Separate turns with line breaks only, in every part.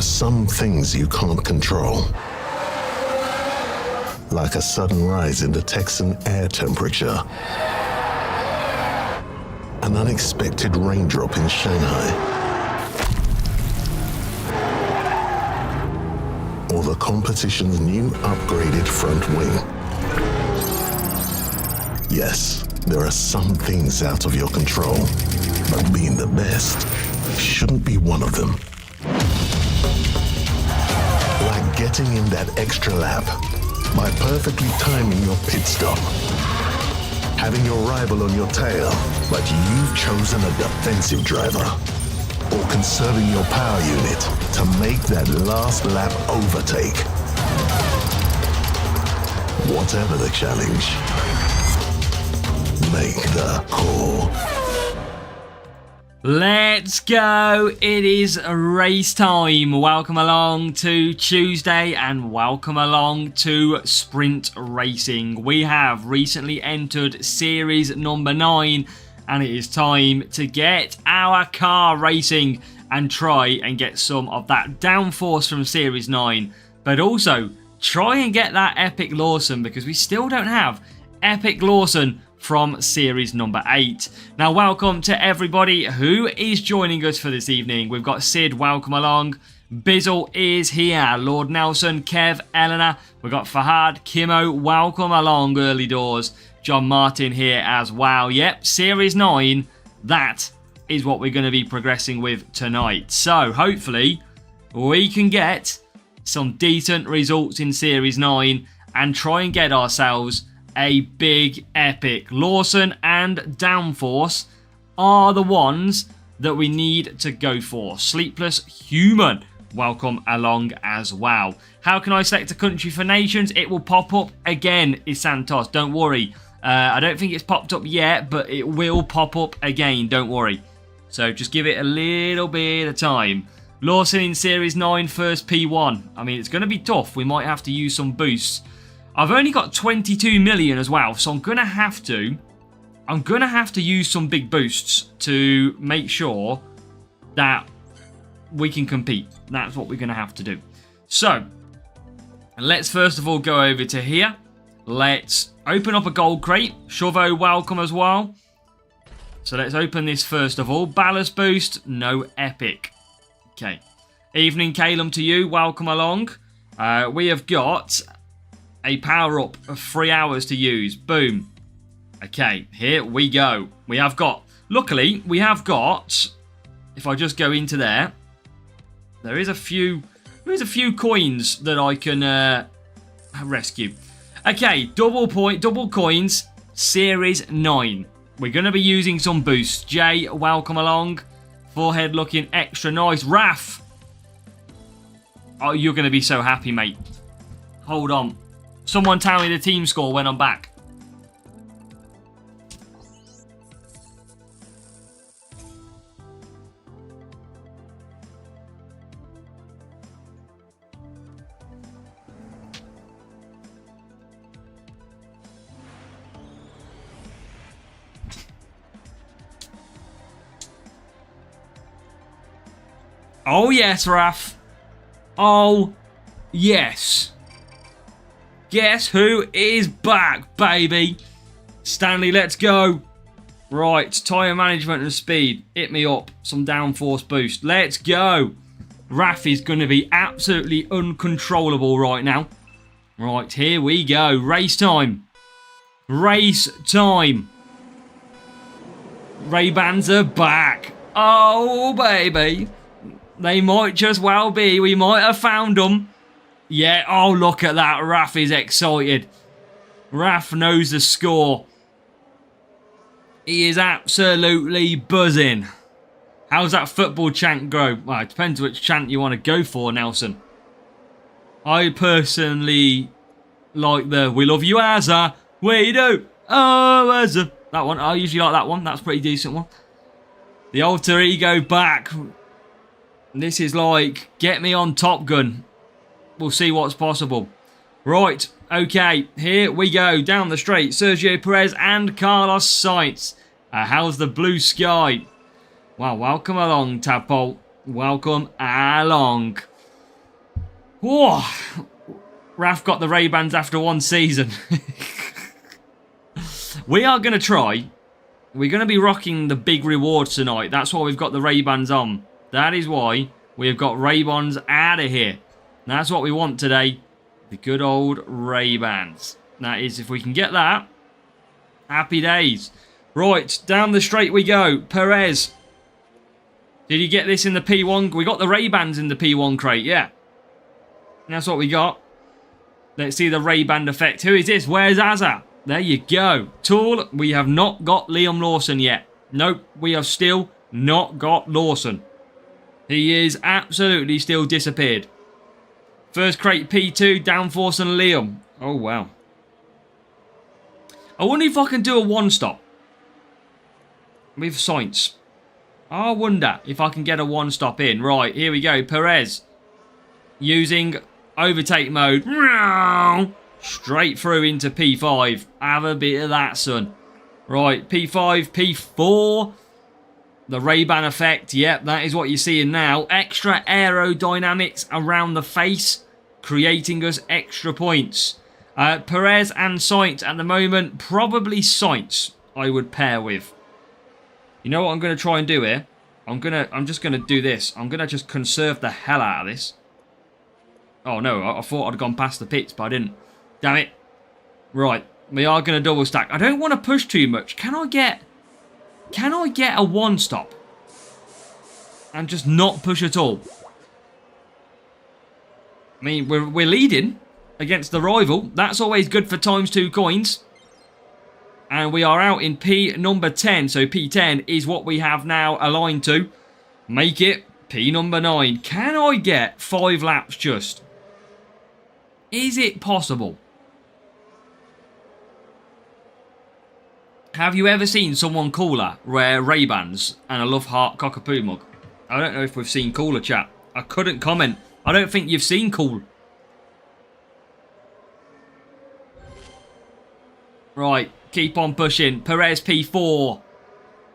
some things you can't control. Like a sudden rise in the Texan air temperature. An unexpected raindrop in Shanghai. Or the competition's new upgraded front wing. Yes, there are some things out of your control, but being the best shouldn't be one of them. Like getting in that extra lap by perfectly timing your pit stop. Having your rival on your tail, but you've chosen a defensive driver. Or conserving your power unit to make that last lap overtake. Whatever the challenge, make the call.
Let's go. It is race time. Welcome along to Tuesday and welcome along to Sprint Racing. We have recently entered series number 9 and it is time to get our car racing and try and get some of that downforce from series 9, but also try and get that Epic Lawson because we still don't have Epic Lawson from series number 8. Now, welcome to everybody who is joining us for this evening. We've got Sid, welcome along. Bizzle is here. Lord Nelson, Kev, Eleanor. We've got Fahad, Kimo, welcome along early doors. John Martin here as well. Yep, series 9, that is what we're going to be progressing with tonight. So, hopefully, we can get some decent results in series 9 and try and get ourselves a big epic. Lawson and Downforce are the ones that we need to go for. Sleepless Human, welcome along as well. How can I select a country for nations? It will pop up again, is Santos. Don't worry. I don't think it's popped up yet, but it will pop up again. Don't worry. So just give it a little bit of time. Lawson in Series 9, first P1. I mean, it's going to be tough. We might have to use some boosts. I've only got 22 million as well, so I'm going to have to use some big boosts to make sure that we can compete. That's what we're going to have to do. So, let's first of all go over to here. Let's open up a gold crate. Chauveau, welcome as well. So let's open this first of all. Ballast boost, no epic. Okay. Evening, Calum, to you. Welcome along. We have got a power up of 3 hours to use. Boom. Okay, here we go. We have got, luckily, we have got, if I just go into there, there is a few coins that I can rescue. Okay, double coins, Series 9. We're going to be using some boosts. Jay, welcome along. Forehead looking extra nice. Raf. Oh, you're going to be so happy, mate. Hold on. Someone tell me the team score when I'm back. Oh, yes, Raf. Oh, yes. Guess who is back, baby? Stanley, let's go. Right, tyre management and speed. Hit me up. Some downforce boost. Let's go. Raf is going to be absolutely uncontrollable right now. Right, here we go. Race time. Race time. Ray-Bans are back. Oh, baby. They might just well be. We might have found them. Yeah, oh, look at that. Raf is excited. Raf knows the score. He is absolutely buzzing. How's that football chant go? Well, it depends which chant you want to go for, Nelson. I personally like the "We love you, Azza. We do. Oh, Azza." That one. I usually like that one. That's a pretty decent one. The alter ego back. This is like, get me on Top Gun. We'll see what's possible. Right, okay, here we go. Down the straight, Sergio Perez and Carlos Sainz. How's the blue sky? Well, welcome along, Tadpole. Welcome along. Whoa! Raf got the Ray-Bans after one season. We are going to try. We're going to be rocking the big rewards tonight. That's why we've got the Ray-Bans on. That is why we've got Ray-Bans out of here. That's what we want today. The good old Ray-Bans. That is, if we can get that, happy days. Right, down the straight we go. Perez. Did you get this in the P1? We got the Ray-Bans in the P1 crate, yeah. That's what we got. Let's see the Ray-Ban effect. Who is this? Where's Azza? There you go. Tool, we have not got Liam Lawson yet. Nope, we have still not got Lawson. He is absolutely still disappeared. First crate P2, Downforce and Liam. Oh, wow. I wonder if I can do a one-stop with Science. I wonder if I can get a one-stop in. Right, here we go. Perez using overtake mode. Straight through into P5. Have a bit of that, son. Right, P5, P4. The Ray-Ban effect. Yep, that is what you're seeing now. Extra aerodynamics around the face, creating us extra points. Perez and Sainz at the moment. Probably Sainz I would pair with. You know what I'm going to try and do here? I'm just going to do this. I'm going to just conserve the hell out of this. Oh, no. I thought I'd gone past the pits, but I didn't. Damn it. Right. We are going to double stack. I don't want to push too much. Can I get a one stop? And just not push at all? I mean, we're leading against the rival. That's always good for ×2 coins. And we are out in P number 10. So P10 is what we have now aligned to. Make it P number 9. Can I get 5 laps just? Is it possible? Have you ever seen someone cooler wear Ray-Bans and a Love Heart Cockapoo mug? I don't know if we've seen cooler, chat. I couldn't comment. I don't think you've seen cool. Right, keep on pushing. Perez P4.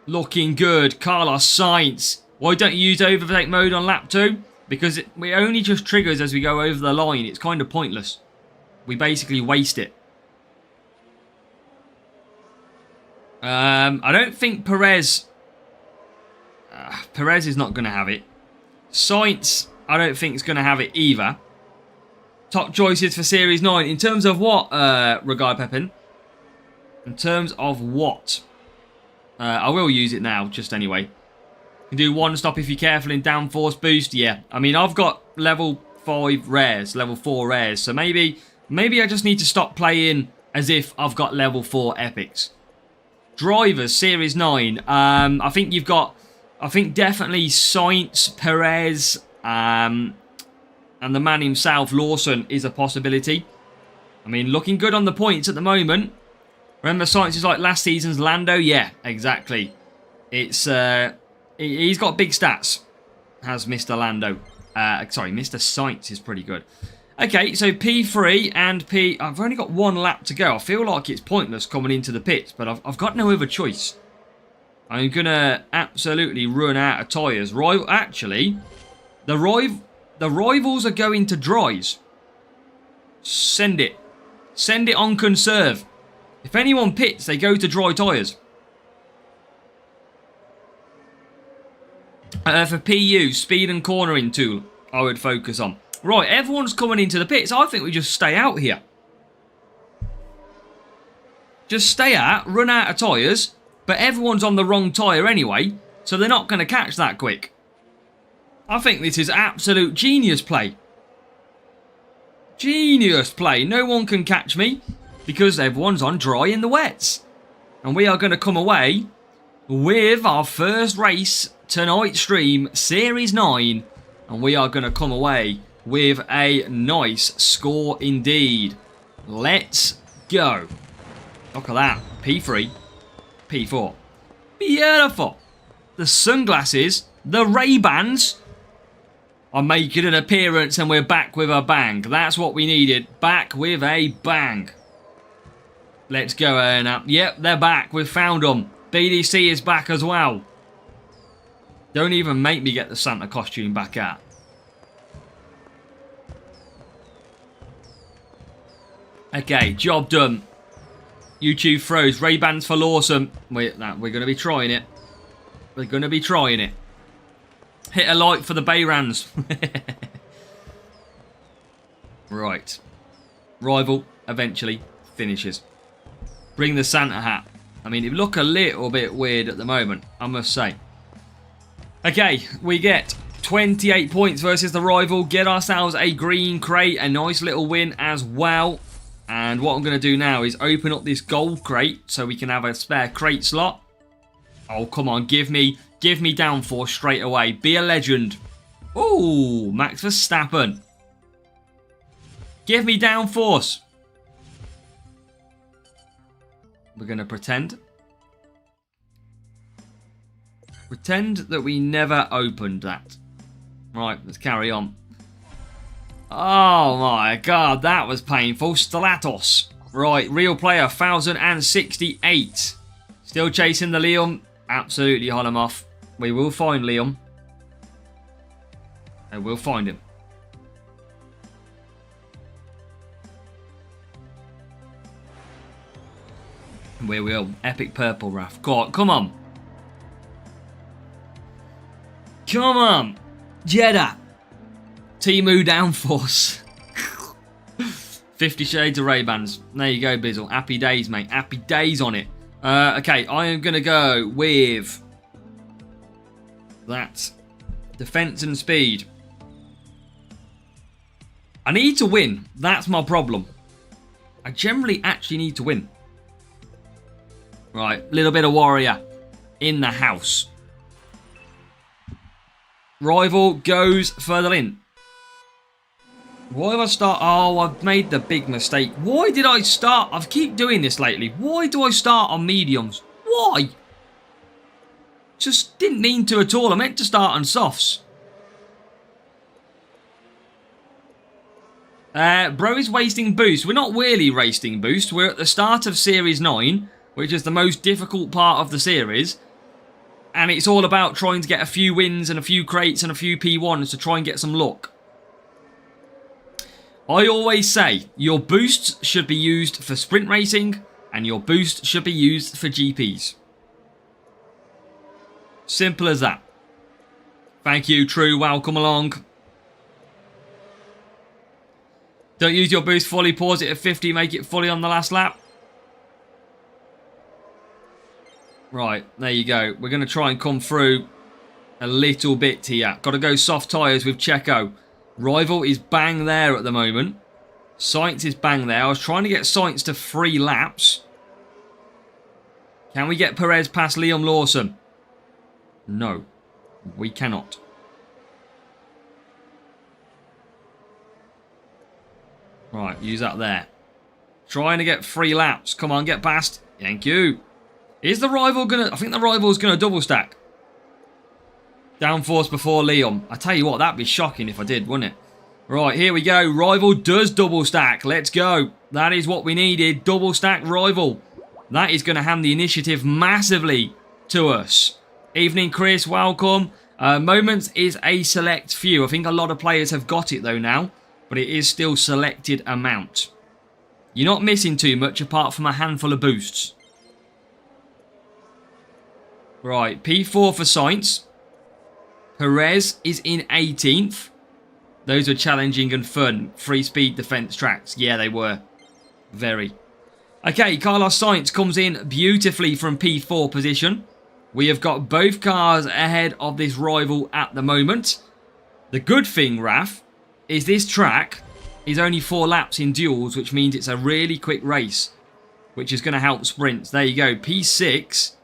Looking good. Carlos Sainz. Why don't you use overtake mode on lap 2? Because it only just triggers as we go over the line. It's kind of pointless. We basically waste it. I don't think Perez... Perez is not going to have it. Sainz, I don't think is going to have it either. Top choices for Series 9. In terms of what, Regard Pepin? In terms of what? I will use it now, just anyway. You can do one stop if you're careful in downforce boost. Yeah, I mean, I've got level 5 rares, level 4 rares. So maybe I just need to stop playing as if I've got level 4 epics. Drivers, Series 9. I think you've got... I think definitely Sainz, Perez, and the man himself, Lawson, is a possibility. I mean, looking good on the points at the moment. Remember, Sainz is like last season's Lando? Yeah, exactly. It's he's got big stats, has Mr. Lando. Sorry, Mr. Sainz is pretty good. Okay, so P3 and P... I've only got 1 lap to go. I feel like it's pointless coming into the pits, but I've got no other choice. I'm going to absolutely run out of tyres. Actually, the rivals are going to dries. Send it. Send it on conserve. If anyone pits, they go to dry tyres. For PU, speed and cornering tool, I would focus on. Right, everyone's coming into the pits. I think we just stay out here. Just stay out, run out of tyres. But everyone's on the wrong tyre anyway, so they're not going to catch that quick. I think this is absolute genius play. Genius play. No one can catch me because everyone's on dry in the wets. And we are going to come away with our first race tonight stream, Series 9. And we are going to come away with a nice score indeed. Let's go. Look at that. P3. P4. Beautiful. The sunglasses, the Ray-Bans are making an appearance and we're back with a bang. That's what we needed. Back with a bang. Let's go, Erna. Yep, they're back. We've found them. BDC is back as well. Don't even make me get the Santa costume back out. Okay, job done. YouTube throws. Ray-Bans for Lawson. We're going to be trying it. We're going to be trying it. Hit a like for the Bayrans. Right. Rival eventually finishes. Bring the Santa hat. I mean, it look a little bit weird at the moment, I must say. Okay, we get 28 points versus the rival. Get ourselves a green crate. A nice little win as well. And what I'm going to do now is open up this gold crate so we can have a spare crate slot. Oh, come on. Give me downforce straight away. Be a legend. Ooh, Max Verstappen. Give me downforce. We're going to pretend. Pretend that we never opened that. Right, let's carry on. Oh my god, that was painful. Stellatos. Right, real player, 1068. Still chasing the Liam. Absolutely hull him off. We will find Liam. And we'll find him. We will. Epic purple, Raf. God, come on. Come on. Jeddah. Timu downforce. 50 Shades of Ray-Bans. There you go, Bizzle. Happy days, mate. Happy days on it. Okay, I am going to go with that. Defense and speed. I need to win. That's my problem. I generally actually need to win. Right, little bit of warrior in the house. Rival goes further in. Why have I start? Oh, I've made the big mistake. Why did I start? I keep doing this lately. Why do I start on mediums? Why? Just didn't mean to at all. I meant to start on softs. Bro is wasting boost. We're not really wasting boost. We're at the start of Series 9, which is the most difficult part of the series. And it's all about trying to get a few wins and a few crates and a few P1s to try and get some luck. I always say your boosts should be used for sprint racing and your boost should be used for GPs. Simple as that. Thank you, True. Welcome along. Don't use your boost fully. Pause it at 50. Make it fully on the last lap. Right, there you go. We're going to try and come through a little bit here. Got to go soft tyres with Checo. Rival is bang there at the moment. Sainz is bang there. I was trying to get Sainz to 3 laps. Can we get Perez past Liam Lawson? No, we cannot. Right, use that there. Trying to get 3 laps. Come on, get past. Thank you. Is the rival going to... I think the rival's going to double stack. Downforce before Liam. I tell you what, that'd be shocking if I did, wouldn't it? Right, here we go. Rival does double stack. Let's go. That is what we needed. Double stack rival. That is going to hand the initiative massively to us. Evening, Chris. Welcome. Moments is a select few. I think a lot of players have got it, though, now. But it is still selected amount. You're not missing too much apart from a handful of boosts. Right, P4 for Sainz. Perez is in 18th. Those were challenging and fun. Free speed defense tracks. Yeah, they were. Very. Okay, Carlos Sainz comes in beautifully from P4 position. We have got both cars ahead of this rival at the moment. The good thing, Raf, is this track is only 4 laps in duels, which means it's a really quick race, which is going to help sprints. There you go, P6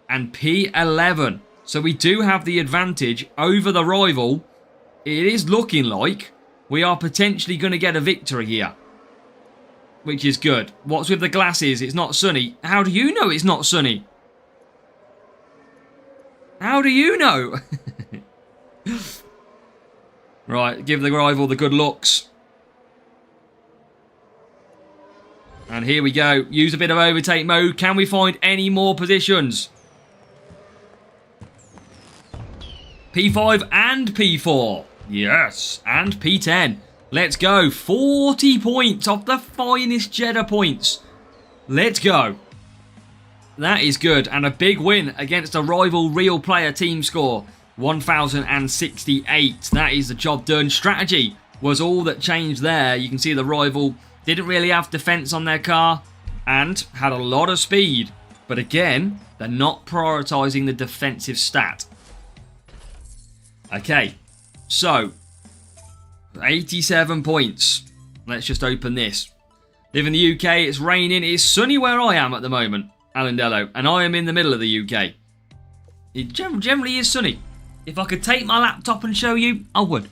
and P11. So we do have the advantage over the rival. It is looking like we are potentially going to get a victory here, which is good. What's with the glasses? It's not sunny. How do you know it's not sunny? How do you know? Right, give the rival the good looks. And here we go. Use a bit of overtake mode. Can we find any more positions? P5 and P4. Yes, and P10. Let's go. 40 points off the finest Jeddah points. Let's go. That is good. And a big win against a rival real player team score. 1,068. That is the job done. Strategy was all that changed there. You can see the rival didn't really have defense on their car and had a lot of speed. But again, they're not prioritizing the defensive stat. Okay, so 87 points. Let's just open this. Live in the UK, it's raining. It's sunny where I am at the moment, Alandello, and I am in the middle of the UK. It generally is sunny. If I could take my laptop and show you, I would.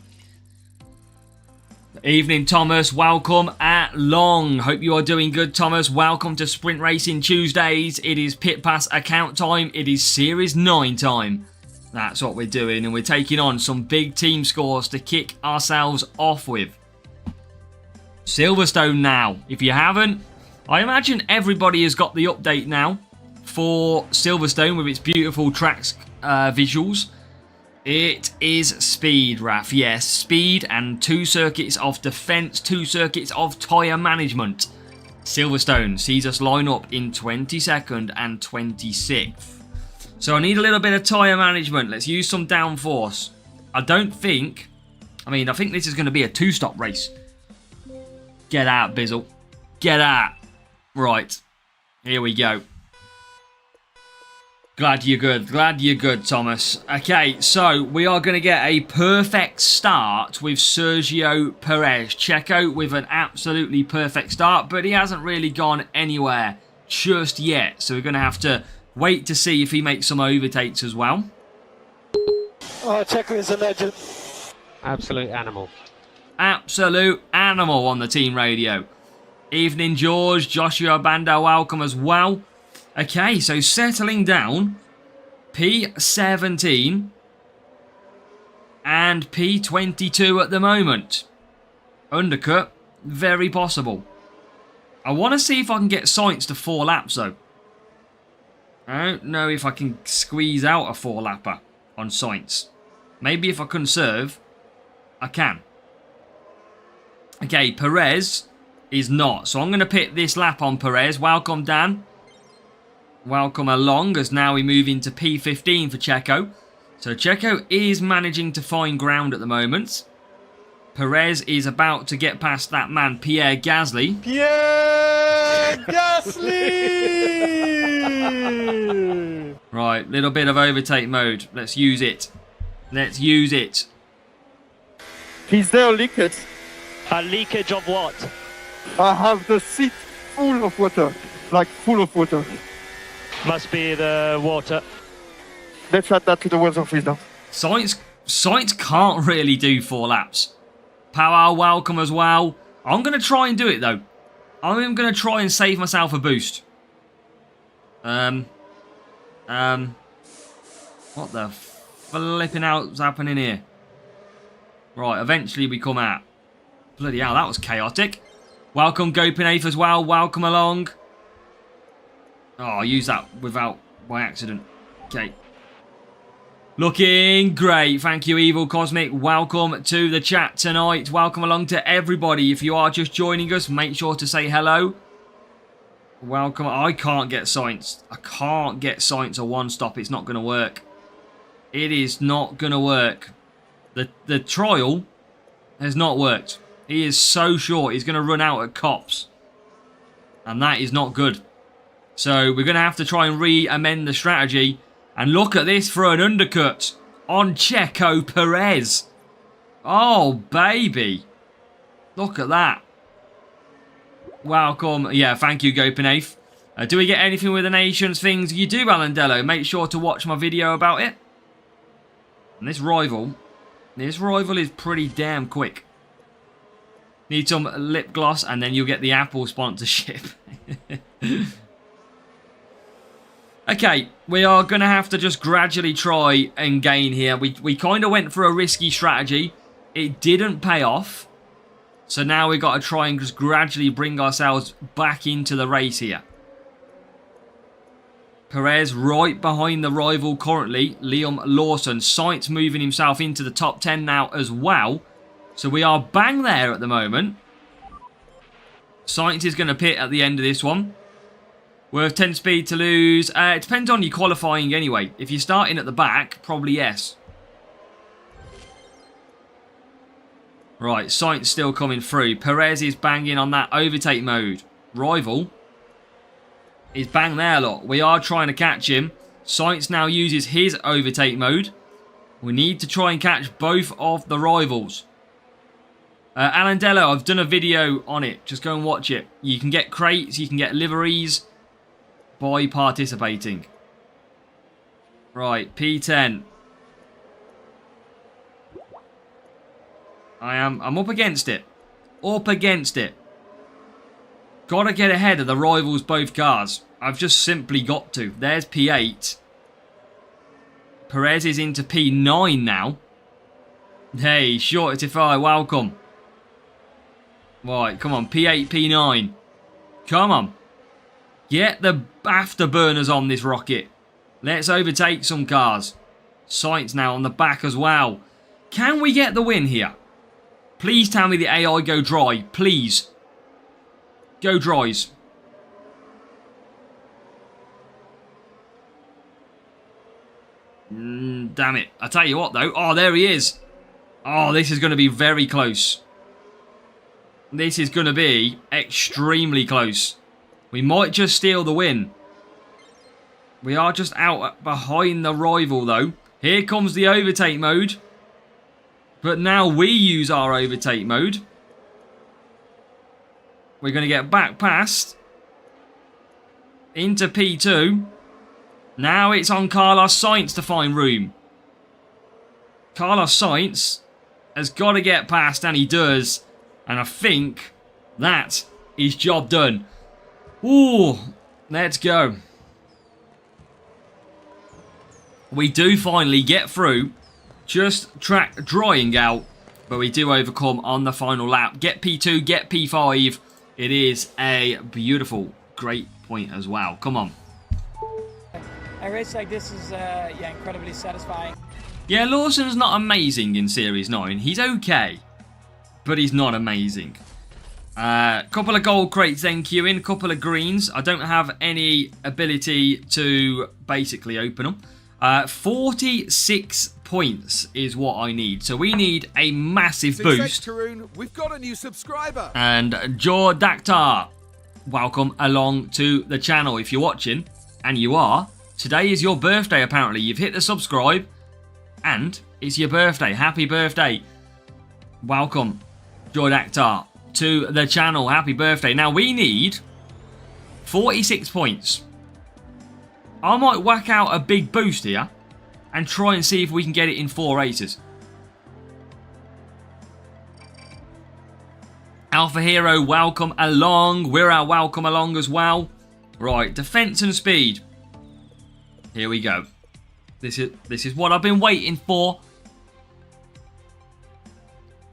Evening, Thomas. Welcome along. Hope you are doing good, Thomas. Welcome to Sprint Racing Tuesdays. It is Pit Pass account time. It is Series 9 time. That's what we're doing, and we're taking on some big team scores to kick ourselves off with. Silverstone now. If you haven't, I imagine everybody has got the update now for Silverstone with its beautiful tracks visuals. It is speed, Raf. Yes, speed and 2 circuits of defense, 2 circuits of tyre management. Silverstone sees us line up in 22nd and 26th. So I need a little bit of tyre management. Let's use some downforce. I think this is going to be a 2-stop race. Get out, Bizzle. Get out. Right. Here we go. Glad you're good. Glad you're good, Thomas. Okay, so we are going to get a perfect start with Sergio Perez. Checo with an absolutely perfect start, but he hasn't really gone anywhere just yet. So we're going to have to wait to see if he makes some overtakes as well.
Oh, Checo is a legend.
Absolute animal.
Absolute animal on the team radio. Evening, George. Joshua Banda, welcome as well. Okay, so settling down. P17 and P22 at the moment. Undercut, very possible. I want to see if I can get Sainz to 4 laps though. I don't know if I can squeeze out a 4-lapper on Sainz. Maybe if I conserve, I can. Okay, Perez is not. So I'm going to pit this lap on Perez. Welcome, Dan. Welcome along as now we move into P15 for Checo. So Checo is managing to find ground at the moment. Perez is about to get past that man, Pierre Gasly.
Pierre Gasly!
Right, little bit of overtake mode. Let's use it. Let's use it.
Is there a leakage?
A leakage of what?
I have the seat full of water. Like full of water.
Must be the water.
Let's add that to the words of wisdom.
Sainz can't really do 4 laps. Power, welcome as well. I'm going to try and do it though. I'm going to try and save myself a boost. What the flipping out's happening here? Right, eventually we come out. Bloody hell, that was chaotic. Welcome, Gopinath as well. Welcome along. Oh, I used that without by accident. Okay. Looking great. Thank you, Evil Cosmic. Welcome to the chat tonight. Welcome along to everybody. If you are just joining us, make sure to say hello. Welcome. I can't get Sainz. I can't get Sainz a 1-stop. It's not going to work. It is not going to work. The trial has not worked. He is so short. He's going to run out at Cops. And that is not good. So we're going to have to try and re-amend the strategy. And look at this for an undercut on Checo Perez. Oh, baby. Look at that. Welcome. Yeah, thank you, Gopinath. Do we get anything with the Nations things? You do, Alandello. Make sure to watch my video about it. And this rival is pretty damn quick. Need some lip gloss and then you'll get the Apple sponsorship. Okay, we are going to have to just gradually try and gain here. We kind of went for a risky strategy. It didn't pay off. So now we've got to try and just gradually bring ourselves back into the race here. Perez right behind the rival currently, Liam Lawson. Sainz moving himself into the top 10 now as well. So we are bang there at the moment. Sainz is going to pit at the end of this one. Worth 10 speed to lose. It depends on your qualifying anyway. If you're starting at the back, probably yes. Right, Sainz still coming through. Perez is banging on that overtake mode. Rival is bang there, look. We are trying to catch him. Sainz now uses his overtake mode. We need to try and catch both of the rivals. Alandello, I've done a video on it. Just go and watch it. You can get crates, you can get liveries by participating. Right, P10. I'm up against it. Up against it. Gotta get ahead of the rivals, both cars. I've just simply got to. There's P8. Perez is into P9 now. Hey, Shortify, welcome. Right, come on, P8, P9. Come on. Get the afterburners on this rocket. Let's overtake some cars. Sainz now on the back as well. Can we get the win here? Please tell me the AI go dry. Please. Go dries. Damn it. I tell you what though. Oh, there he is. Oh, this is going to be very close. This is going to be extremely close. We might just steal the win. We are just out behind the rival though. Here comes the overtake mode. But now we use our overtake mode. We're going to get back past. Into P2. Now it's on Carlos Sainz to find room. Carlos Sainz has got to get past, and he does. And I think that is job done. Ooh, let's go. We do finally get through. Just track drying out. But we do overcome on the final lap. Get P2, get P5. It is a beautiful, great point as well. Come on.
A race like this is incredibly satisfying.
Yeah, Lawson's not amazing in Series 9. He's okay, but he's not amazing. Couple of gold crates then queuing, couple of greens. I don't have any ability to basically open them. 46 points is what I need. So we need a massive boost.
Tarun, we've got a new subscriber.
And Jor Daktar, welcome along to the channel. If you're watching, and you are, today is your birthday apparently. You've hit the subscribe, and it's your birthday. Happy birthday. Welcome, Jor Daktar, to the channel. Happy birthday. Now we need 46 points. I might whack out a big boost here and try and see if we can get it in 4 races. Alpha Hero, welcome along. We're welcome along as well. Right, defense and speed. Here we go. This is what I've been waiting for.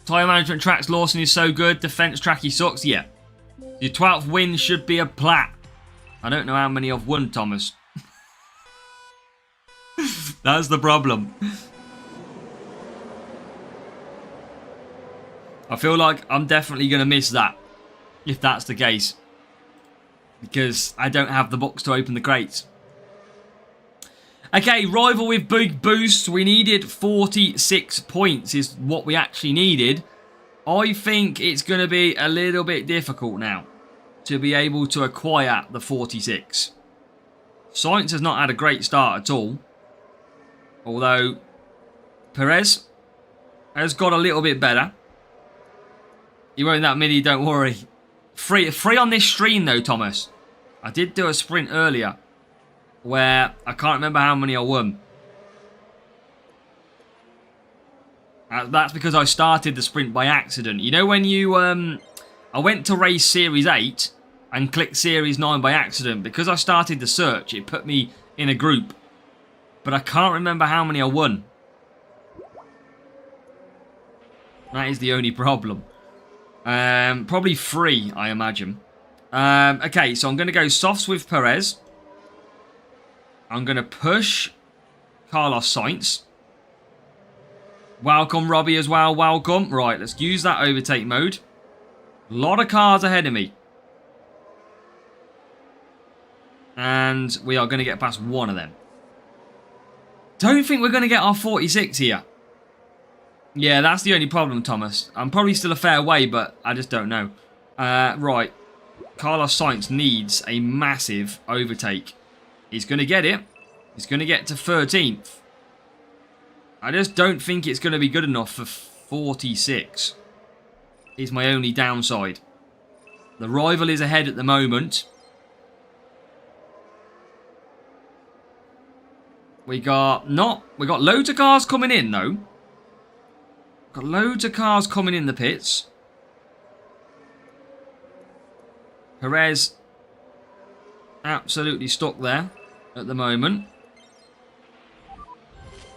Tyre management tracks, Lawson is so good. Defense track, he sucks. Yeah. Your 12th win should be a plat. I don't know how many I've won, Thomas. That's the problem. I feel like I'm definitely going to miss that, if that's the case. Because I don't have the books to open the crates. Okay, rival with big boosts. We needed 46 points is what we actually needed. I think it's going to be a little bit difficult now to be able to acquire the 46. Sainz has not had a great start at all. Although Perez has got a little bit better. You won't that many, don't worry. Free on this stream though, Thomas. I did do a sprint earlier where I can't remember how many I won. That's because I started the sprint by accident. You know when you... I went to race Series 8 and clicked Series 9 by accident. Because I started the search, it put me in a group. But I can't remember how many I won. That is the only problem. Probably 3, I imagine. Okay, so I'm going to go softs with Perez. I'm going to push Carlos Sainz. Welcome, Robbie, as well. Welcome. Right, let's use that overtake mode. A lot of cars ahead of me. And we are going to get past one of them. Don't think we're going to get our 46 here. Yeah, that's the only problem, Thomas. I'm probably still a fair way, but I just don't know. Right. Carlos Sainz needs a massive overtake. He's going to get it. He's going to get to 13th. I just don't think it's going to be good enough for 46. Is my only downside. The rival is ahead at the moment. We got loads of cars coming in though. Got loads of cars coming in the pits. Perez absolutely stuck there at the moment.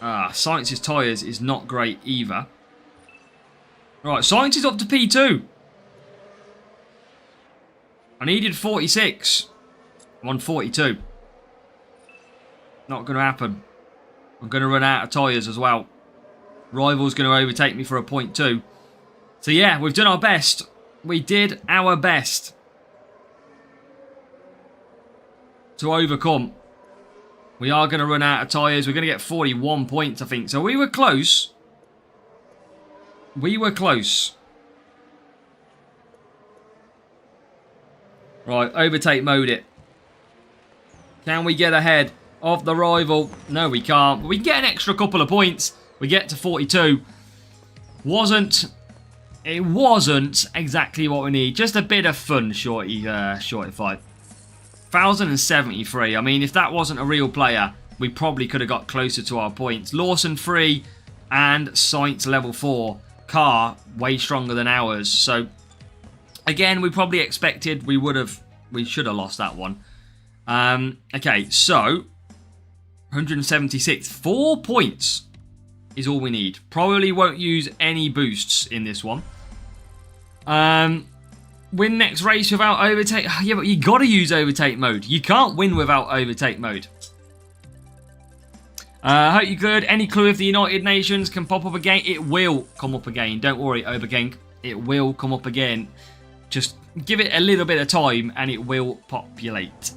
Sainz's tyres is not great either. Right, Sainz is up to P2. I needed 46. I'm on 42. Not going to happen. I'm going to run out of tyres as well. Rival's going to overtake me for a 0.2. So yeah, we've done our best. We did our best to overcome. We are going to run out of tyres. We're going to get 41 points, I think. So we were close. We were close. Right, overtake mode it. Can we get ahead of the rival? No, we can't. But we can get an extra couple of points. We get to 42. It wasn't exactly what we need. Just a bit of fun, Shorty 5. 1,073. I mean, if that wasn't a real player, we probably could have got closer to our points. Lawson 3 and Sainz level 4. Car way stronger than ours. So, again, we probably expected we should have lost that one. Okay, so 176. 4 points is all we need. Probably won't use any boosts in this one. Win next race without overtake. Yeah, but you got to use overtake mode. You can't win without overtake mode. Hope you're good. Any clue if the United Nations can pop up again? It will come up again. Don't worry, Obergang. It will come up again. Just give it a little bit of time and it will populate.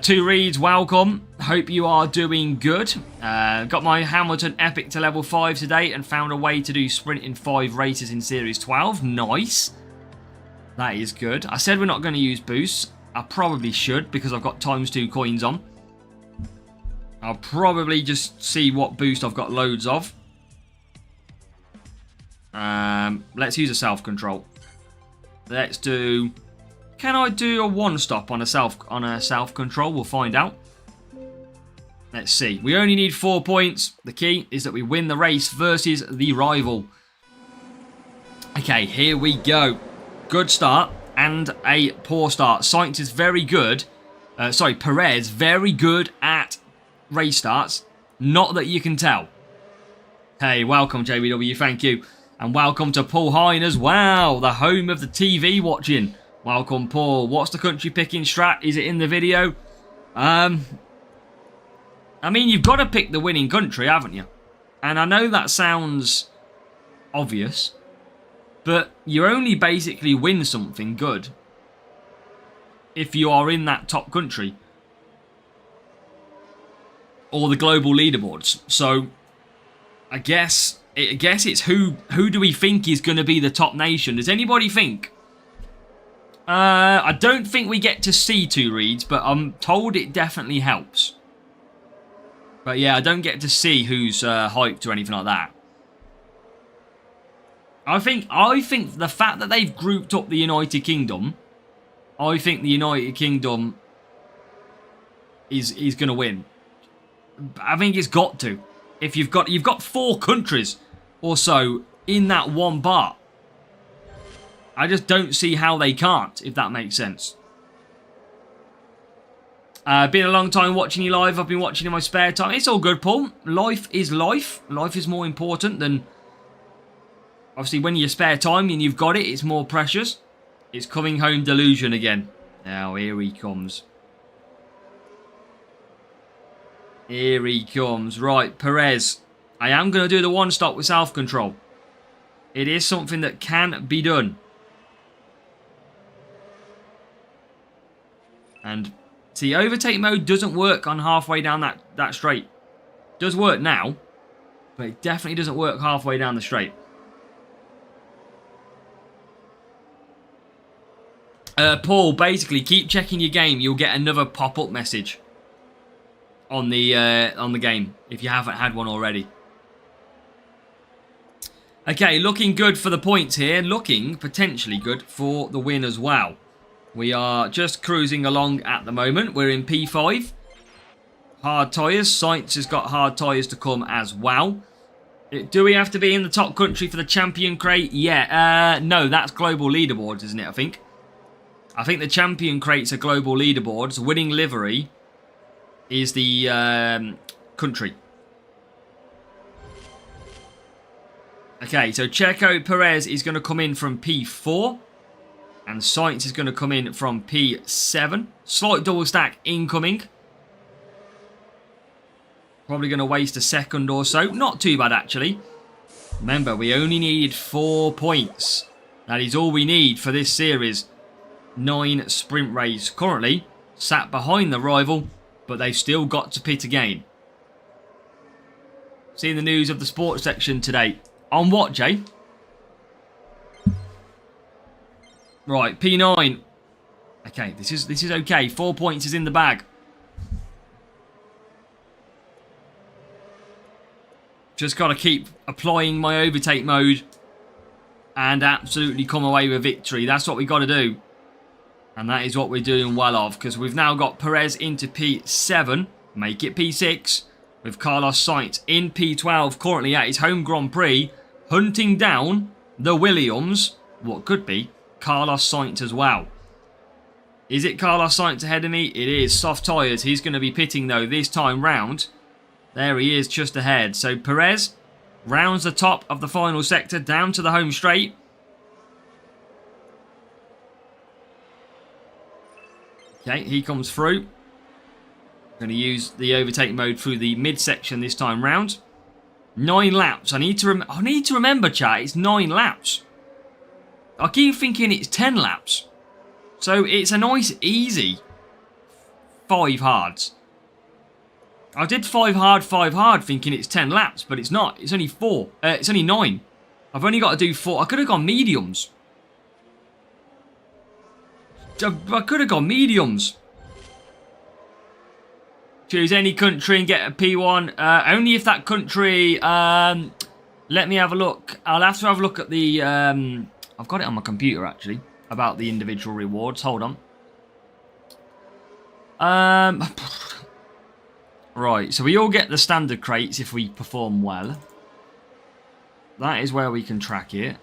Two Reeds, welcome. Hope you are doing good. Got my Hamilton Epic to level 5 today and found a way to do sprint in 5 races in Series 12. Nice. That is good. I said we're not going to use boosts. I probably should because I've got ×2 coins on. I'll probably just see what boost I've got loads of. Let's use a self-control. Let's do... Can I do a one-stop on a self-control? We'll find out. Let's see. We only need 4 points. The key is that we win the race versus the rival. Okay, here we go. Good start and a poor start. Sainz is very good. Perez, very good at race starts. Not that you can tell. Hey, welcome, JBW. Thank you. And welcome to Paul Hine as well, the home of the TV watching. Welcome, Paul. What's the country picking strat? Is it in the video? I mean, you've got to pick the winning country, haven't you? And I know that sounds obvious, but you only basically win something good if you are in that top country or the global leaderboards. So I guess it's who do we think is going to be the top nation? Does anybody think? I don't think we get to see 2 Reeds, but I'm told it definitely helps. But yeah, I don't get to see who's hyped or anything like that. I think the fact that they've grouped up the United Kingdom, I think the United Kingdom is going to win. I think it's got to. If you've got 4 countries or so in that one bar, I just don't see how they can't, if that makes sense. Been a long time watching you live. I've been watching in my spare time. It's all good, Paul. Life is life. Life is more important than... Obviously, when you spare time and you've got it, it's more precious. It's coming home delusion again. Now, here he comes. Here he comes. Right, Perez. I am going to do the one stop with self-control. It is something that can be done. And see, overtake mode doesn't work on halfway down that straight. It does work now, but it definitely doesn't work halfway down the straight. Paul, basically, keep checking your game. You'll get another pop-up message on the game if you haven't had one already. Okay, looking good for the points here. Looking potentially good for the win as well. We are just cruising along at the moment. We're in P5. Hard tyres. Sainz has got hard tyres to come as well. Do we have to be in the top country for the champion crate? Yeah. No, that's global leaderboards, isn't it, I think? I think the champion crates are global leaderboards. Winning livery is the country. Okay, so Checo Perez is going to come in from P4. And Sainz is going to come in from P7. Slight double stack incoming. Probably going to waste a second or so. Not too bad, actually. Remember, we only needed 4 points. That is all we need for this series. 9 sprint race. Currently sat behind the rival, but they've still got to pit again. Seeing the news of the sports section today. On what, Jay? Right, P9. Okay, this is okay. 4 points is in the bag. Just got to keep applying my overtake mode and absolutely come away with victory. That's what we got to do. And that is what we're doing well of, because we've now got Perez into P7, make it P6, with Carlos Sainz in P12, currently at his home Grand Prix, hunting down the Williams, what could be Carlos Sainz as well. Is it Carlos Sainz ahead of me? It is. Soft tyres. He's going to be pitting, though, this time round. There he is, just ahead. So Perez rounds the top of the final sector down to the home straight. Okay, he comes through. Going to use the overtake mode through the midsection this time round. 9 laps. I need to remember, chat. It's 9 laps. I keep thinking it's 10 laps. So it's a nice, easy 5 hards. I did 5 hard, thinking it's 10 laps, but it's not. It's only 4. It's only 9. I've only got to do 4. I could have gone mediums. I could have gone mediums. Choose any country and get a P1. Only if that country... let me have a look. I'll have to have a look at the... I've got it on my computer, actually, about the individual rewards. Hold on. Right, so we all get the standard crates if we perform well. That is where we can track it.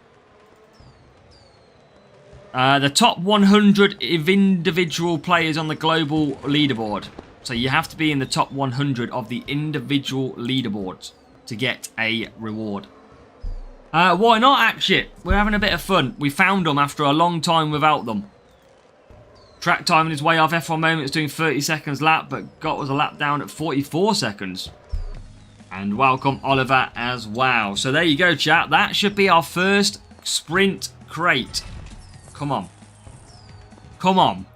The top 100 of individual players on the global leaderboard. So you have to be in the top 100 of the individual leaderboards to get a reward. Why not, actually? We're having a bit of fun. We found them after a long time without them. Track timing is way off. F1 Moments doing 30 seconds lap, but got was a lap down at 44 seconds. And welcome Oliver as well. So there you go, chat. That should be our first sprint crate. Come on. Come on.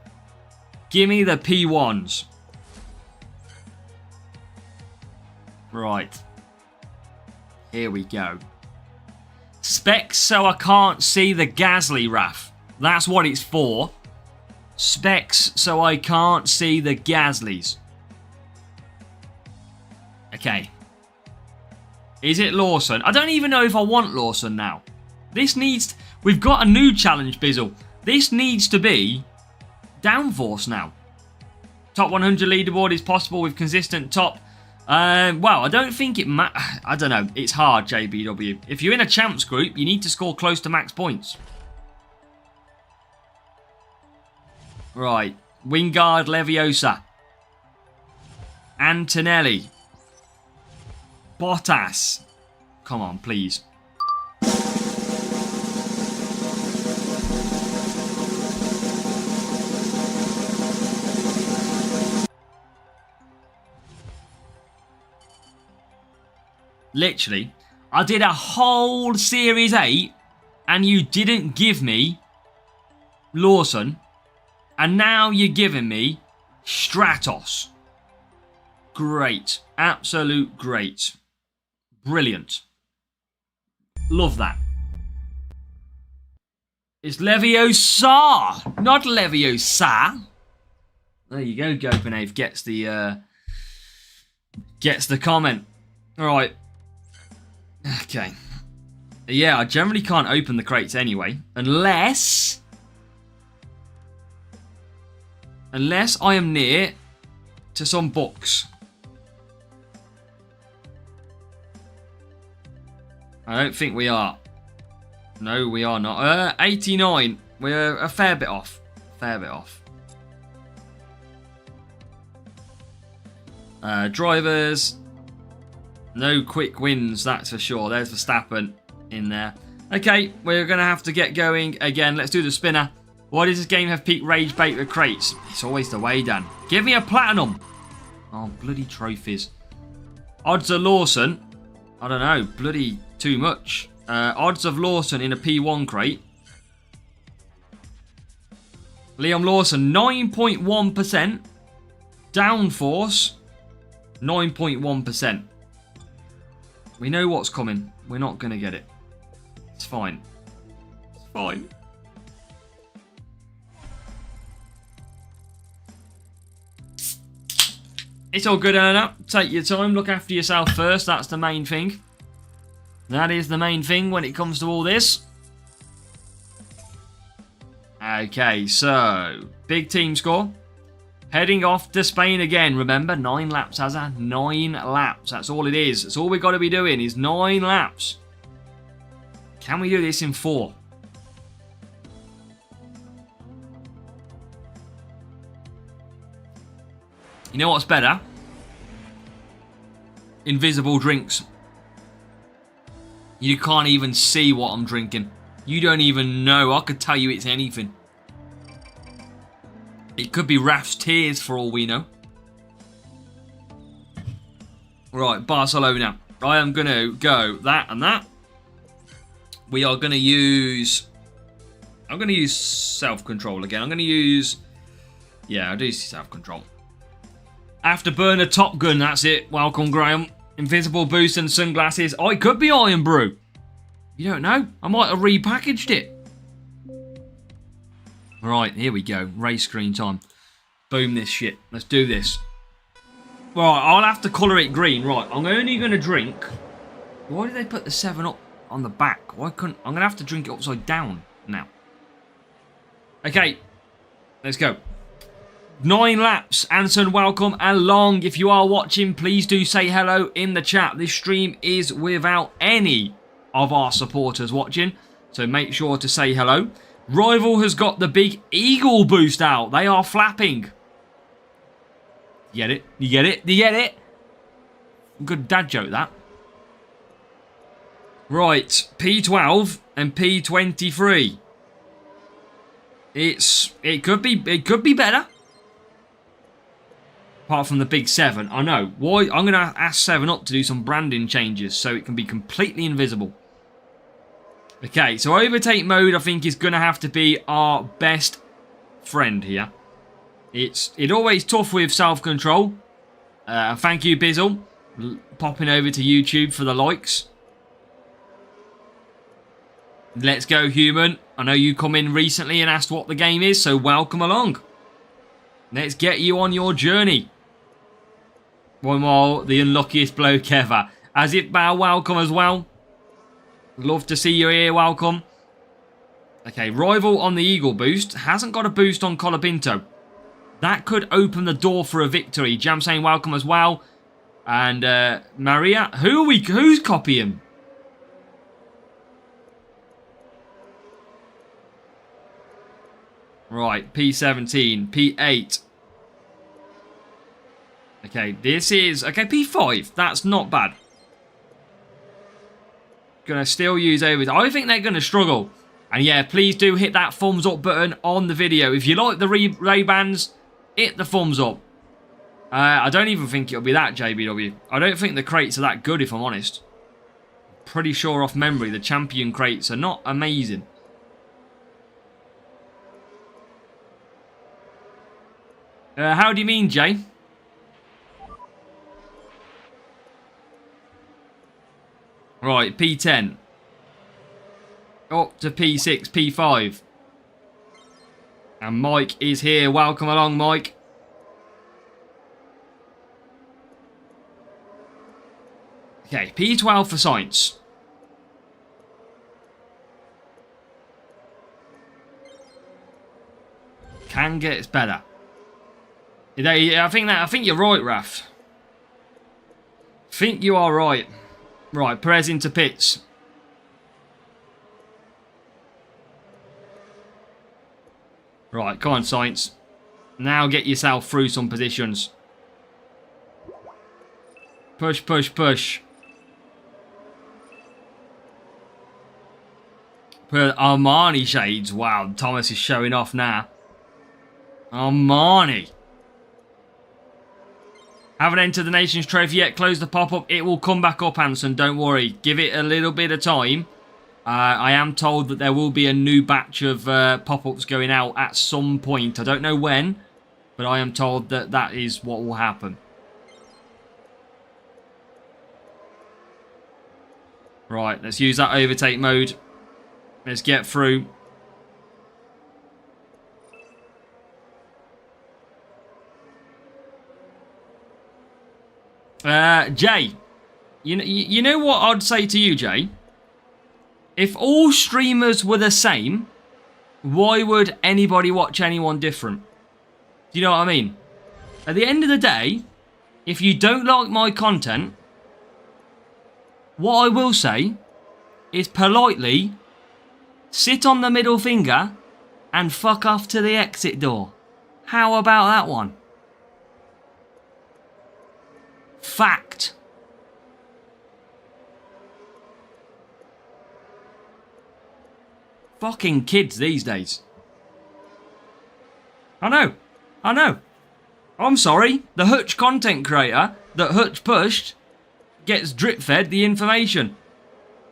Give me the P1s. Right. Here we go. Specs so I can't see the Gasly, Raf. That's what it's for. Specs so I can't see the Gaslys. Okay. Is it Lawson? I don't even know if I want Lawson now. This needs... We've got a new challenge, Bizzle. This needs to be Downforce now. Top 100 leaderboard is possible with consistent top... well, I don't think it... I don't know. It's hard, JBW. If you're in a champs group, you need to score close to max points. Right. Wingard Leviosa. Antonelli. Bottas. Come on, please. Literally. I did a whole Series 8 and you didn't give me Lawson. And now you're giving me Stratos. Great. Absolute great. Brilliant. Love that. It's Leviosa, not Leviosa. There you go, Gopenave gets the comment. Alright. Okay. Yeah, I generally can't open the crates anyway. Unless I am near to some books. I don't think we are. No, we are not. 89. We're a fair bit off. Fair bit off. Drivers. No quick wins, that's for sure. There's Verstappen in there. Okay, we're going to have to get going again. Let's do the spinner. Why does this game have peak rage bait with crates? It's always the way, Dan. Give me a platinum. Oh, bloody trophies. Odds of Lawson. I don't know. Bloody too much. Odds of Lawson in a P1 crate. Liam Lawson, 9.1%. Downforce, 9.1%. We know what's coming. We're not going to get it. It's fine. It's fine. It's all good, Eleanor. Take your time. Look after yourself first. That's the main thing. That is the main thing when it comes to all this. Okay, so big team score. Heading off to Spain again. Remember, 9 laps, Hazza. 9 laps. That's all it is. That's all we've got to be doing is 9 laps. Can we do this in 4? You know what's better? Invisible drinks. You can't even see what I'm drinking. You don't even know. I could tell you it's anything. It could be Raf's tears for all we know. Right, Barcelona. I am going to go that and that. We are going to use... I'm going to use self-control again. I'm going to use... Yeah, I'll do self-control. Afterburner Top Gun, that's it. Welcome, Graham. Invisible boost and sunglasses. Oh, it could be Iron Brew. You don't know. I might have repackaged it. Right, here we go. Race screen time. Boom this shit. Let's do this. Right, I'll have to colour it green. Right, I'm only going to drink... Why did they put the 7-Up on the back? Why couldn't... I'm going to have to drink it upside down now. Okay. Let's go. 9 laps. Anson, welcome along. If you are watching, please do say hello in the chat. This stream is without any of our supporters watching, so make sure to say hello. Rival has got the big Eagle boost out. They are flapping. You get it? You get it? You get it? Good dad joke, that. Right, P12 and P23. It could be better. Apart from the big 7. I know. Why? I'm going to ask 7-Up to do some branding changes so it can be completely invisible. Okay, so overtake mode I think is going to have to be our best friend here. It's always tough with self-control. Thank you, Bizzle. Popping over to YouTube for the likes. Let's go, human. I know you come in recently and asked what the game is, so welcome along. Let's get you on your journey. One more, the unluckiest bloke ever. As if Bow, welcome as well. Love to see you here, welcome. Okay, Rival on the Eagle boost. Hasn't got a boost on Colapinto. That could open the door for a victory. Jam saying welcome as well. And Maria, who's copying? Right, P17, P8. Okay, this is... Okay, P5. That's not bad. Gonna still use over... I think they're gonna struggle. And yeah, please do hit that thumbs up button on the video. If you like the Ray-Bans, hit the thumbs up. I don't even think it'll be that, JBW. I don't think the crates are that good, if I'm honest. pretty sure off memory the champion crates are not amazing. How do you mean, Jay? Right, P10. Up to P6, P5. And Mike is here. Welcome along, Mike. Okay, P12 for science. Can get better. I think you're right, Raf. Think you are right. Right, Perez into pits. Right, come on, Sainz. Now get yourself through some positions. Push, push, push. Armani shades. Wow, Thomas is showing off now. Armani. Haven't entered the Nations Trophy yet. Close the pop-up. It will come back up, Hanson. Don't worry. Give it a little bit of time. I am told that there will be a new batch of pop-ups going out at some point. I don't know when, but I am told that that is what will happen. Right, let's use that overtake mode. Let's get through. Jay, you know what I'd say to you, Jay? If all streamers were the same, why would anybody watch anyone different? Do you know what I mean? At the end of the day, if you don't like my content, what I will say is politely sit on the middle finger and fuck off to the exit door. How about that one? Fact. Fucking kids these days. I know. I'm sorry. The Hutch content creator that Hutch pushed gets drip fed the information.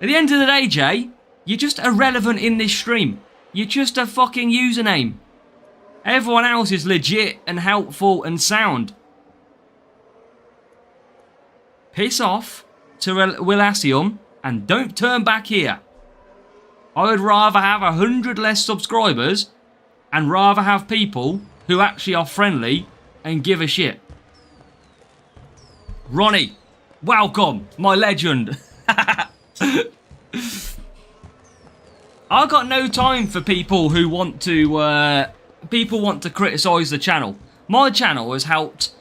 At the end of the day, Jay, you're just irrelevant in this stream. You're just a fucking username. Everyone else is legit and helpful and sound. Piss off to Willasium and don't turn back here. I would rather have 100 less subscribers and rather have people who actually are friendly and give a shit. Ronnie, welcome, my legend. I got no time for people who want to criticise the channel. My channel has helped,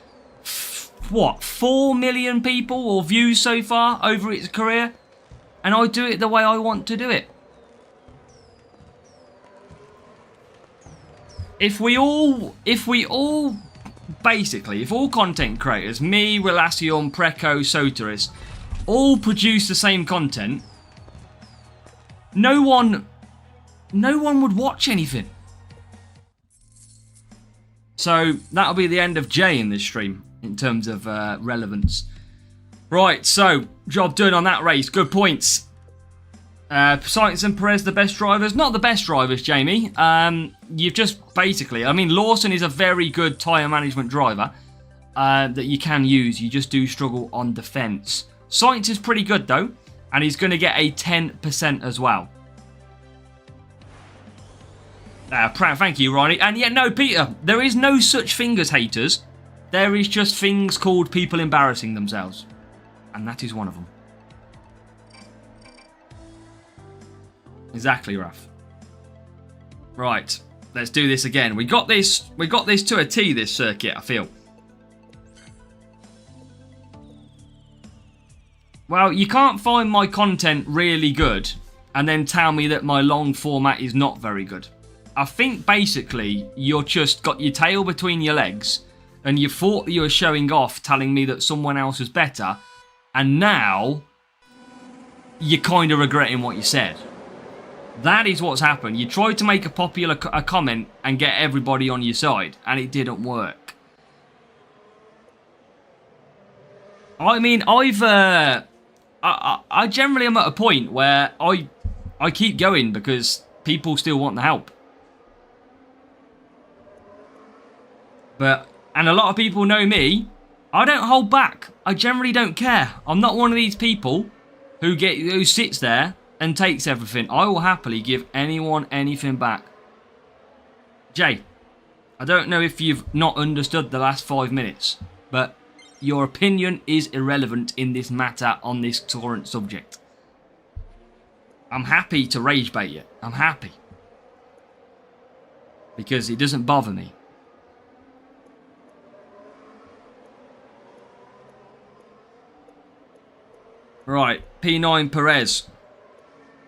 what, 4 million people or views so far over its career, and I do it the way I want to do it. If all content creators, me, Willasium, Preco, Soteris, all produce the same content, no one would watch anything. So that'll be the end of Jay in this stream in terms of relevance. Right, so job done on that race. Good points. Sainz and Perez, the best drivers. Not the best drivers, Jamie. You've just basically... I mean, Lawson is a very good tyre management driver that you can use. You just do struggle on defence. Sainz is pretty good, though. And he's going to get a 10% as well. Thank you, Ronnie. And yet, no, Peter, there is no such thing as haters. There is just things called people embarrassing themselves. And that is one of them. Exactly, Raf. Right, let's do this again. We got this to a T, this circuit, I feel. Well, you can't find my content really good and then tell me that my long format is not very good. I think basically you're just got your tail between your legs and you thought that you were showing off telling me that someone else was better, and now you're kind of regretting what you said. That is what's happened. You tried to make a popular comment and get everybody on your side, and it didn't work. I mean, I generally am at a point where I keep going because people still want the help. And a lot of people know me. I don't hold back. I generally don't care. I'm not one of these people who sits there and takes everything. I will happily give anyone anything back. Jay, I don't know if you've not understood the last 5 minutes, but your opinion is irrelevant in this matter on this current subject. I'm happy to rage bait you. I'm happy. Because it doesn't bother me. Right, P9 Perez.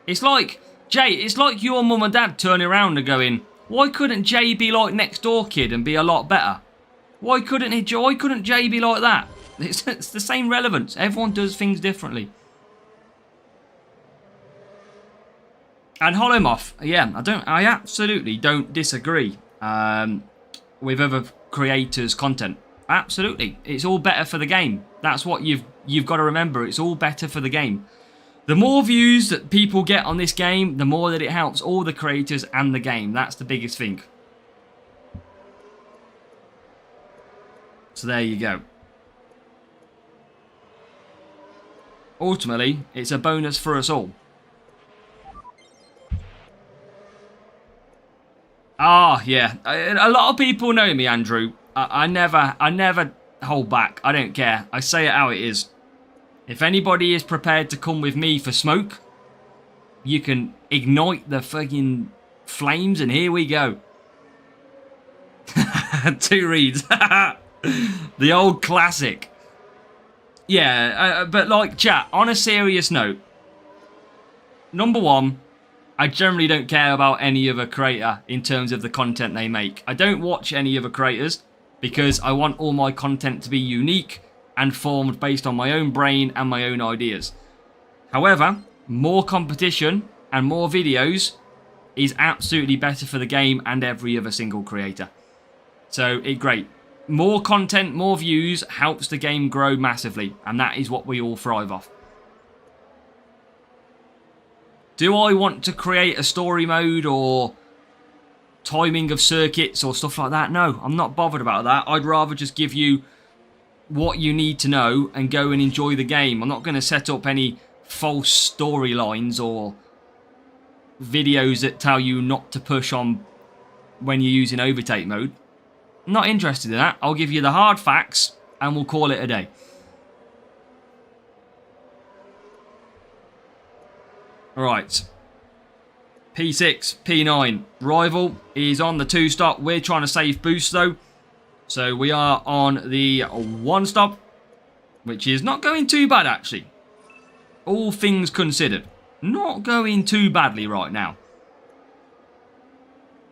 It's like, Jay, it's like your mum and dad turning around and going, why couldn't Jay be like next door kid and be a lot better? Why couldn't Jay be like that? It's the same relevance. Everyone does things differently. And Holomoth, yeah, I absolutely don't disagree with other creators' content. Absolutely, it's all better for the game. That's what you've got to remember. It's all better for the game. The more views that people get on this game, the more that it helps all the creators and the game. That's the biggest thing. So there you go. Ultimately, it's a bonus for us all. Ah, yeah. A lot of people know me, Andrew. I never hold back. I don't care. I say it how it is. If anybody is prepared to come with me for smoke, you can ignite the fucking flames and here we go. 2 reads. The old classic. Yeah, but like, chat, on a serious note, number one, I generally don't care about any other creator in terms of the content they make. I don't watch any other creators because I want all my content to be unique and formed based on my own brain and my own ideas. However, more competition and more videos is absolutely better for the game and every other single creator. So, great. More content, more views helps the game grow massively, and that is what we all thrive off. Do I want to create a story mode or timing of circuits or stuff like that? No, I'm not bothered about that. I'd rather just give you what you need to know and go and enjoy the game. I'm not going to set up any false storylines or videos that tell you not to push on when you're using overtake mode. I'm not interested in that. I'll give you the hard facts and we'll call it a day. Alright. P6, P9. Rival is on the 2-stop. We're trying to save boost though. So we are on the 1-stop, which is not going too bad actually. All things considered. Not going too badly right now.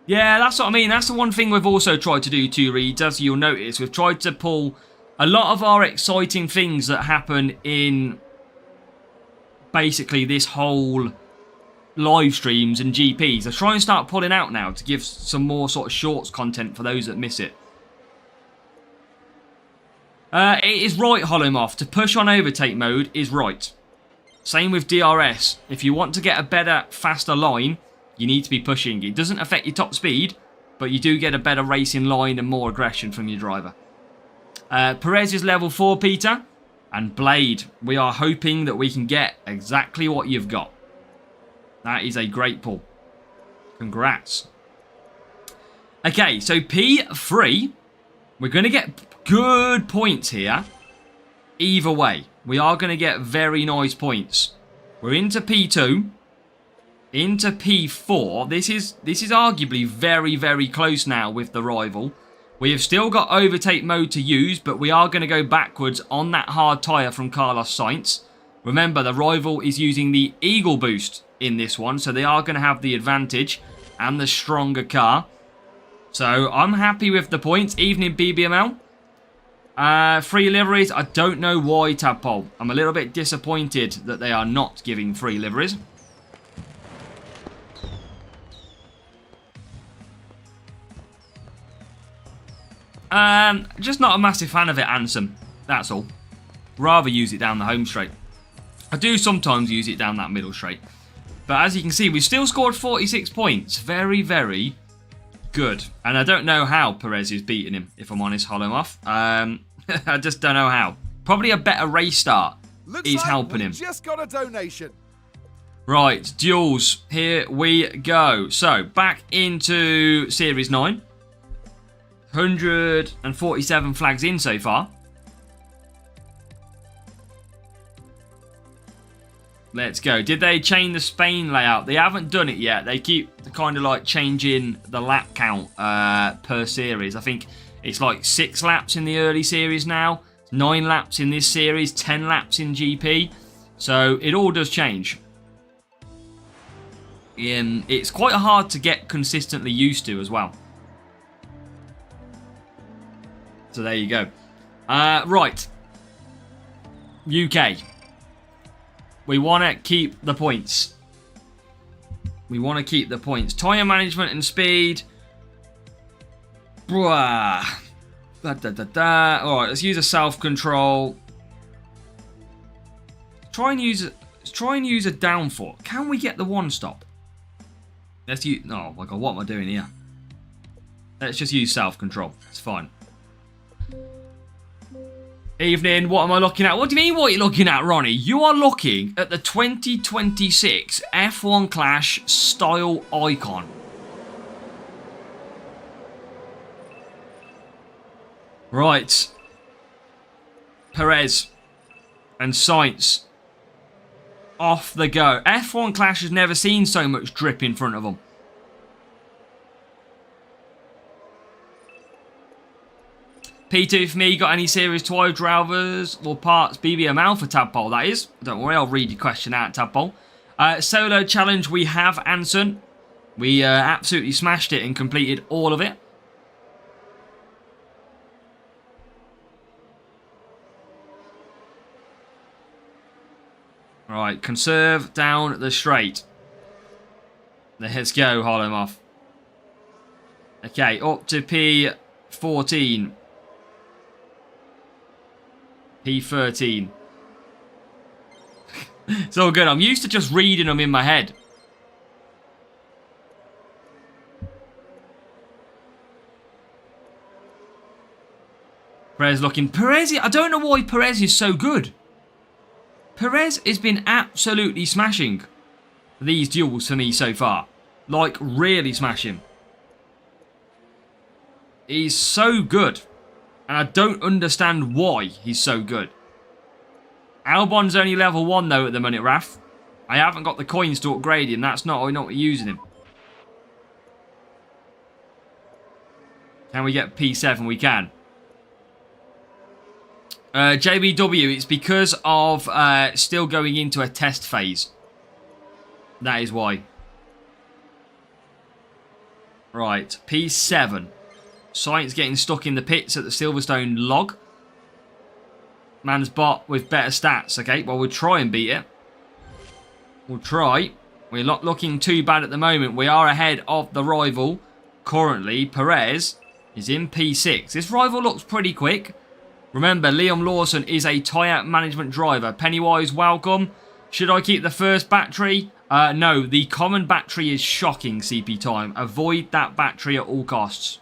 Yeah, that's what I mean. That's the one thing we've also tried to do too, Reeds. As you'll notice, we've tried to pull a lot of our exciting things that happen in basically this whole live streams and GPs. I try and start pulling out now to give some more sort of shorts content for those that miss it. It is right, Holomoth. To push on overtake mode is right. Same with DRS. If you want to get a better, faster line, you need to be pushing. It doesn't affect your top speed, but you do get a better racing line and more aggression from your driver. Perez is level 4, Peter. And Blade, we are hoping that we can get exactly what you've got. That is a great pull. Congrats. Okay, so P3, we're going to get good points here. Either way, we are going to get very nice points. We're into P2. Into P4. This is arguably very, very close now with the rival. We have still got overtake mode to use, but we are going to go backwards on that hard tyre from Carlos Sainz. Remember, the rival is using the Eagle boost in this one, so they are going to have the advantage and the stronger car. So I'm happy with the points, even in BBML. 3 liveries, I don't know why, Tadpole. I'm a little bit disappointed that they are not giving 3 liveries. Just not a massive fan of it, Ansem. That's all. Rather use it down the home straight. I do sometimes use it down that middle straight. But as you can see, we've still scored 46 points. Very, very good. And I don't know how Perez is beating him, if I'm honest, Holomoff. I just don't know how. Probably a better race start
Looks
is
like
helping
we
him.
just got a donation.
Right, duels. Here we go. So, back into Series 9. 147 flags in so far. Let's go. Did they change the Spain layout? They haven't done it yet. They keep kind of like changing the lap count per series. I think it's like 6 laps in the early series now. 9 laps in this series. 10 laps in GP. So it all does change. It's quite hard to get consistently used to as well. So there you go. Right. UK. We want to keep the points. We want to keep the points. Tyre management and speed. Bruh. Alright, let's use a self-control. Try and use a downforce. Can we get the one stop? Let's use... Oh my god, what am I doing here? Let's just use self-control. It's fine. Evening, what am I looking at? What do you mean what are you looking at, Ronnie? You are looking at the 2026 F1 Clash style icon. Right. Perez and Sainz off the go. F1 Clash has never seen so much drip in front of them. P2 for me, got any Series 12 drivers or parts BBM Alpha Tadpole, that is. Don't worry, I'll read your question out, Tadpole. Solo challenge, we have Anson. We absolutely smashed it and completed all of it. Right, conserve down the straight. Let's go, Holomoff. Okay, up to P14. P13. It's all good. I'm used to just reading them in my head. Perez looking... Perez, I don't know why Perez is so good. Perez has been absolutely smashing these duels for me so far. Like, really smashing. He's so good. And I don't understand why he's so good. Albon's only level 1 though at the minute, Raf. I haven't got the coins to upgrade him. That's not using him. Can we get P7? We can. JBW, it's because of still going into a test phase. That is why. Right, P7. Sainz getting stuck in the pits at the Silverstone log. Man's bot with better stats. Okay, well, we'll try and beat it. We'll try. We're not looking too bad at the moment. We are ahead of the rival. Currently, Perez is in P6. This rival looks pretty quick. Remember, Liam Lawson is a tyre management driver. Pennywise, welcome. Should I keep the first battery? No, the common battery is shocking, CP Time. Avoid that battery at all costs.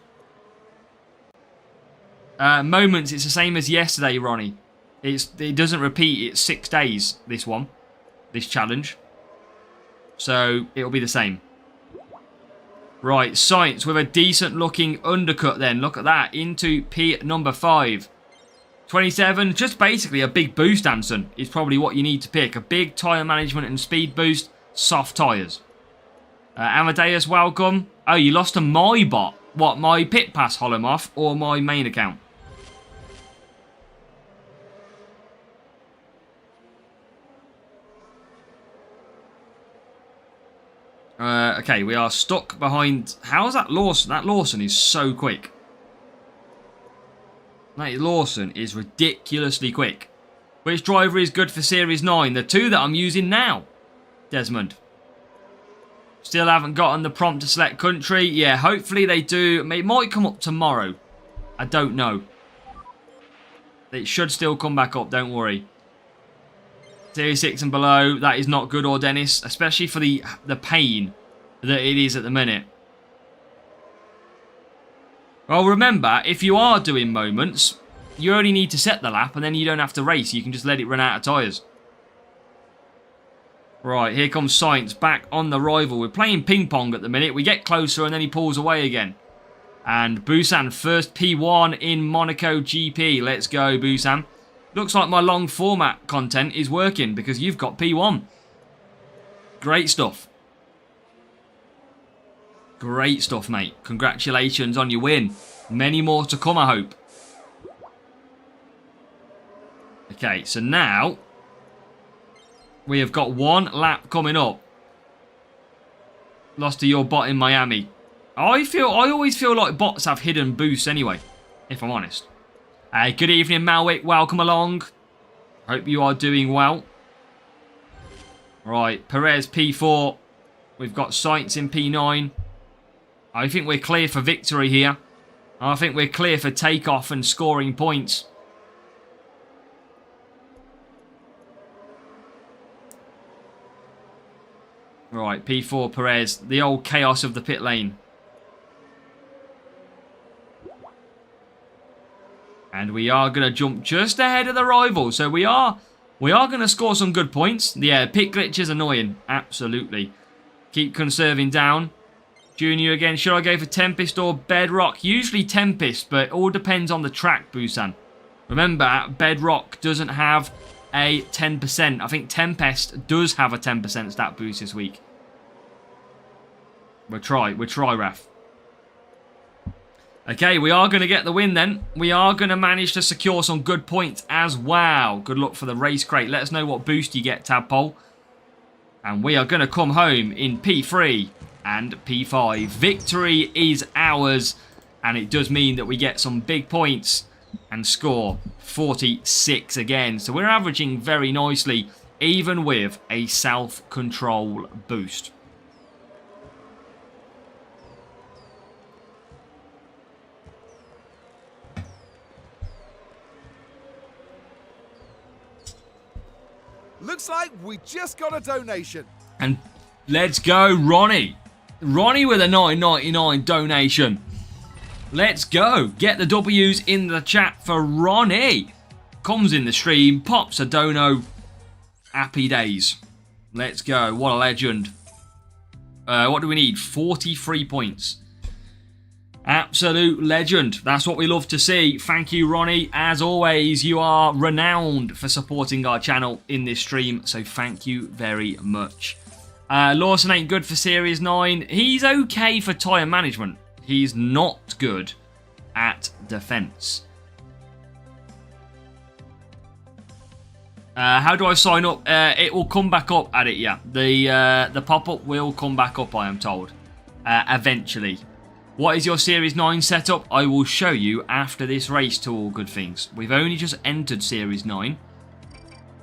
Moments, it's the same as yesterday, Ronnie. It doesn't repeat. It's 6 days, this one. This challenge. So, it'll be the same. Right, Sainz with a decent looking undercut then. Look at that. Into P number 5. 27, just basically a big boost, Anson, is probably what you need to pick. A big tyre management and speed boost. Soft tyres. Amadeus, welcome. Oh, you lost to my bot. What, my pit pass Holomoff or my main account? Okay, we are stuck behind... How is that Lawson? That Lawson is so quick. That Lawson is ridiculously quick. Which driver is good for Series 9? The two that I'm using now. Desmond. Still haven't gotten the prompt to select country. Yeah, hopefully they do. It might come up tomorrow. I don't know. It should still come back up, don't worry. Series 6 and below, that is not good, or Dennis, especially for the pain that it is at the minute. Well, remember, if you are doing moments, you only need to set the lap and then you don't have to race. You can just let it run out of tyres. Right, here comes Sainz back on the rival. We're playing ping pong at the minute. We get closer and then he pulls away again. And Busan, first P1 in Monaco GP. Let's go, Busan. Looks like my long format content is working because you've got P1. Great stuff. Great stuff, mate. Congratulations on your win. Many more to come, I hope. Okay, so now we have got one lap coming up. Lost to your bot in Miami. I always feel like bots have hidden boosts anyway, if I'm honest. Good evening, Malwick. Welcome along. Hope you are doing well. Right, Perez P4. We've got Sainz in P9. I think we're clear for victory here. I think we're clear for takeoff and scoring points. Right, P4 Perez. The old chaos of the pit lane. And we are going to jump just ahead of the rival. So we are going to score some good points. Yeah, pit glitch is annoying. Absolutely. Keep conserving down. Junior again. Should I go for Tempest or Bedrock? Usually Tempest, but it all depends on the track, Busan. Remember, Bedrock doesn't have a 10%. I think Tempest does have a 10% stat boost this week. We'll try, Raf. Okay, we are going to get the win then. We are going to manage to secure some good points as well. Good luck for the race crate. Let us know what boost you get, Tadpole. And we are going to come home in P3 and P5. Victory is ours. And it does mean that we get some big points and score 46 again. So we're averaging very nicely, even with a self-control boost.
Looks like we just got a donation.
And let's go, Ronnie. Ronnie with a $9.99 donation. Let's go. Get the W's in the chat for Ronnie. Comes in the stream, pops a dono. Happy days. Let's go. What a legend. What do we need? 43 points. Absolute legend. That's what we love to see. Thank you, Ronnie. As always, you are renowned for supporting our channel in this stream, so thank you very much. Lawson ain't good for Series 9. He's okay for tyre management. He's not good at defence. How do I sign up? It will come back up at it, yeah. The pop-up will come back up, I am told. Eventually. What is your Series 9 setup? I will show you after this race, to all good things. We've only just entered Series 9.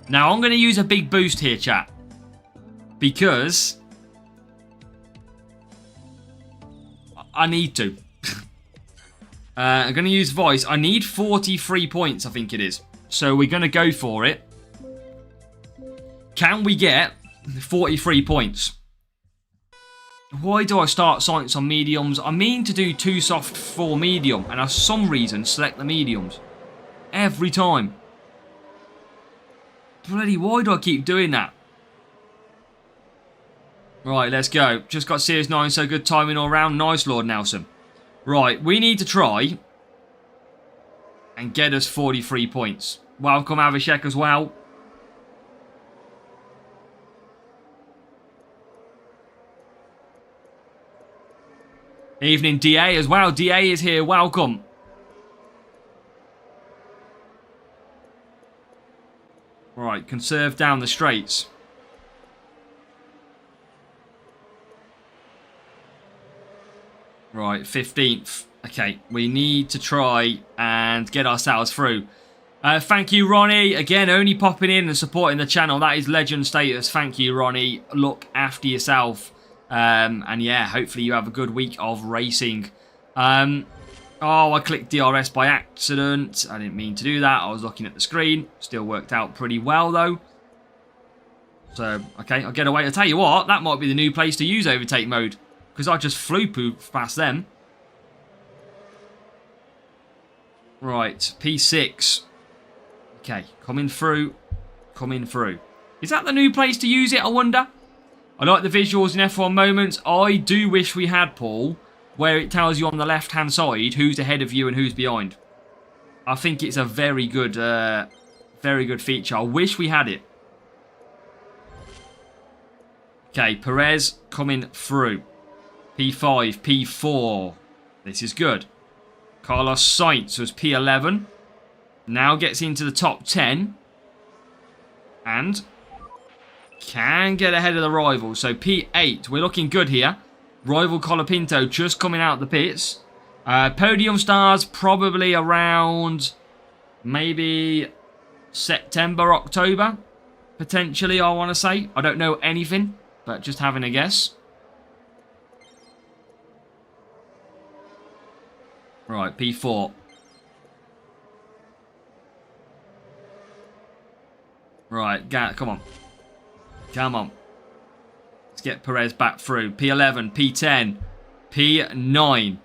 Now, I'm going to use a big boost here, chat. Because I need to. I'm going to use voice. I need 43 points, I think it is. So we're going to go for it. Can we get 43 points? Why do I start Sainz on mediums? I mean to do 2 soft, 4 medium, and for some reason select the mediums. Every time. Bloody, why do I keep doing that? Right, let's go. Just got Series 9, so good timing all round. Nice, Lord Nelson. Right, we need to try and get us 43 points. Welcome, Avishek, as well. Evening, DA as well. DA is here. Welcome. Right, conserve down the straights. Right, 15th. Okay, we need to try and get ourselves through. Thank you, Ronnie. Again, only popping in and supporting the channel. That is legend status. Thank you, Ronnie. Look after yourself. And yeah, hopefully you have a good week of racing. Oh, I clicked DRS by accident. I didn't mean to do that. I was looking at the screen. Still worked out pretty well, though. So, okay, I'll get away. I'll tell you what, that might be the new place to use overtake mode. Because I just flew past them. Right, P6. Okay, coming through. Coming through. Is that the new place to use it, I wonder? I like the visuals in F1 moments. I do wish we had, Paul, where it tells you on the left-hand side who's ahead of you and who's behind. I think it's a very good feature. I wish we had it. Okay, Perez coming through. P5, P4. This is good. Carlos Sainz was P11. Now gets into the top 10. And can get ahead of the rival. So P8. We're looking good here. Rival Colapinto just coming out of the pits. Podium stars probably around maybe September, October. Potentially, I want to say. I don't know anything, but just having a guess. Right, P4. Right, come on. Come on. Let's get Perez back through. P11, P10, P9.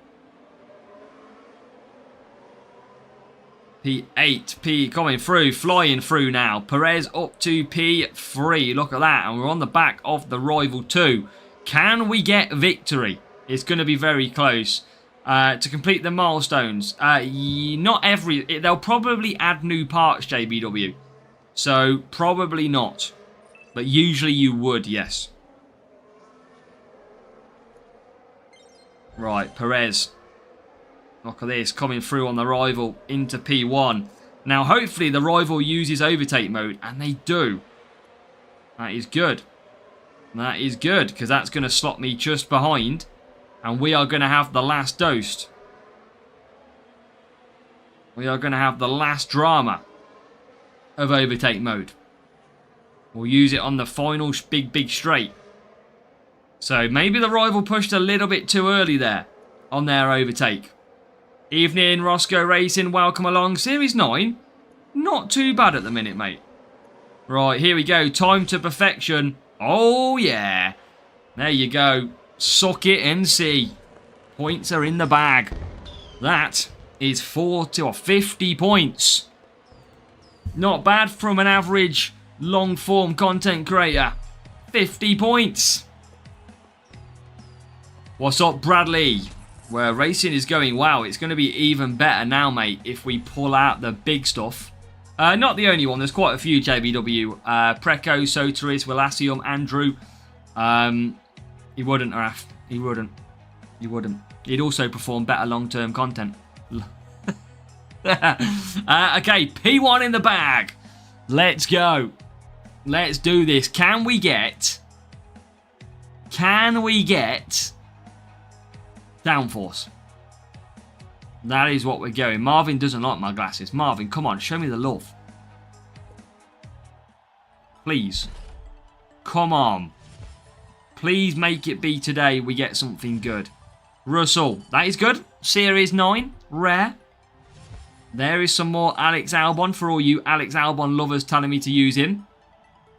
P8, P coming through, flying through now. Perez up to P3. Look at that. And we're on the back of the rival 2. Can we get victory? It's going to be very close. To complete the milestones. Not every... They'll probably add new parts, JBW. So, probably not. But usually you would, yes. Right, Perez. Look at this, coming through on the rival into P1. Now, hopefully the rival uses overtake mode, and they do. That is good. That is good, because that's going to slot me just behind. And we are going to have the last dose. We are going to have the last drama of overtake mode. We'll use it on the final big straight. So maybe the rival pushed a little bit too early there on their overtake. Evening, Roscoe Racing. Welcome along. Series 9. Not too bad at the minute, mate. Right, here we go. Time to perfection. Oh, yeah. There you go. Suck it and see. Points are in the bag. That is 40 or 50 points. Not bad from an average long-form content creator. 50 points. What's up, Bradley? Where racing is going, wow, it's going to be even better now, mate, if we pull out the big stuff. Not the only one. There's quite a few JBW. Preco, Soteris, Willasium, Andrew. He wouldn't, Raf. He wouldn't. He wouldn't. He'd also perform better long-term content. Okay, P1 in the bag. Let's go. Let's do this. Can we get downforce? That is what we're going. Marvin doesn't like my glasses. Marvin, come on, show me the love. Please. Come on. Please make it be today we get something good. Russell, that is good. Series 9, rare. There is some more Alex Albon for all you Alex Albon lovers telling me to use him.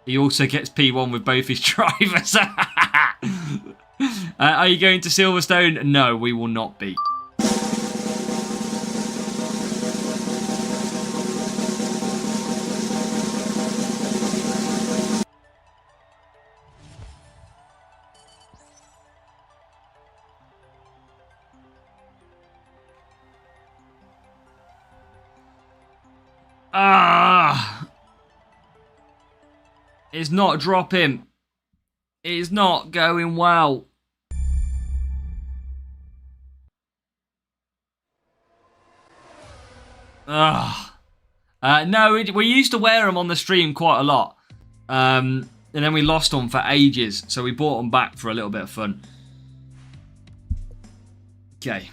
He also gets P1 with both his drivers. Are you going to Silverstone? No, we will not be. It's not dropping. It's not going well. No, we used to wear them on the stream quite a lot. And then we lost them for ages. So we bought them back for a little bit of fun. Okay.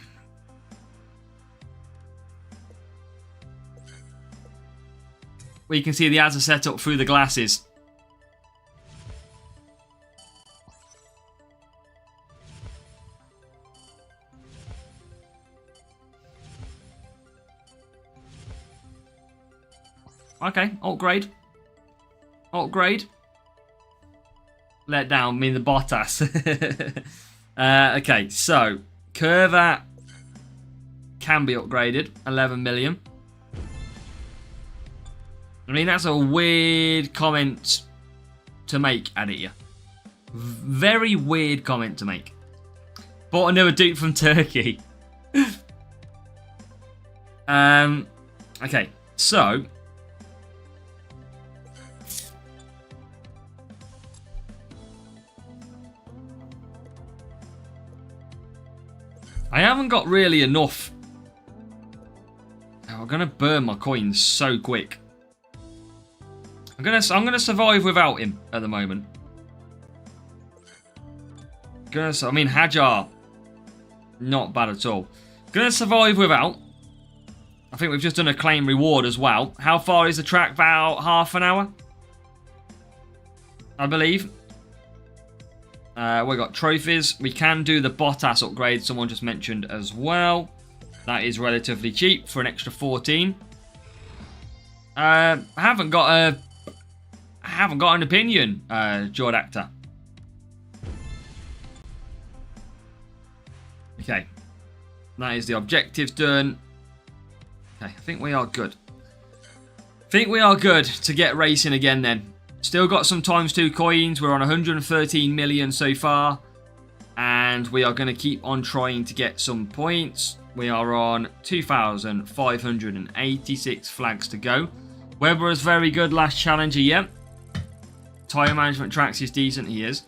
We can see the ads are set up through the glasses. Okay, upgrade. Upgrade. let down. I mean, the Bottas. Okay, so Curva can be upgraded. 11 million. I mean, that's a weird comment to make, Aditya. Very weird comment to make. Bought another Duke from Turkey. Okay, so I haven't got really enough. Oh, I'm gonna burn my coins so quick. I'm gonna survive without him at the moment. I mean, Hajar, not bad at all. Gonna survive without. I think we've just done a claim reward as well. How far is the track? About half an hour, I believe. We've got trophies. We can do the Bottas upgrade, someone just mentioned as well. That is relatively cheap for an extra 14. I haven't got an opinion, Jord Actor. Okay, that is the objectives done. Okay, I think we are good. To get racing again then. Still got some ×2 coins. We're on 113 million so far. And we are going to keep on trying to get some points. We are on 2,586 flags to go. Webber was very good last challenger, yeah. Tyre management tracks is decent, he is.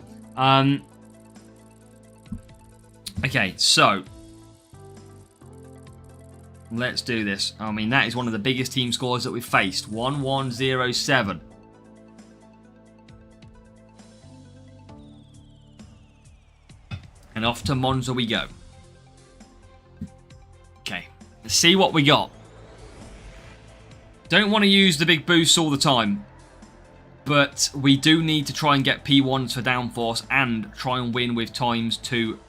Okay, so let's do this. I mean, that is one of the biggest team scores that we've faced. 1107. And off to Monza we go. Okay, let's see what we got. Don't want to use the big boosts all the time. But we do need to try and get P1s for downforce and try and win with ×2.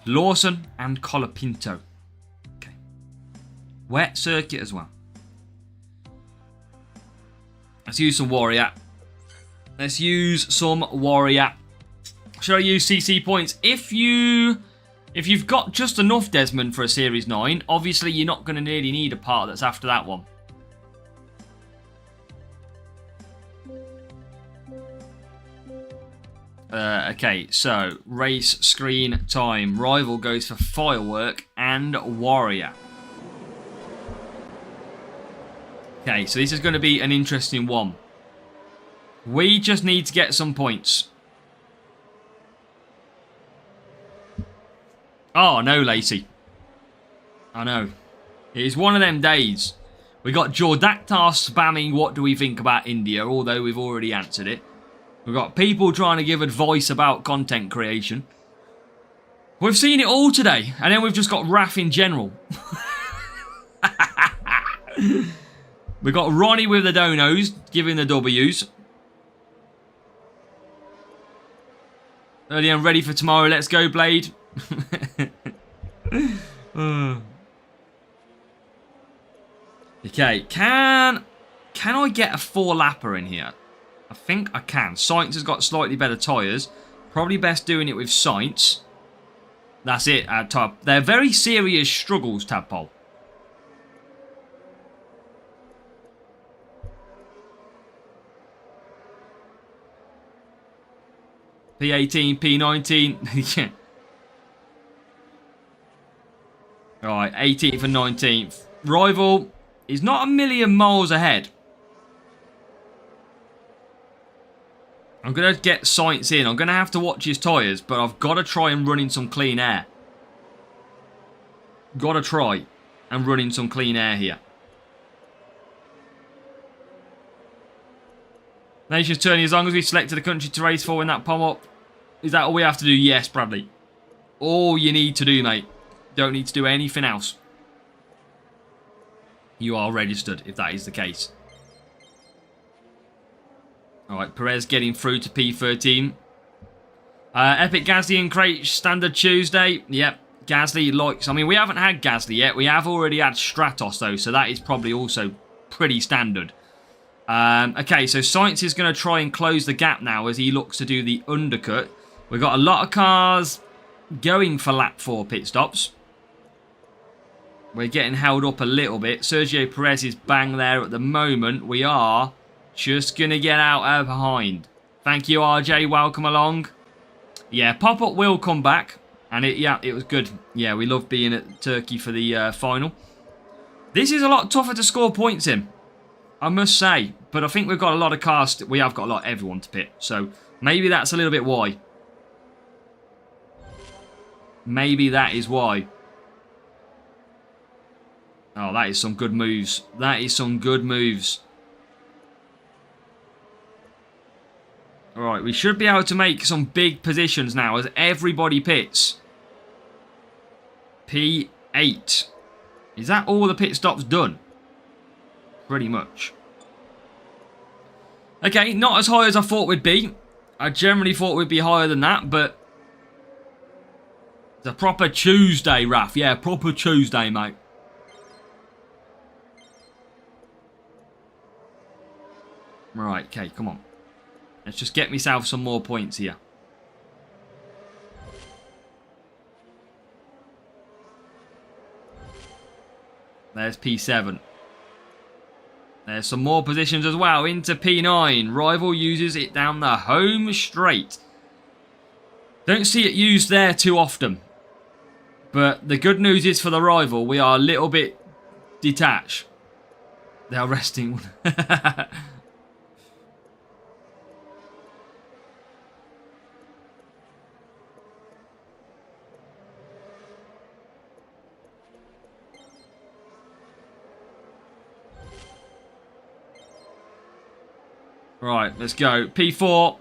Lawson and Colapinto. Okay. Wet circuit as well. Let's use some Warrior. Should I use CC points? If you've got just enough Desmond for a Series 9, obviously you're not going to really need a part that's after that one. Okay, so race screen time. Rival goes for Firework and Warrior. Okay, so this is going to be an interesting one. We just need to get some points. Oh, no, Lacey. I know. It is one of them days. We got Jordactar spamming what do we think about India, although we've already answered it. We've got people trying to give advice about content creation. We've seen it all today. And then we've just got Raf in general. We've got Ronnie with the donos, giving the W's. Early and ready for tomorrow. Let's go, Blade. Okay, can I get a 4-lapper in here? I think I can. Sainz has got slightly better tyres. Probably best doing it with Sainz. That's it, Tab. They're very serious struggles, Tadpole. P18, P19. Yeah. Alright, 18th and 19th. Rival is not a million miles ahead. I'm going to get Sainz in. I'm going to have to watch his tyres, but I've got to try and run in some clean air. Got to try and run in some clean air here. Nation's turning. As long as we selected a country to race for when that pop up. Is that all we have to do? Yes, Bradley. All you need to do, mate. Don't need to do anything else. You are registered if that is the case. Alright, Perez getting through to P13. Epic Gasly and Crate Standard Tuesday. Yep, Gasly likes... I mean, we haven't had Gasly yet. We have already had Stratos, though, so that is probably also pretty standard. Okay, so Sainz is going to try and close the gap now as he looks to do the undercut. We've got a lot of cars going for lap 4 pit stops. We're getting held up a little bit. Sergio Perez is bang there at the moment. We are just going to get out behind. Thank you, RJ. Welcome along. Yeah, pop-up will come back. And it was good. Yeah, we love being at Turkey for the final. This is a lot tougher to score points in, I must say. But I think we've got a lot of cars. We have got a lot of everyone to pit. So maybe that's a little bit why. Maybe that is why. Oh, that is some good moves. That is some good moves. Alright, we should be able to make some big positions now as everybody pits. P8. Is that all the pit stops done? Pretty much. Okay, not as high as I thought we'd be. I generally thought we'd be higher than that, but it's a proper Tuesday, Raf. Yeah, proper Tuesday, mate. Right, okay, come on. Let's just get myself some more points here. There's P7. There's some more positions as well into P9. Rival uses it down the home straight. Don't see it used there too often. But the good news is for the rival, we are a little bit detached. They are resting. Right, let's go. P4.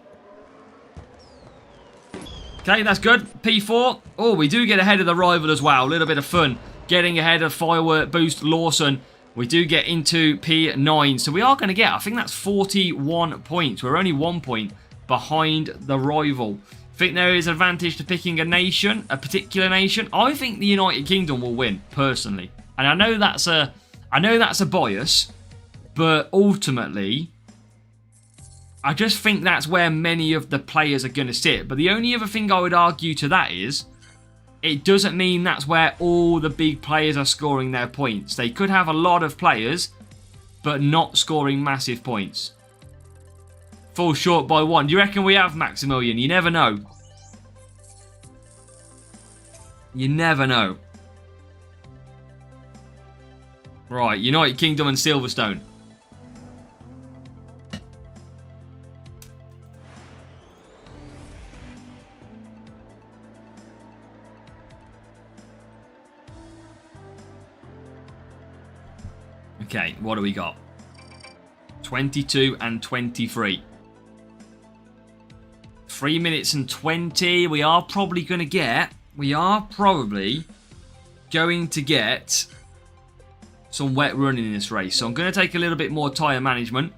Okay, that's good. P4. Oh, we do get ahead of the rival as well. A little bit of fun. Getting ahead of Firework Boost Lawson. We do get into P9. So we are going to get, I think that's 41 points. We're only 1 point behind the rival. I think there is advantage to picking a nation, a particular nation. I think the United Kingdom will win, personally. And I know that's a bias, but ultimately, I just think that's where many of the players are going to sit. But the only other thing I would argue to that is, it doesn't mean that's where all the big players are scoring their points. They could have a lot of players, but not scoring massive points. Fall short by 1. Do you reckon we have Maximilian? You never know. You never know. Right, United Kingdom and Silverstone. Okay, what do we got? 22 and 23. 3 minutes and 20. We are probably going to get some wet running in this race. So I'm going to take a little bit more tyre management.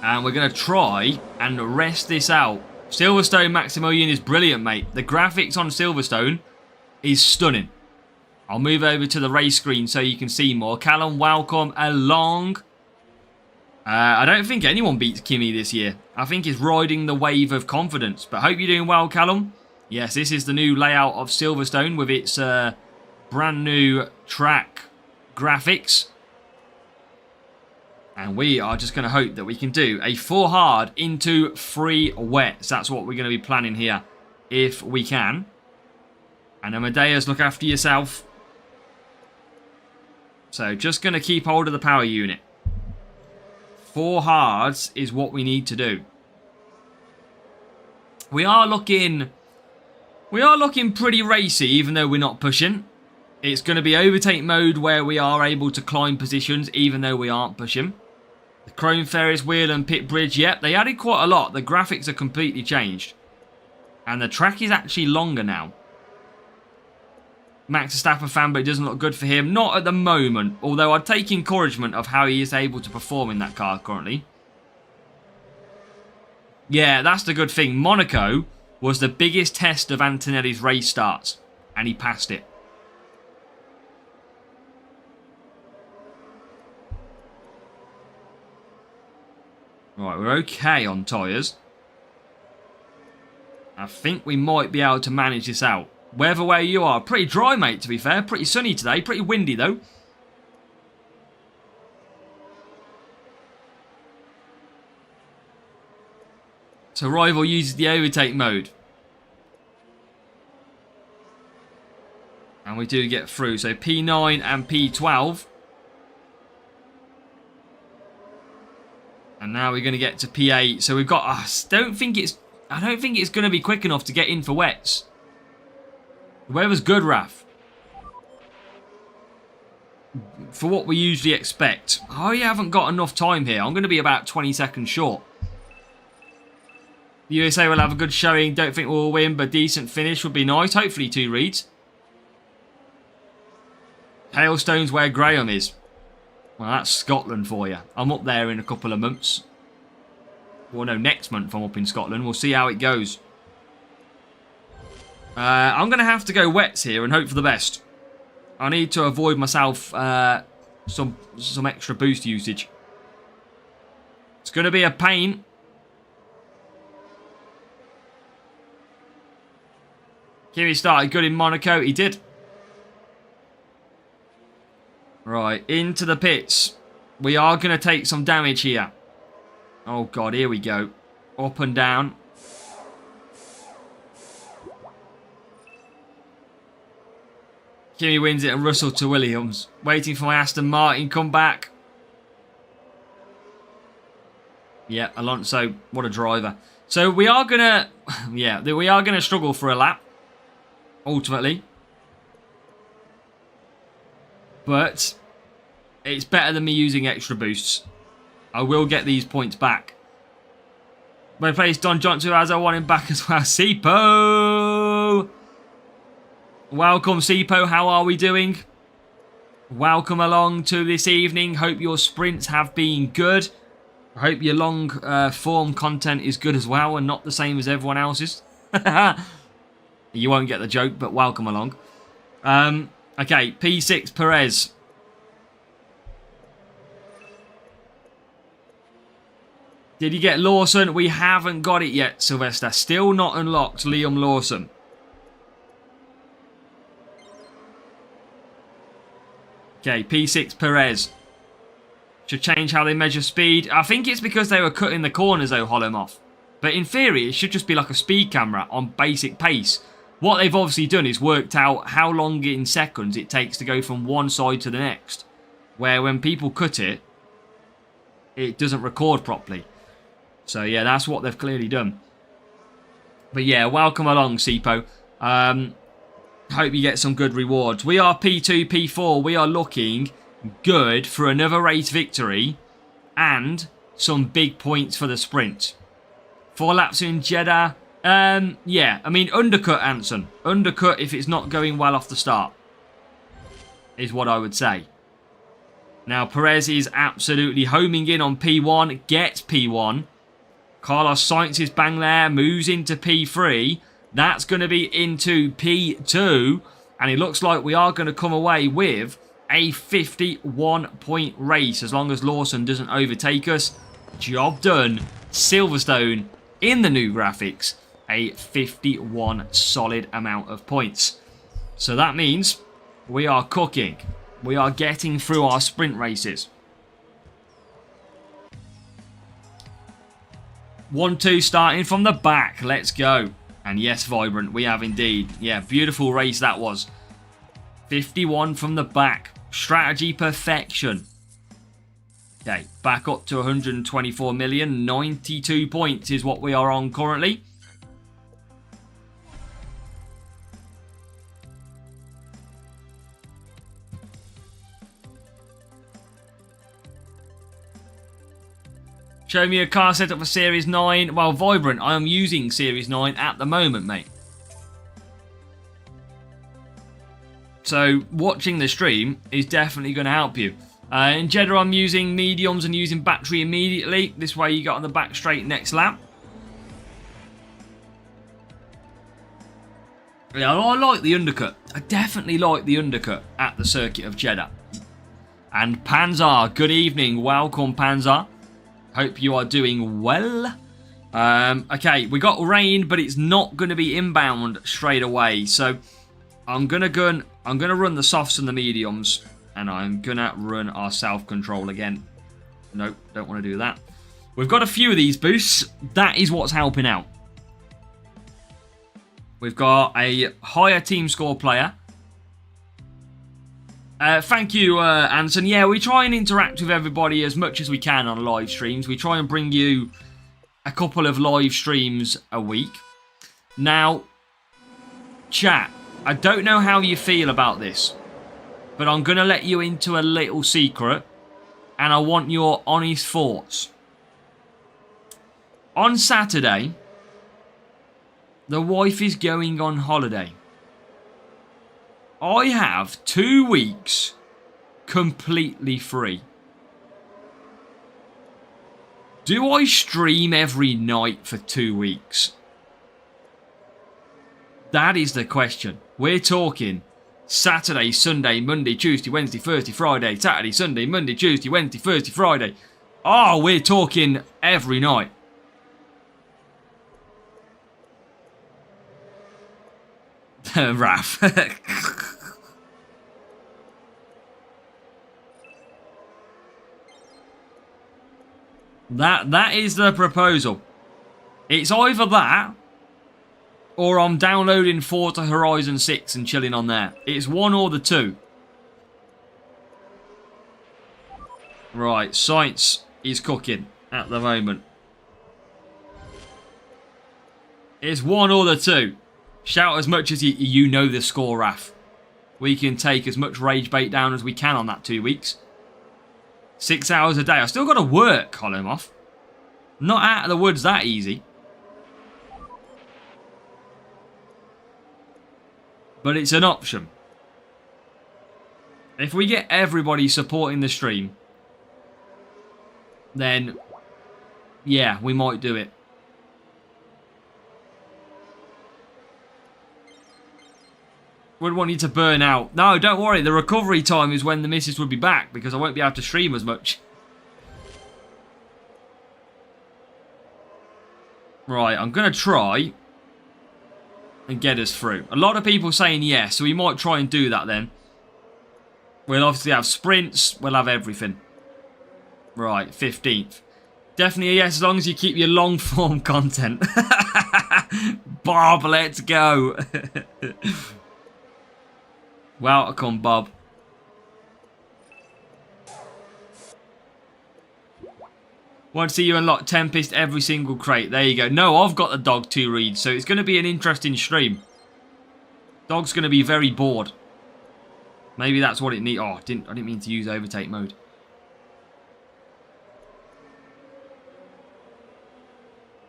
And we're going to try and rest this out. Silverstone Maximilian is brilliant, mate. The graphics on Silverstone is stunning. I'll move over to the race screen so you can see more. Callum, welcome along. I don't think anyone beats Kimi this year. I think he's riding the wave of confidence. But hope you're doing well, Callum. Yes, this is the new layout of Silverstone with its brand new track graphics. And we are just going to hope that we can do a 4 hard into 3 wets. That's what we're going to be planning here, if we can. And Amadeus, look after yourself. So just going to keep hold of the power unit. 4 hards is what we need to do. We are looking pretty racy, even though we're not pushing. It's going to be overtake mode where we are able to climb positions, even though we aren't pushing. The Chrome Ferris wheel and pit bridge, yep, they added quite a lot. The graphics are completely changed. And the track is actually longer now. Max Verstappen fan, but it doesn't look good for him. Not at the moment, although I'd take encouragement of how he is able to perform in that car currently. Yeah, that's the good thing. Monaco was the biggest test of Antonelli's race starts, and he passed it. Right, we're okay on tyres. I think we might be able to manage this out. Weather where you are. Pretty dry, mate, to be fair. Pretty sunny today. Pretty windy, though. So Rival uses the overtake mode. And we do get through. So P9 and P12. And now we're going to get to P8. So we've got... I don't think it's going to be quick enough to get in for wets. The weather's good, Raf. For what we usually expect. I haven't got enough time here. I'm going to be about 20 seconds short. The USA will have a good showing. Don't think we'll win, but decent finish would be nice. Hopefully 2 reads. Hailstones where Graham is. Well, that's Scotland for you. I'm up there in a couple of months. Well, no, next month I'm up in Scotland. We'll see how it goes. I'm going to have to go wets here and hope for the best. I need to avoid myself some extra boost usage. It's going to be a pain. Kimi started good in Monaco. He did. Right, into the pits. We are going to take some damage here. Oh, God, here we go. Up and down. Kimi wins it and Russell to Williams. Waiting for my Aston Martin come back. Yeah, Alonso, what a driver. So we are going to... Yeah, we are going to struggle for a lap. Ultimately. But it's better than me using extra boosts. I will get these points back. My place Don Johnson as I want him back as well. Sipo! Welcome, Sipo. How are we doing? Welcome along to this evening. Hope your sprints have been good. I hope your long form content is good as well and not the same as everyone else's. You won't get the joke, but welcome along. Okay, P6 Perez. Did you get Lawson? We haven't got it yet, Sylvester. Still not unlocked Liam Lawson. Okay, P6 Perez. Should change how they measure speed. I think it's because they were cutting the corners, though, Holomoff. But in theory, it should just be like a speed camera on basic pace. What they've obviously done is worked out how long in seconds it takes to go from one side to the next. Where when people cut it, it doesn't record properly. So yeah, that's what they've clearly done. But yeah, welcome along, Sipo. Hope you get some good rewards. We are P2, P4. We are looking good for another race victory and some big points for the sprint. 4 laps in Jeddah. Yeah, I mean, undercut, Anson. Undercut if it's not going well off the start. Is what I would say. Now, Perez is absolutely homing in on P1. Gets P1. Carlos Sainz is bang there. Moves into P3. That's going to be into P2. And it looks like we are going to come away with a 51-point race. As long as Lawson doesn't overtake us. Job done. Silverstone in the new graphics. A 51 solid amount of points. So that means we are cooking. We are getting through our sprint races. 1-2 starting from the back. Let's go. And yes, Vibrant, we have indeed. Yeah, beautiful race that was. 51 from the back. Strategy perfection. Okay, back up to 124 million. 92 points is what we are on currently. Show me a car setup for Series 9. Well, Vibrant, I am using Series 9 at the moment, mate. So, watching the stream is definitely going to help you. In Jeddah, I'm using mediums and using battery immediately. This way you get on the back straight next lap. Yeah, I like the undercut. I definitely like the undercut at the circuit of Jeddah. And Panzer, good evening. Welcome, Panzer. Hope you are doing well. Okay, we got rain, but it's not going to be inbound straight away. So I'm gonna run the softs and the mediums, and I'm gonna run our self-control again. Nope, don't want to do that. We've got a few of these boosts. That is what's helping out. We've got a higher team score player. Thank you, Anson. Yeah, we try and interact with everybody as much as we can on live streams. We try and bring you a couple of live streams a week. Now, chat, I don't know how you feel about this, but I'm going to let you into a little secret, and I want your honest thoughts. On Saturday, the wife is going on holiday. I have 2 weeks completely free. Do I stream every night for 2 weeks? That is the question. We're talking Saturday, Sunday, Monday, Tuesday, Wednesday, Thursday, Friday, Saturday, Sunday, Monday, Tuesday, Wednesday, Thursday, Friday. Oh, we're talking every night. Raf. That is the proposal. It's either that, or I'm downloading Forza Horizon 6 and chilling on there. It's one or the two. Right, science is cooking at the moment. It's one or the two. Shout as much as you know the score, Raf. We can take as much rage bait down as we can on that 2 weeks. 6 hours a day. I still got to work, Holomov. Not out of the woods that easy. But it's an option. If we get everybody supporting the stream, then yeah, we might do it. Wouldn't want you to burn out. No, don't worry. The recovery time is when the missus would be back, because I won't be able to stream as much. Right, I'm going to try and get us through. A lot of people saying yes, so we might try and do that then. We'll obviously have sprints. We'll have everything. Right, 15th. Definitely a yes, as long as you keep your long form content. Bob, let's go. Welcome, Bob. Want to see you unlock Tempest every single crate. There you go. No, I've got the dog to read, so it's going to be an interesting stream. Dog's going to be very bored. Maybe that's what it needs. Oh, I didn't mean to use overtake mode.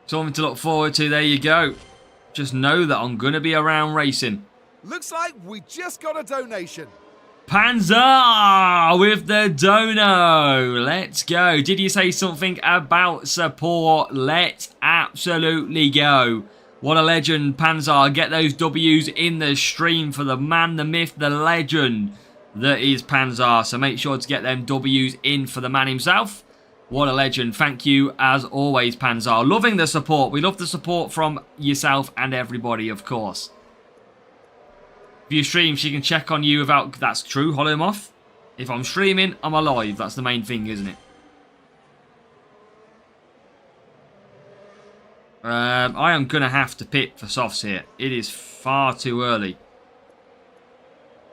Something to look forward to. There you go. Just know that I'm going to be around racing.
Looks like we just got a donation.
Panzer with the dono. Let's go. Did you say something about support? Let's absolutely go. What a legend, Panzer. Get those W's in the stream for the man, the myth, the legend that is Panzer. So make sure to get them W's in for the man himself. What a legend. Thank you as always, Panzer. Loving the support. We love the support from yourself and everybody, of course. If you stream, she can check on you without... That's true, Holomoth. If I'm streaming, I'm alive. That's the main thing, isn't it? I am going to have to pit for softs here. It is far too early.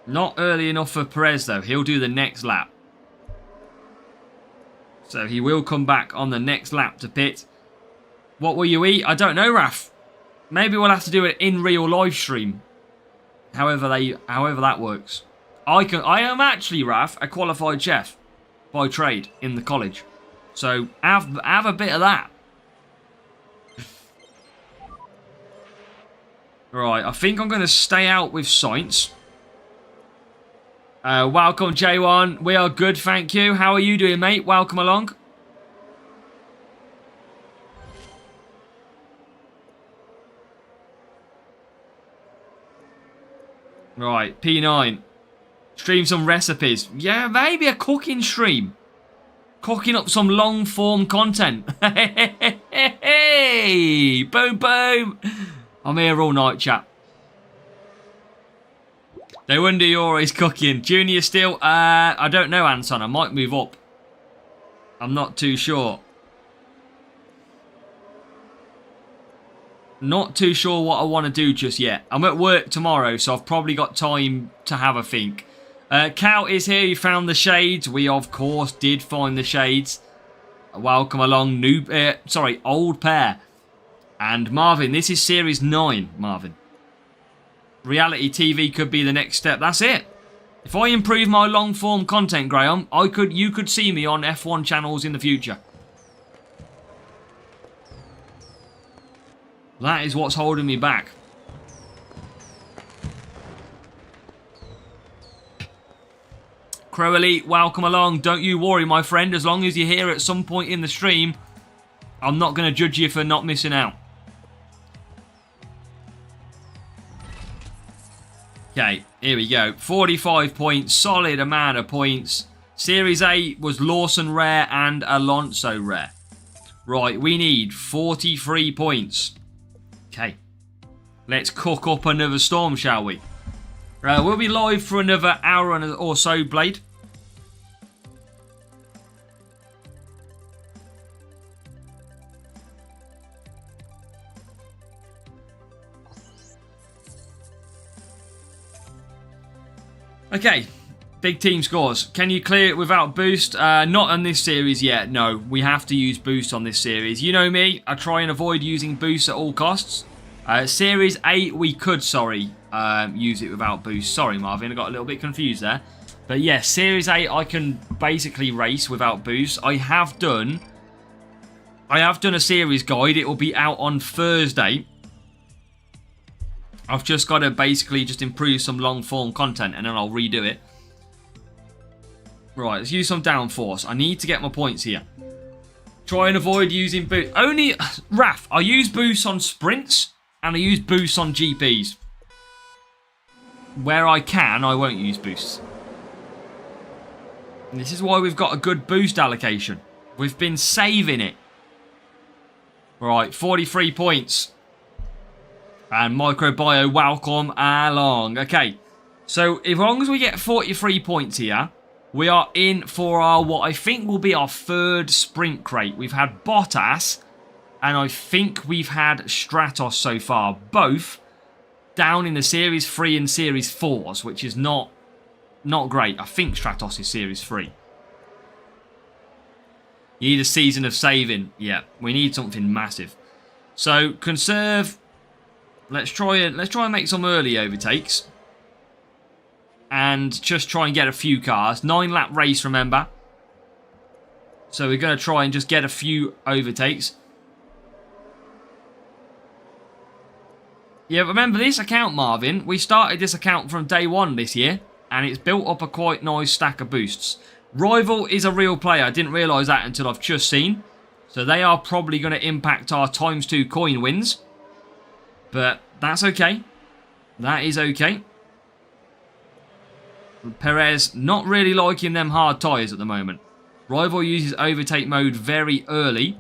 Not early enough for Perez, though. He'll do the next lap. So he will come back on the next lap to pit. What will you eat? I don't know, Raf. Maybe we'll have to do it in real live stream. However that works. I am actually, Raf, a qualified chef by trade in the college. So have a bit of that. Right, I think I'm going to stay out with science. Welcome, J1. We are good, thank you. How are you doing, mate? Welcome along. Right, P9. Stream some recipes. Yeah, maybe a cooking stream. Cooking up some long form content. Hey, boom, boom. I'm here all night, chap. No wonder you're always cooking. Junior still? I don't know, Anton. I might move up. I'm not too sure. Not too sure what I want to do just yet. I'm at work tomorrow, so I've probably got time to have a think. Cal is here. You found the shades. We, of course, did find the shades. Welcome along, old pair. And Marvin, this is Series 9, Marvin. Reality TV could be the next step. That's it. If I improve my long-form content, Graham, you could see me on F1 channels in the future. That is what's holding me back. Crow Elite, welcome along. Don't you worry, my friend. As long as you're here at some point in the stream, I'm not going to judge you for not missing out. Okay, here we go. 45 points. Solid amount of points. Series 8 was Lawson rare and Alonso rare. Right, we need 43 points. Okay. Let's cook up another storm, shall we? We'll be live for another hour or so, Blade. Okay, big team scores. Can you clear it without boost? Not on this series yet, no. We have to use boost on this series. You know me, I try and avoid using boost at all costs. Series 8, we could, use it without boost. Sorry, Marvin, I got a little bit confused there. But yeah, Series 8, I can basically race without boost. I have done a series guide. It will be out on Thursday. I've just got to basically just improve some long form content and then I'll redo it. Right, let's use some downforce. I need to get my points here. Try and avoid using boost. Only, Raf, I use boost on sprints and I use boost on GPs. Where I can, I won't use boosts. And this is why we've got a good boost allocation. We've been saving it. Right, 43 points. And Microbio, welcome along. Okay, so as long as we get 43 points here, we are in for our, what I think will be our third sprint crate. We've had Bottas, and I think we've had Stratos so far. Both down in the Series 3 and Series 4s, which is not great. I think Stratos is Series 3. You need a season of saving. Yeah, we need something massive. So, conserve. Let's try and make some early overtakes. And just try and get a few cars. 9-lap race, remember. So we're going to try and just get a few overtakes. Yeah, remember this account, Marvin? We started this account from day one this year. And it's built up a quite nice stack of boosts. Rival is a real player. I didn't realise that until I've just seen. So they are probably going to impact our ×2 coin wins. But that's okay. That is okay. Perez not really liking them hard tyres at the moment. Rival uses overtake mode very early.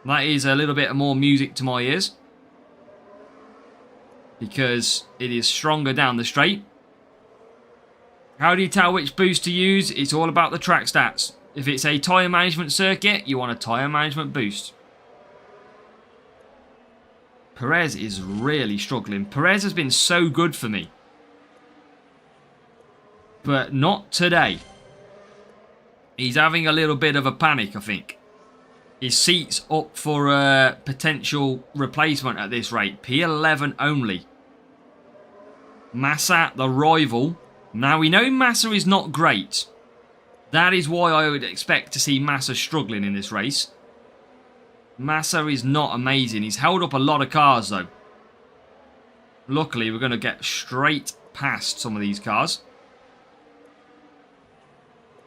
That is a little bit more music to my ears. Because it is stronger down the straight. How do you tell which boost to use? It's all about the track stats. If it's a tyre management circuit, you want a tyre management boost. Perez is really struggling. Perez has been so good for me. But not today. He's having a little bit of a panic, I think. His seat's up for a potential replacement at this rate. P11 only. Massa, the rival. Now, we know Massa is not great. That is why I would expect to see Massa struggling in this race. Massa is not amazing. He's held up a lot of cars, though. Luckily, we're going to get straight past some of these cars.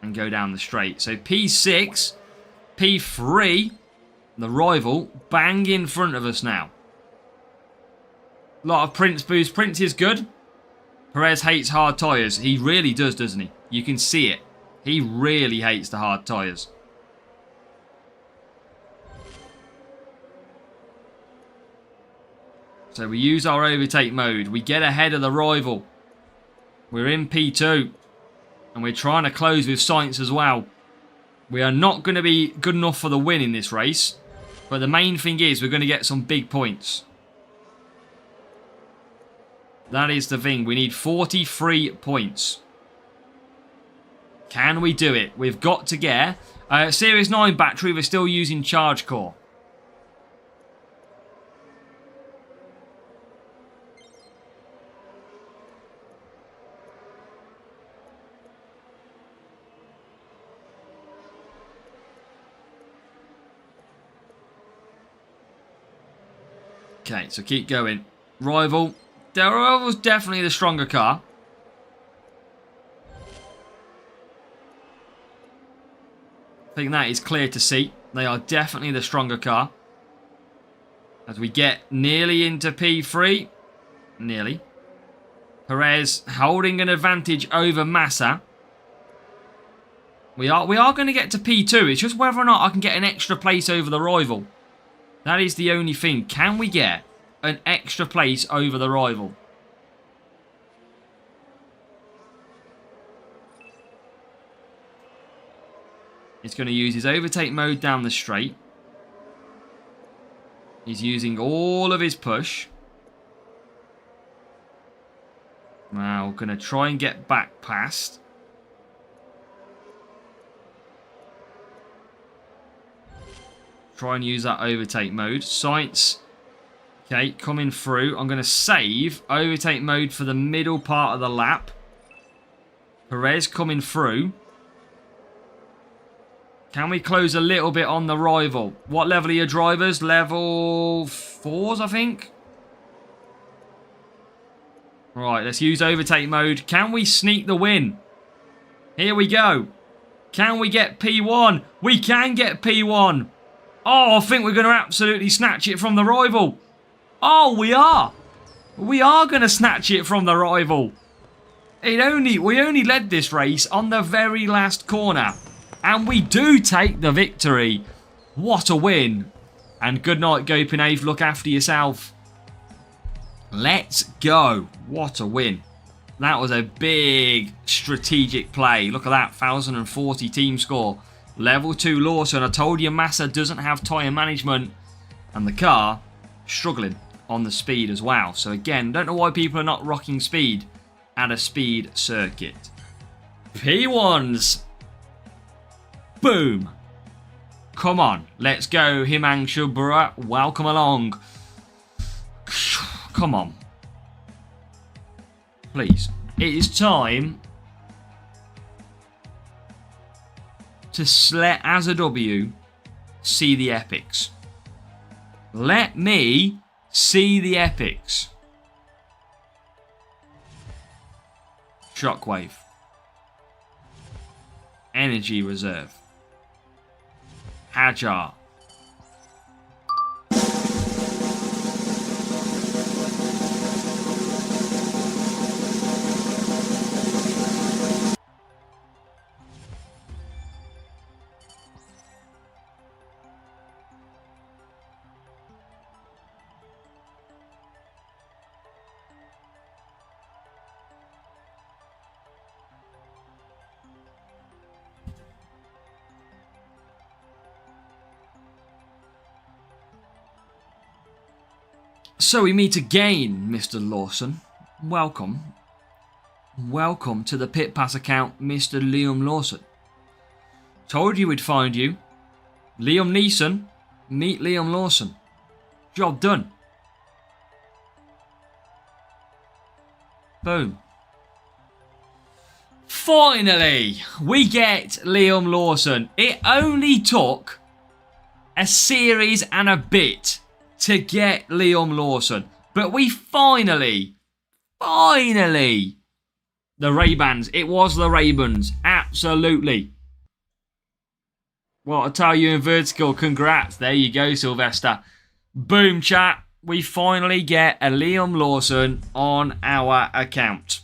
And go down the straight. So, P6, P3, the rival, bang in front of us now. A lot of Prince boost. Prince is good. Perez hates hard tyres. He really does, doesn't he? You can see it. He really hates the hard tyres. So we use our overtake mode. We get ahead of the rival. We're in P2. And we're trying to close with Sainz as well. We are not going to be good enough for the win in this race. But the main thing is we're going to get some big points. That is the thing. We need 43 points. Can we do it? We've got to get Series 9 battery. We're still using Charge Core. Okay, so keep going. Rival. The Rival's definitely the stronger car. I think that is clear to see. They are definitely the stronger car. As we get nearly into P3. Nearly. Perez holding an advantage over Massa. We are going to get to P2. It's just whether or not I can get an extra place over the rival. That is the only thing. Can we get an extra place over the rival? He's going to use his overtake mode down the straight. He's using all of his push. Now, going to try and get back past. Try and use that overtake mode. Sainz, okay, coming through. I'm going to save overtake mode for the middle part of the lap. Perez coming through. Can we close a little bit on the rival? What level are your drivers? Level 4s, I think. Right, let's use overtake mode. Can we sneak the win? Here we go. Can we get P1? We can get P1. Oh, I think we're going to absolutely snatch it from the rival. Oh, we are. We are going to snatch it from the rival. We only led this race on the very last corner. And we do take the victory. What a win. And good night, Gopinath. Look after yourself. Let's go. What a win. That was a big strategic play. Look at that. 1,040 team score. Level 2 Lawson. I told you Massa doesn't have tyre management. And the car struggling on the speed as well. So again, don't know why people are not rocking speed at a speed circuit. P1s. Boom. Come on. Let's go, Himanshu Bharat. Welcome along. Come on. Please. It is time to let as a W see the epics. Let me see the epics. Shockwave. Energy reserve. Hajar. So we meet again, Mr. Lawson. Welcome. Welcome to the Pit Pass account, Mr. Liam Lawson. Told you we'd find you. Liam Neeson, meet Liam Lawson. Job done. Boom. Finally, we get Liam Lawson. It only took a series and a bit to get Liam Lawson. But we finally, the Ray-Bans. It was the Ray-Bans. Absolutely. Well, I'll tell you in vertical, congrats. There you go, Sylvester. Boom, chat. We finally get a Liam Lawson on our account.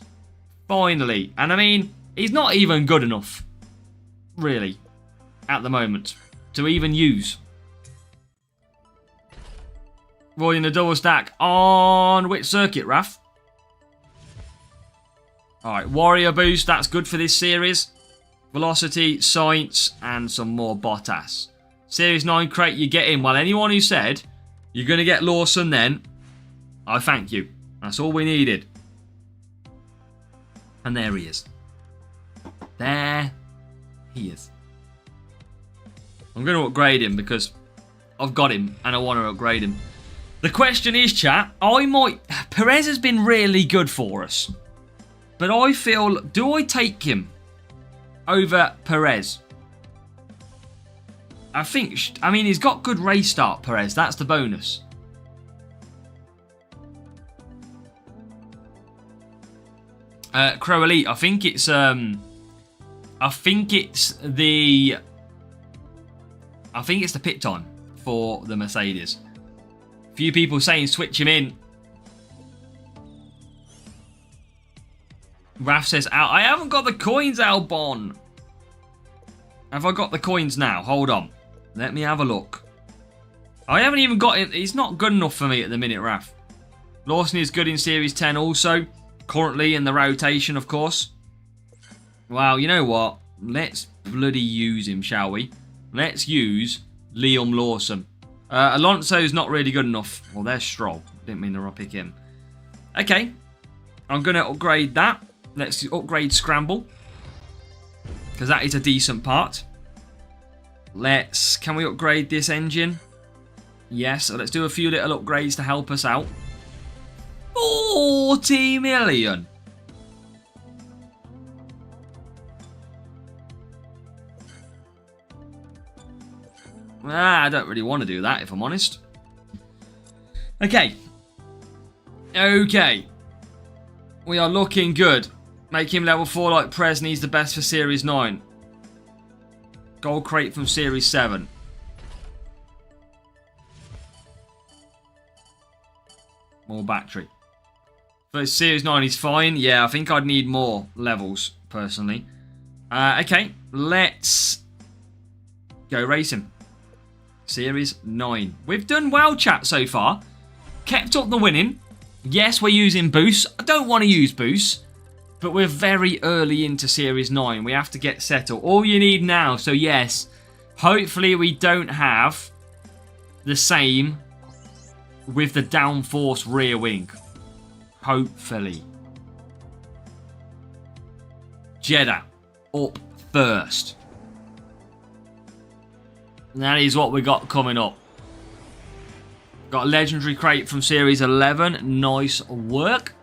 Finally. And I mean, he's not even good enough, really, at the moment, to even use. Avoiding the double stack on which circuit, Raf? Alright, Warrior boost. That's good for this series. Velocity, Sainz, and some more Bottas. Series 9 crate you get in. Well, anyone who said you're going to get Lawson then, I thank you. That's all we needed. And there he is. There he is. I'm going to upgrade him because I've got him and I want to upgrade him. The question is, chat, Perez has been really good for us. But I feel, do I take him over Perez? I mean, he's got good race start, Perez. That's the bonus. Crow Elite, I think it's the pit time for the Mercedes. Few people saying switch him in. Raf says, I haven't got the coins, Albon. Have I got the coins now? Hold on. Let me have a look. I haven't even got it. It's not good enough for me at the minute, Raf. Lawson is good in Series 10 also. Currently in the rotation, of course. Well, you know what? Let's bloody use him, shall we? Let's use Liam Lawson. Alonso's not really good enough. Well, there's Stroll. Didn't mean to pick him. Okay. I'm going to upgrade that. Let's upgrade Scramble. Because that is a decent part. Can we upgrade this engine? Yes, so let's do a few little upgrades to help us out. 40 million. I don't really want to do that, if I'm honest. Okay. Okay. We are looking good. Make him level 4 like Prez needs the best for Series 9. Gold crate from Series 7. More battery. For Series 9 he's fine. Yeah, I think I'd need more levels, personally. Okay, let's go racing. Series 9. We've done well, chat, so far. Kept up the winning. Yes, we're using boosts. I don't want to use boosts. But we're very early into Series 9. We have to get settled. All you need now. So, yes. Hopefully, we don't have the same with the downforce rear wing. Hopefully. Jeddah up first. And that is what we got coming up. Got a legendary crate from Series 11. Nice work.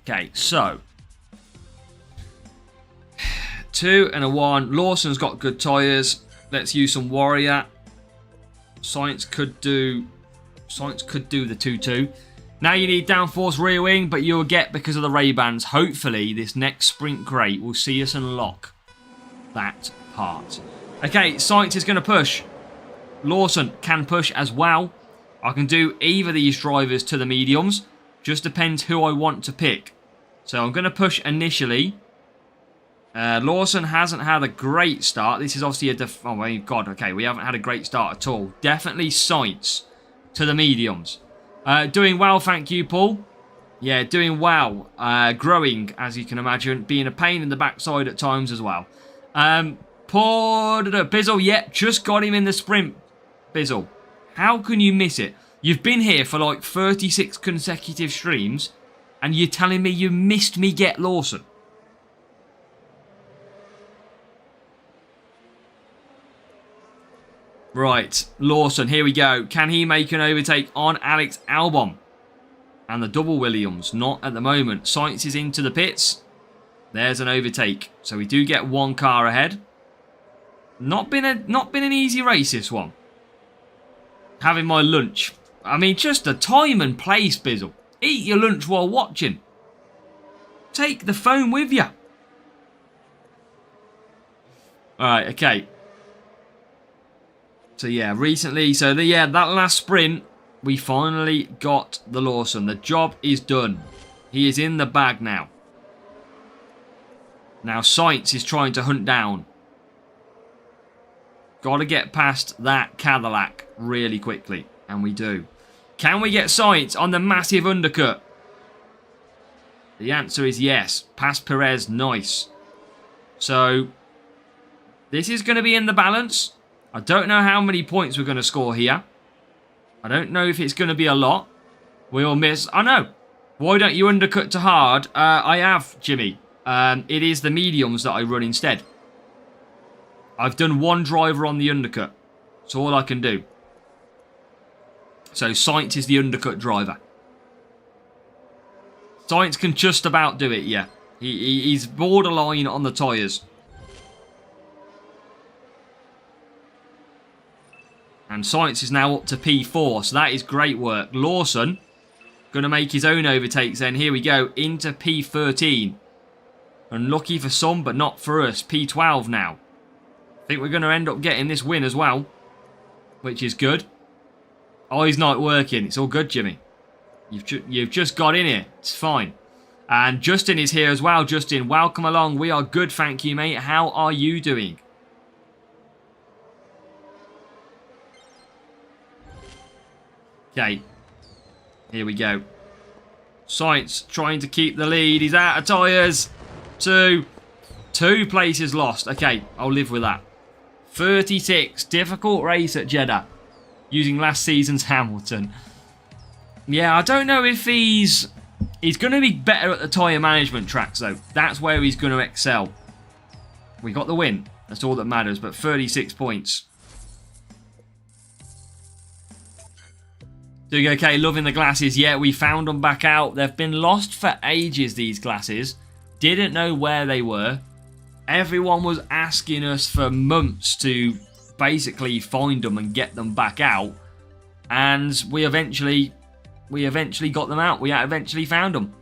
Okay, so 2 and a 1. Lawson's got good tyres. Let's use some Warrior. Sainz could do the 2-2. Now you need downforce rear wing, but you'll get because of the Ray-Bans. Hopefully, this next sprint crate will see us unlock that part. Okay, Sainz is going to push. Lawson can push as well. I can do either of these drivers to the mediums. Just depends who I want to pick. So I'm going to push initially. Lawson hasn't had a great start. This is obviously oh my god, okay, we haven't had a great start at all. Definitely Sainz to the mediums. Doing well, thank you, Paul. Yeah, doing well. Growing, as you can imagine. Being a pain in the backside at times as well. Bizzle, yep, just got him in the sprint. Bizzle, how can you miss it? You've been here for like 36 consecutive streams, and you're telling me you missed me get Lawson. Right, Lawson, here we go. Can he make an overtake on Alex Albon? And the double Williams, not at the moment. Sainz is into the pits. There's an overtake. So we do get one car ahead. Not been an easy race, this one. Having my lunch. I mean, just the time and place, Bizzle. Eat your lunch while watching. Take the phone with you. Alright, okay. So yeah, recently, that last sprint, we finally got the Lawson. The job is done. He is in the bag now. Now Sainz is trying to hunt down. Got to get past that Cadillac really quickly. And we do. Can we get Sainz on the massive undercut? The answer is yes. Past Perez, nice. So, this is going to be in the balance. I don't know how many points we're going to score here. I don't know if it's going to be a lot. We'll miss. Oh, no. Why don't you undercut to hard? I have, Jimmy. It is the mediums that I run instead. I've done one driver on the undercut. That's all I can do. So, Sainz is the undercut driver. Sainz can just about do it, yeah. He's borderline on the tyres. And Sainz is now up to P4, so that is great work. Lawson going to make his own overtakes then. Here we go, into P13. Unlucky for some, but not for us. P12 now. I think we're going to end up getting this win as well, which is good. Oh, he's not working. It's all good, Jimmy. You've just got in here. It's fine. And Justin is here as well. Justin, welcome along. We are good, thank you, mate. How are you doing? Okay. Here we go. Sainz trying to keep the lead. He's out of tyres. Two places lost. Okay, I'll live with that. 36. Difficult race at Jeddah. Using last season's Hamilton. Yeah, I don't know if he's going to be better at the tyre management tracks, though. That's where he's going to excel. We got the win. That's all that matters, but 36 points. Doing okay, loving the glasses. Yeah, we found them back out. They've been lost for ages, these glasses. Didn't know where they were. Everyone was asking us for months to basically find them and get them back out. And we eventually got them out. We eventually found them.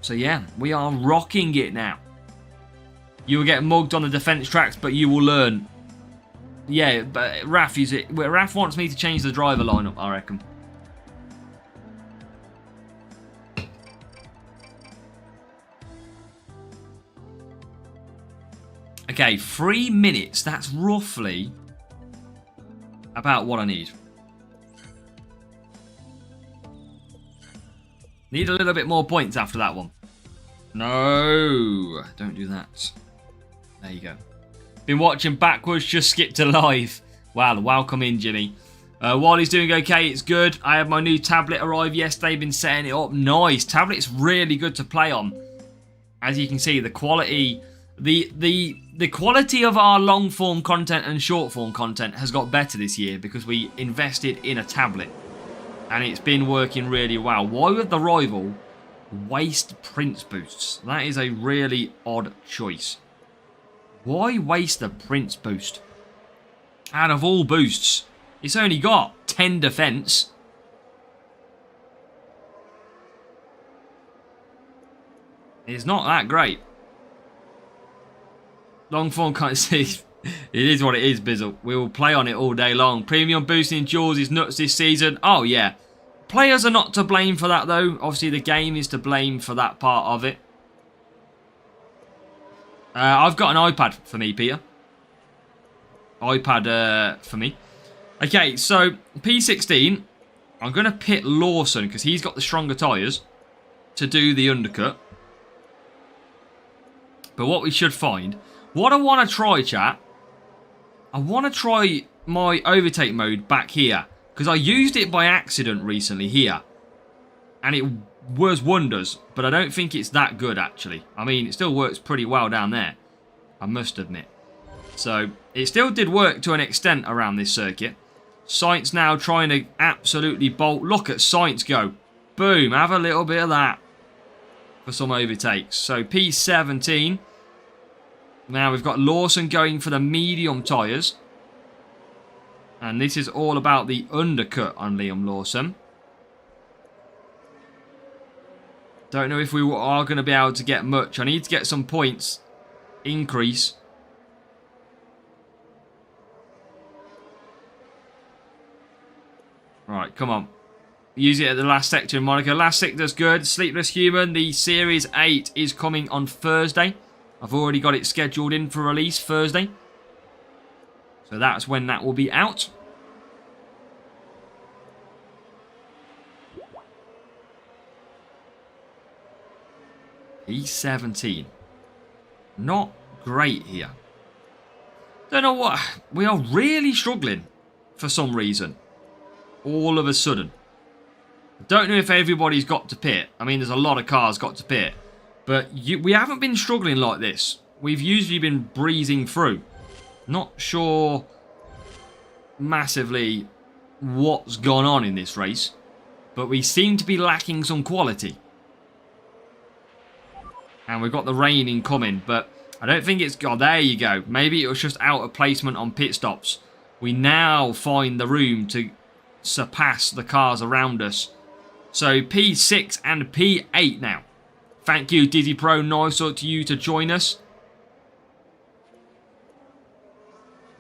So yeah, we are rocking it now. You will get mugged on the defense tracks, but you will learn. Yeah, but Raf wants me to change the driver lineup, I reckon. Okay, 3 minutes. That's roughly about what I need. Need a little bit more points after that one. No, don't do that. There you go. Been watching backwards, just skipped to live. Wow, welcome in, Jimmy. While he's doing okay, it's good. I had my new tablet arrive yesterday, been setting it up. Nice. Tablet's really good to play on. As you can see, the quality... The quality of our long form content and short form content has got better this year because we invested in a tablet and it's been working really well. Why would the rival waste Prince boosts? That is a really odd choice. Why waste the Prince boost? Out of all boosts, it's only got 10 defense. It's not that great. Long form can't see. It is what it is, Bizzle. We will play on it all day long. Premium boosting Jaws is nuts this season. Oh, yeah. Players are not to blame for that, though. Obviously, the game is to blame for that part of it. I've got an iPad for me, Peter. iPad for me. Okay, so P16. I'm going to pit Lawson because he's got the stronger tyres to do the undercut. But what we should find... What I want to try, chat, I want to try my overtake mode back here. Because I used it by accident recently here. And it was wonders. But I don't think it's that good, actually. I mean, it still works pretty well down there. I must admit. So, it still did work to an extent around this circuit. Sainz now trying to absolutely bolt. Look at Sainz go. Boom, have a little bit of that. For some overtakes. So, P17... Now we've got Lawson going for the medium tyres. And this is all about the undercut on Liam Lawson. Don't know if we are going to be able to get much. I need to get some points. Increase. Right, come on. Use it at the last sector in Monaco. Last sector's good. Sleepless Human, the Series 8 is coming on Thursday. I've already got it scheduled in for release Thursday. So that's when that will be out. P17. Not great here. Don't know what. We are really struggling for some reason. All of a sudden. I don't know if everybody's got to pit. I mean, there's a lot of cars got to pit. But we haven't been struggling like this. We've usually been breezing through. Not sure massively what's gone on in this race. But we seem to be lacking some quality. And we've got the rain incoming. But I don't think it's... Oh, there you go. Maybe it was just out of placement on pit stops. We now find the room to surpass the cars around us. So P6 and P8 now. Thank you, Dizzy Pro. Nice to you to join us.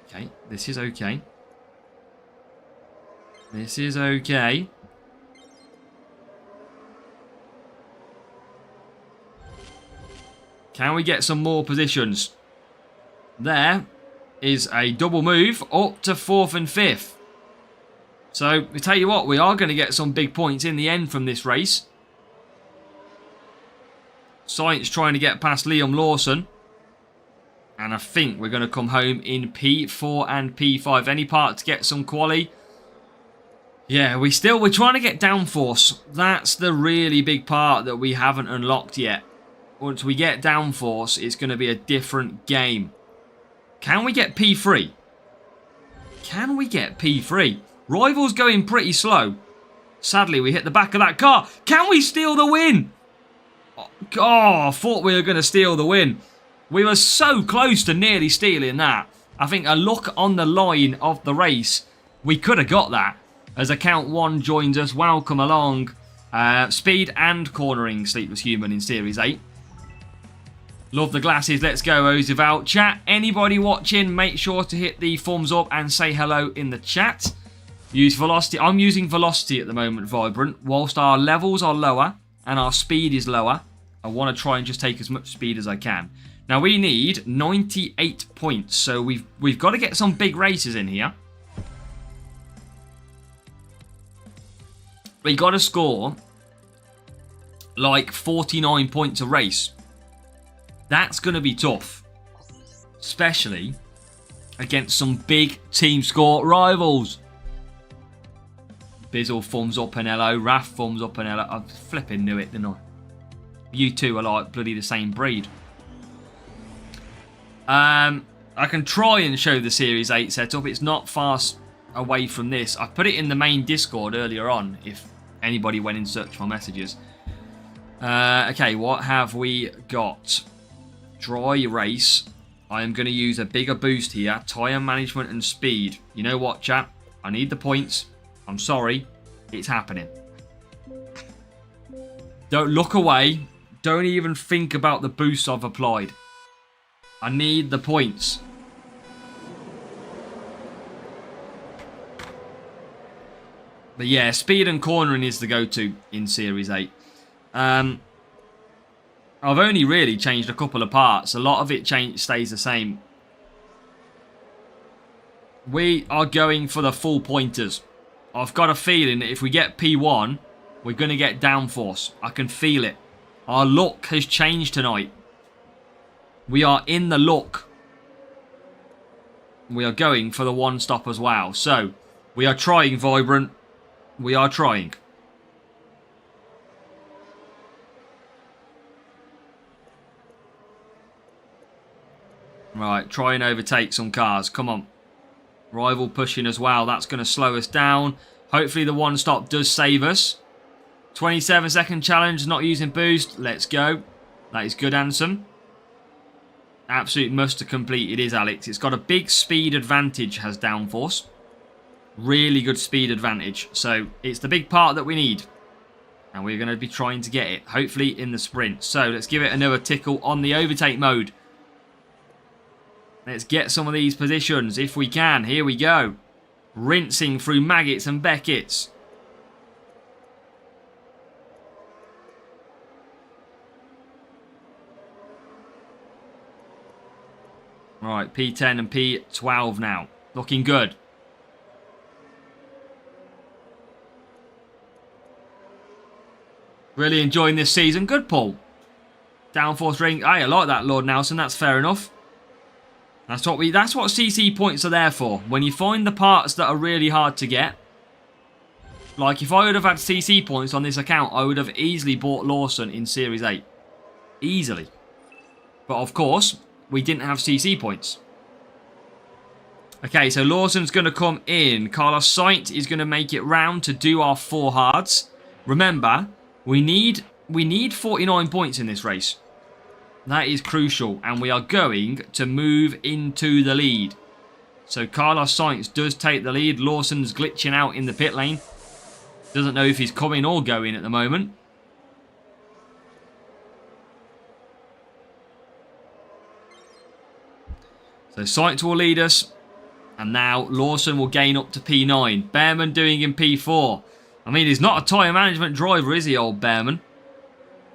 Okay, this is okay. This is okay. Can we get some more positions? There is a double move up to 4th and 5th. So, I tell you what, we are going to get some big points in the end from this race. Sainz trying to get past Liam Lawson. And I think we're going to come home in P4 and P5. Any part to get some quali? Yeah, we're trying to get downforce. That's the really big part that we haven't unlocked yet. Once we get downforce, it's going to be a different game. Can we get P3? Can we get P3? Rival's going pretty slow. Sadly, we hit the back of that car. Can we steal the win? Oh, I thought we were going to steal the win. We were so close to nearly stealing that. I think a look on the line of the race, we could have got that. As Account 1 joins us, welcome along. Speed and cornering Sleepless Human in Series 8. Love the glasses. Let's go, Ozival. Chat, anybody watching, make sure to hit the thumbs up and say hello in the chat. Use velocity. I'm using velocity at the moment, Vibrant. Whilst our levels are lower and our speed is lower, I want to try and just take as much speed as I can. Now, we need 98 points, so we've got to get some big races in here. We got to score like 49 points a race. That's going to be tough, especially against some big team score rivals. Bizzle thumbs up and hello. Raf thumbs up and hello. I flipping knew it, didn't I? You two are like bloody the same breed. I can try and show the Series 8 setup. It's not far away from this. I put it in the main Discord earlier on, if anybody went in search for messages. Okay, what have we got? Dry race. I am going to use a bigger boost here. Tyre management and speed. You know what, chat? I need the points. I'm sorry. It's happening. Don't look away. Don't even think about the boosts I've applied. I need the points. But yeah, speed and cornering is the go-to in Series 8. I've only really changed a couple of parts. A lot of it stays the same. We are going for the full pointers. I've got a feeling that if we get P1, we're going to get downforce. I can feel it. Our luck has changed tonight. We are in the luck. We are going for the one stop as well. So, we are trying, Vibrant. We are trying. Right, try and overtake some cars. Come on. Rival pushing as well. That's going to slow us down. Hopefully the one stop does save us. 27-second challenge, not using boost. Let's go. That is good, Ansem. Absolute must to complete it is, Alex. It's got a big speed advantage, has downforce. Really good speed advantage. So, it's the big part that we need. And we're going to be trying to get it. Hopefully in the sprint. So, let's give it another tickle on the overtake mode. Let's get some of these positions if we can. Here we go. Rinsing through Maggots and Beckett's. Right, P10 and P12 now. Looking good. Really enjoying this season. Good pull. Downforce ring. Hey, I like that, Lord Nelson. That's fair enough. That's what CC points are there for. When you find the parts that are really hard to get. Like, if I would have had CC points on this account, I would have easily bought Lawson in Series 8. Easily. But, of course, we didn't have CC points. Okay, so Lawson's going to come in. Carlos Sainz is going to make it round to do our 4 hards. Remember, we need 49 points in this race. That is crucial, and we are going to move into the lead. So Carlos Sainz does take the lead. Lawson's glitching out in the pit lane. Doesn't know if he's coming or going at the moment. So Sainz will lead us. And now Lawson will gain up to P9. Behrman doing in P4. I mean, he's not a tyre management driver, is he, old Behrman?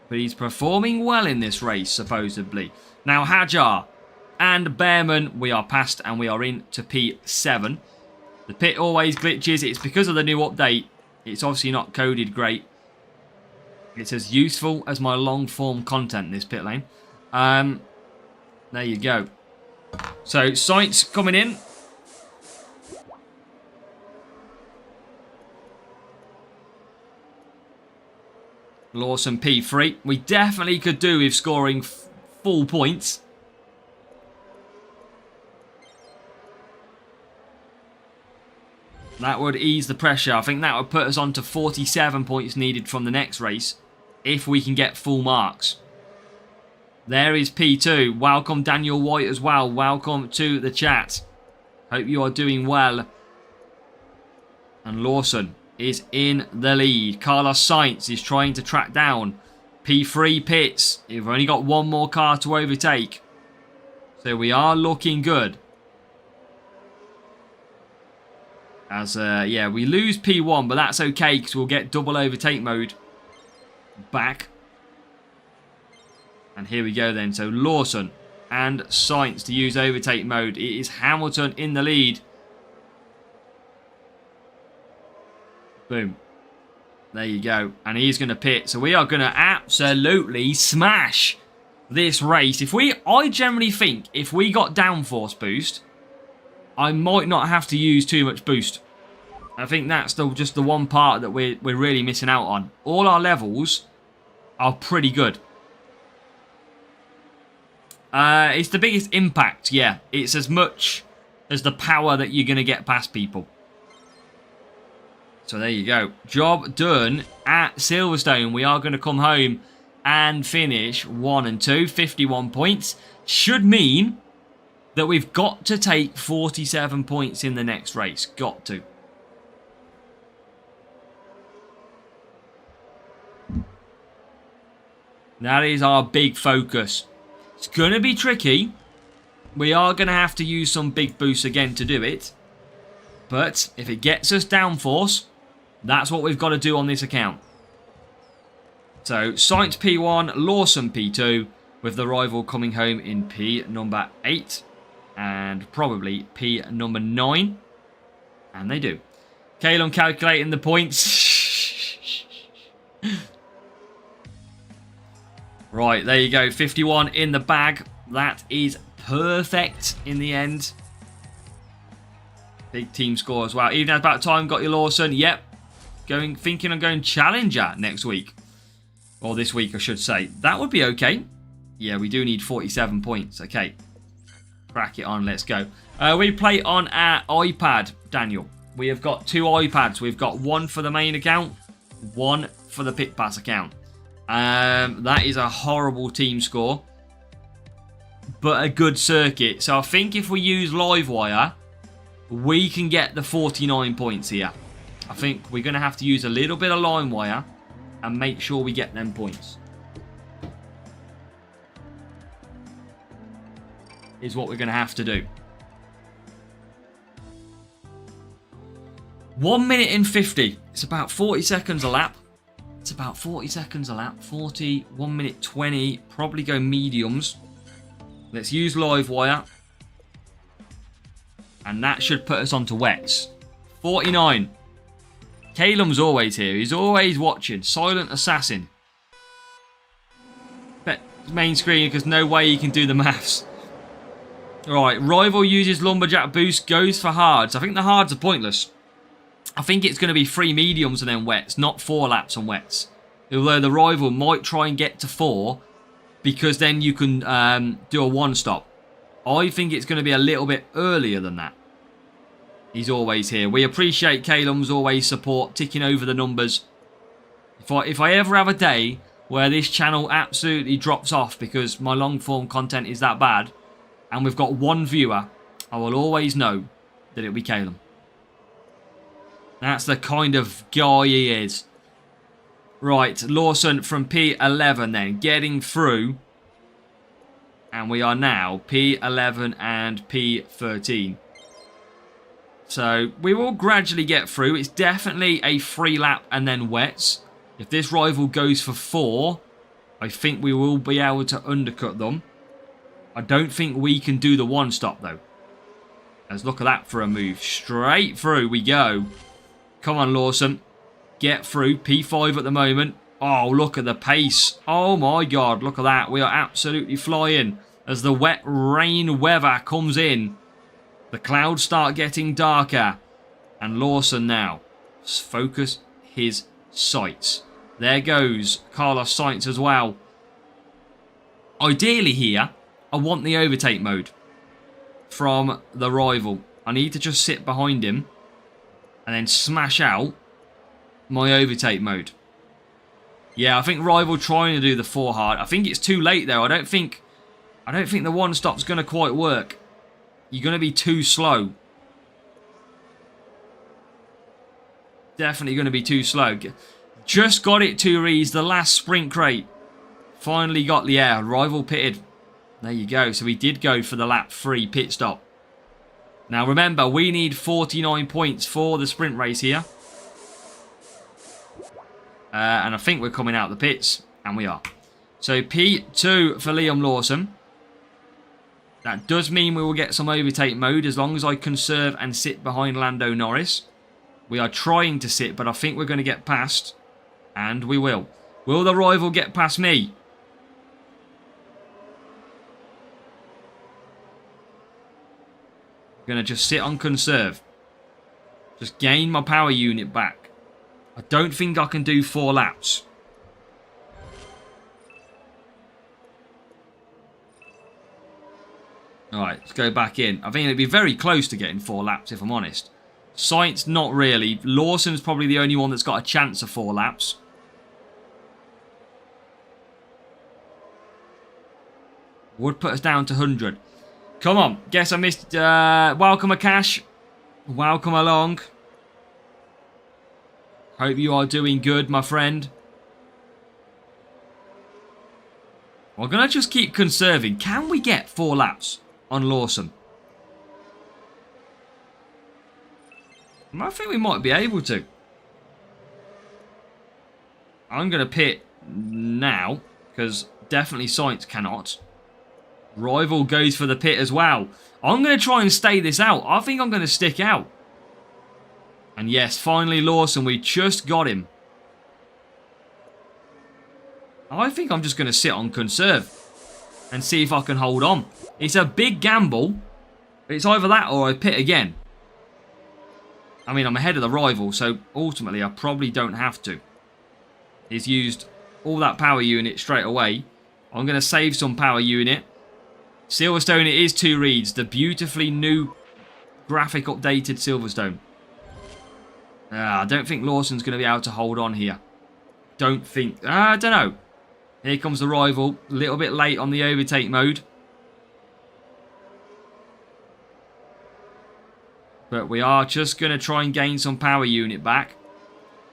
But he's performing well in this race, supposedly. Now, Hajar and Behrman, we are past and we are in to P7. The pit always glitches. It's because of the new update. It's obviously not coded great. It's as useful as my long-form content, this pit lane. There you go. So, Sainz coming in. Lawson P3. We definitely could do with scoring full points. That would ease the pressure. I think that would put us on to 47 points needed from the next race if we can get full marks. There is P2. Welcome Daniel White as well. Welcome to the chat. Hope you are doing well. And Lawson is in the lead. Carlos Sainz is trying to track down. P3 pits. We've only got one more car to overtake. So we are looking good. As, yeah, we lose P1, but that's okay because we'll get double overtake mode back. And here we go then. So Lawson and Sainz to use overtake mode. It is Hamilton in the lead. Boom. There you go. And he's going to pit. So we are going to absolutely smash this race. I generally think if we got downforce boost, I might not have to use too much boost. I think that's just the one part that we're really missing out on. All our levels are pretty good. It's the biggest impact, yeah. It's as much as the power that you're going to get past people. So there you go. Job done at Silverstone. We are going to come home and finish 1 and 2. 51 points. Should mean that we've got to take 47 points in the next race. Got to. That is our big focus. It's going to be tricky. We are going to have to use some big boosts again to do it. But if it gets us downforce, that's what we've got to do on this account. So, Sainz P1, Lawson P2, with the rival coming home in P number 8. And probably P number 9. And they do. Kalon calculating the points. Right, there you go. 51 in the bag. That is perfect in the end. Big team score as well. Even at about time, got your Lawson. Yep. Thinking of going Challenger next week. Or this week, I should say. That would be okay. Yeah, we do need 47 points. Okay. Crack it on. Let's go. We play on our iPad, Daniel. We have got 2 iPads. We've got one for the main account, one for the Pit Pass account. That is a horrible team score, but a good circuit. So I think if we use Livewire, we can get the 49 points here. I think we're going to have to use a little bit of LimeWire and make sure we get them points. Is what we're going to have to do. 1 minute and 50. It's about 40 seconds a lap. It's about 40 seconds a lap. 40, 1 minute 20. Probably go mediums. Let's use Livewire. And that should put us onto wets. 49. Calum's always here. He's always watching. Silent assassin. Bet main screen because no way he can do the maths. Right, rival uses lumberjack boost, goes for hards. I think the hards are pointless. I think it's going to be 3 mediums and then wets, not 4 laps on wets. Although the rival might try and get to 4 because then you can do a 1-stop. I think it's going to be a little bit earlier than that. He's always here. We appreciate Calum's always support, ticking over the numbers. If I ever have a day where this channel absolutely drops off because my long form content is that bad, and we've got 1 viewer, I will always know that it'll be Calum. That's the kind of guy he is. Right, Lawson from P11 then, getting through. And we are now P11 and P13. So, we will gradually get through. It's definitely a 3 lap and then wets. If this rival goes for 4, I think we will be able to undercut them. I don't think we can do the 1-stop though. Let's look at that for a move. Straight through we go. Come on, Lawson. Get through. P5 at the moment. Oh, look at the pace. Oh my god, look at that. We are absolutely flying as the wet rain weather comes in. The clouds start getting darker. And Lawson now. Focus his sights. There goes Carlos Sainz as well. Ideally here, I want the overtake mode from the rival. I need to just sit behind him and then smash out my overtake mode. Yeah, I think rival trying to do the 4 hard. I think it's too late though. I don't think the 1-stop's going to quite work. You're going to be too slow. Definitely going to be too slow. Just got it 2 reads. The last sprint crate. Finally got the air. Rival pitted. There you go. So we did go for the lap 3 pit stop. Now remember, we need 49 points for the sprint race here. And I think we're coming out the pits. And we are. So P2 for Liam Lawson. That does mean we will get some overtake mode as long as I conserve and sit behind Lando Norris. We are trying to sit, but I think we're going to get past. And we will. Will the rival get past me? I'm going to just sit on conserve. Just gain my power unit back. I don't think I can do 4 laps. Alright, let's go back in. I think it'd be very close to getting 4 laps, if I'm honest. Sainz, not really. Lawson's probably the only one that's got a chance of 4 laps. Would put us down to 100. Come on. Guess I missed... welcome, Akash. Welcome along. Hope you are doing good, my friend. We're going to just keep conserving. Can we get 4 laps on Lawson? I think we might be able to. I'm going to pit now, because definitely Sainz cannot. Rival goes for the pit as well. I'm going to try and stay this out. I think I'm going to stick out. And yes, finally Lawson, we just got him. I think I'm just going to sit on conserve and see if I can hold on. It's a big gamble. It's either that or I pit again. I mean, I'm ahead of the rival, so ultimately I probably don't have to. He's used all that power unit straight away. I'm going to save some power unit. Silverstone, it is 2 reads. The beautifully new graphic updated Silverstone. I don't think Lawson's going to be able to hold on here. Don't think... I don't know. Here comes the rival. A little bit late on the overtake mode. But we are just going to try and gain some power unit back.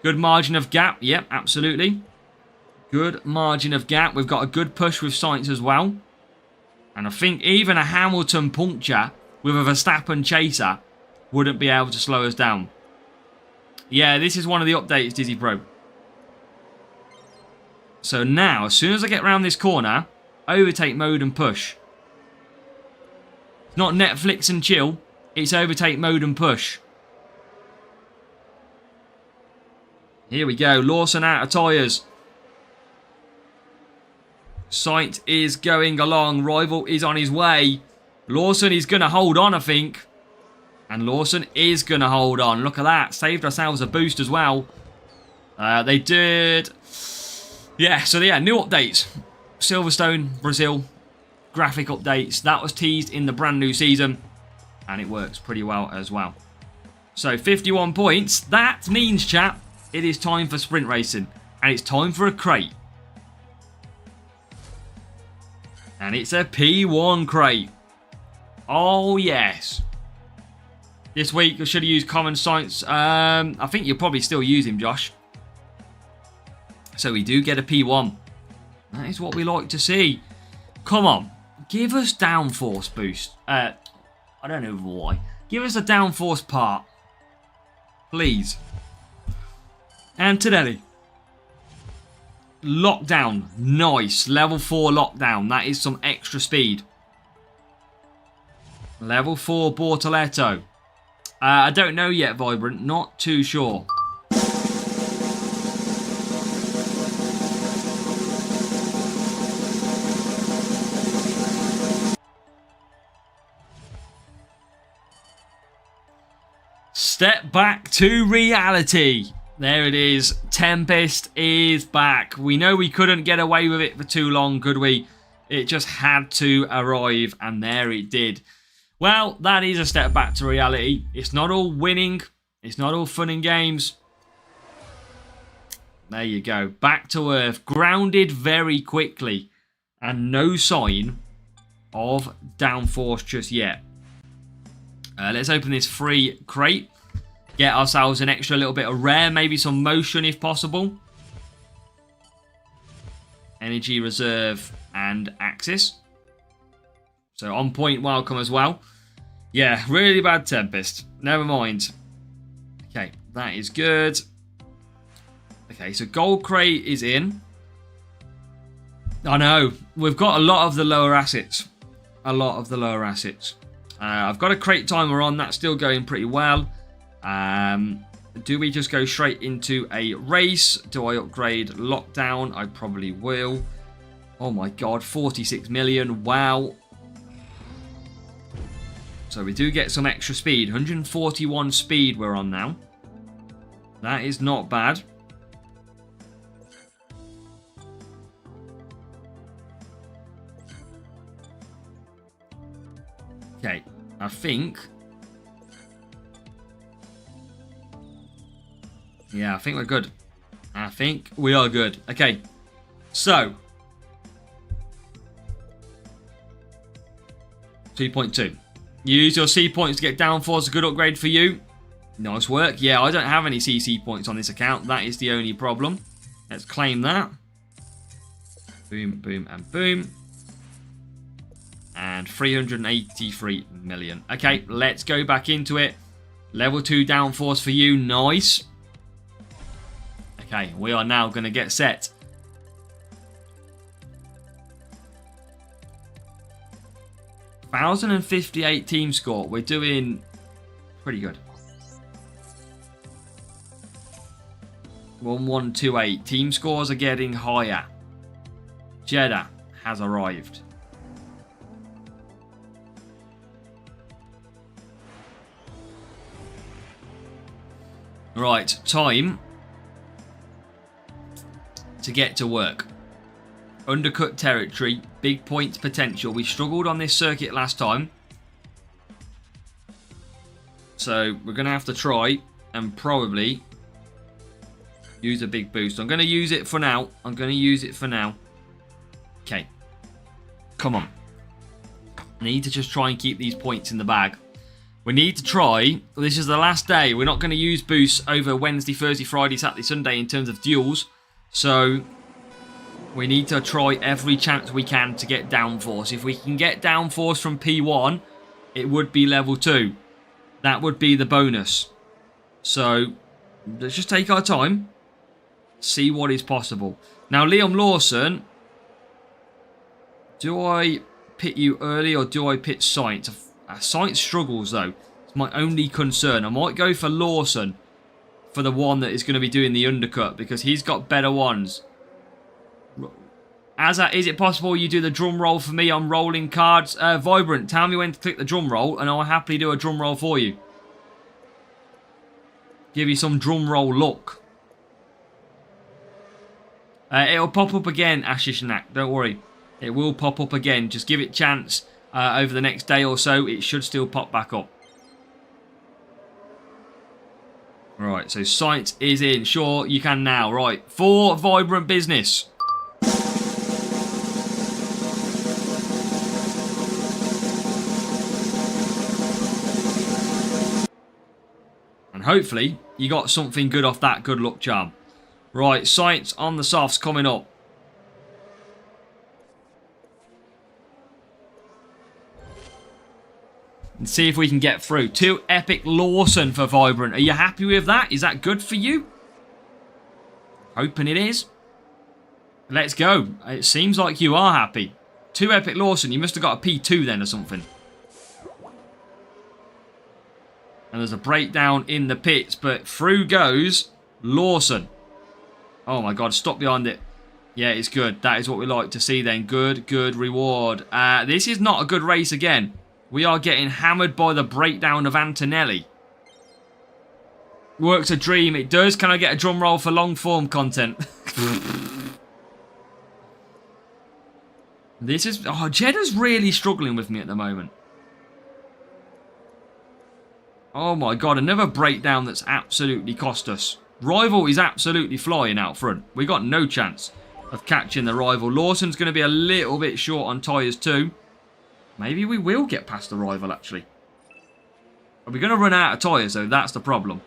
Good margin of gap. Yep, absolutely. Good margin of gap. We've got a good push with Sainz as well. And I think even a Hamilton puncture with a Verstappen chaser wouldn't be able to slow us down. Yeah, this is one of the updates, Dizzy Pro. So now, as soon as I get around this corner, overtake mode and push. It's not Netflix and chill. It's overtake mode and push. Here we go. Lawson out of tyres. Sainz is going along. Rival is on his way. Lawson is going to hold on, I think. And Lawson is going to hold on. Look at that. Saved ourselves a boost as well. They did. Yeah, so yeah, new updates. Silverstone, Brazil. Graphic updates. That was teased in the brand new season. And it works pretty well as well. So 51 points. That means, chat, it is time for sprint racing. And it's time for a crate. And it's a P1 crate. Oh, yes. This week, I should have used Common Science. I think you'll probably still use him, Josh. So we do get a P1. That is what we like to see. Come on. Give us downforce boost. I don't know why. Give us a downforce part. Please. Antonelli. Lockdown. Nice. Level 4 lockdown. That is some extra speed. Level 4 Bortoletto. I don't know yet, Vibrant. Not too sure. Step back to reality. There it is. Tempest is back. We know we couldn't get away with it for too long, could we? It just had to arrive, and there it did. Well, that is a step back to reality. It's not all winning. It's not all fun and games. There you go. Back to earth. Grounded very quickly. And no sign of downforce just yet. Let's open this free crate. Get ourselves an extra little bit of rare. Maybe some motion if possible. Energy reserve and axis. So on point welcome as well. Yeah, really bad Tempest. Never mind. Okay, that is good. Okay, so gold crate is in. I know. We've got a lot of the lower assets. A lot of the lower assets. I've got a crate timer on. That's still going pretty well. Do we just go straight into a race? Do I upgrade lockdown? I probably will. Oh my god, 46 million. Wow. So we do get some extra speed. 141 speed we're on now. That is not bad. Okay, I think... Yeah, I think we're good. I think we are good. Okay, so... 2.2. Use your C points to get downforce. A good upgrade for you. Nice work. Yeah, I don't have any CC points on this account. That is the only problem. Let's claim that. Boom, boom, and boom. And 383 million. Okay, let's go back into it. Level 2 downforce for you. Nice. Okay, we are now going to get set. $1,058 team score. We're doing pretty good. 1128. Team scores are getting higher. Jeddah has arrived. Right, time to get to work. Undercut territory, big points potential. We struggled on this circuit last time. So we're going to have to try and probably use a big boost. I'm going to use it for now. Okay. Come on. I need to just try and keep these points in the bag. We need to try. This is the last day. We're not going to use boosts over Wednesday, Thursday, Friday, Saturday, Sunday in terms of duels. So... we need to try every chance we can to get downforce. If we can get downforce from P1, it would be level 2. That would be the bonus. So, let's just take our time. See what is possible. Now, Liam Lawson. Do I pit you early or do I pit Sainz? Sainz struggles, though. My only concern. I might go for Lawson for the one that is going to be doing the undercut because he's got better ones. Is it possible you do the drum roll for me on rolling cards? Vibrant, tell me when to click the drum roll and I'll happily do a drum roll for you. Give you some drum roll luck. It'll pop up again, Ashishnak. Don't worry. It will pop up again. Just give it a chance. Over the next day or so, it should still pop back up. Right, so science is in. Sure, you can now. Right, for Vibrant Business. And hopefully, you got something good off that good luck charm. Right, science on the softs coming up. And see if we can get through. 2 epic Lawson for Vibrant. Are you happy with that? Is that good for you? Hoping it is. Let's go. It seems like you are happy. 2 epic Lawson. You must have got a P2 then or something. And there's a breakdown in the pits. But through goes Lawson. Oh my god, stop behind it. Yeah, it's good. That is what we like to see then. Good, good reward. This is not a good race again. We are getting hammered by the breakdown of Antonelli. Works a dream. It does. Can I get a drum roll for long form content? This is... Oh, Jeddah's really struggling with me at the moment. Oh my god, another breakdown that's absolutely cost us. Rival is absolutely flying out front. We got no chance of catching the rival. Lawson's going to be a little bit short on tyres too. Maybe we will get past the rival, actually. Are we going to run out of tyres, though? That's the problem.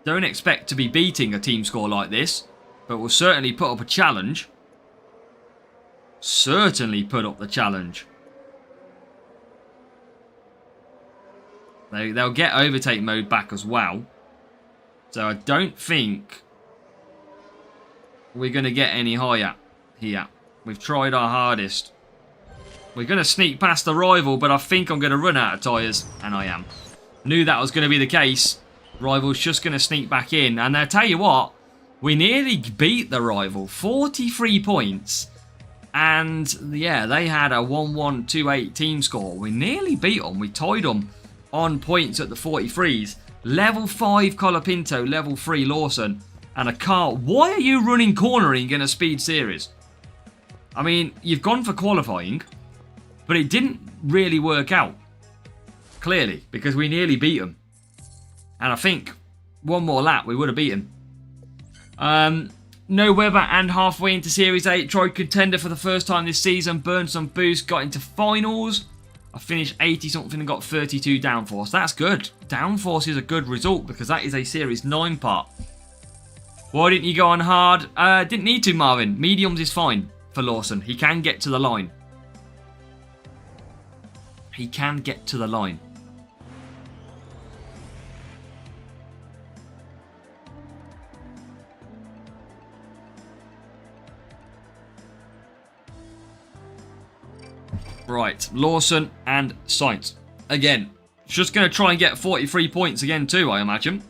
Don't expect to be beating a team score like this, but we'll certainly put up a challenge. Certainly put up the challenge. They'll get overtake mode back as well. So I don't think we're going to get any higher here. We've tried our hardest. We're going to sneak past the rival, but I think I'm going to run out of tyres. And I am. Knew that was going to be the case. Rival's just going to sneak back in. And I tell you what, we nearly beat the rival. 43 points. And yeah, they had a 1-1-2-8 team score. We nearly beat them. We tied them on points at the 43s. Level 5 Colapinto, level 3 Lawson. And a car. Why are you running cornering in a speed series? I mean, you've gone for qualifying, but it didn't really work out. Clearly, because we nearly beat him. And I think one more lap, we would have beat him. No Weather and halfway into Series 8. Tried contender for the first time this season. Burned some boost, got into finals. I finished 80 something and got 32 downforce. That's good. Downforce is a good result because that is a Series 9 part. Why didn't you go on hard? Didn't need to, Marvin. Mediums is fine for Lawson. He can get to the line. He can get to the line. Right, Lawson and Sainz. Again, just going to try and get 43 points again too, I imagine.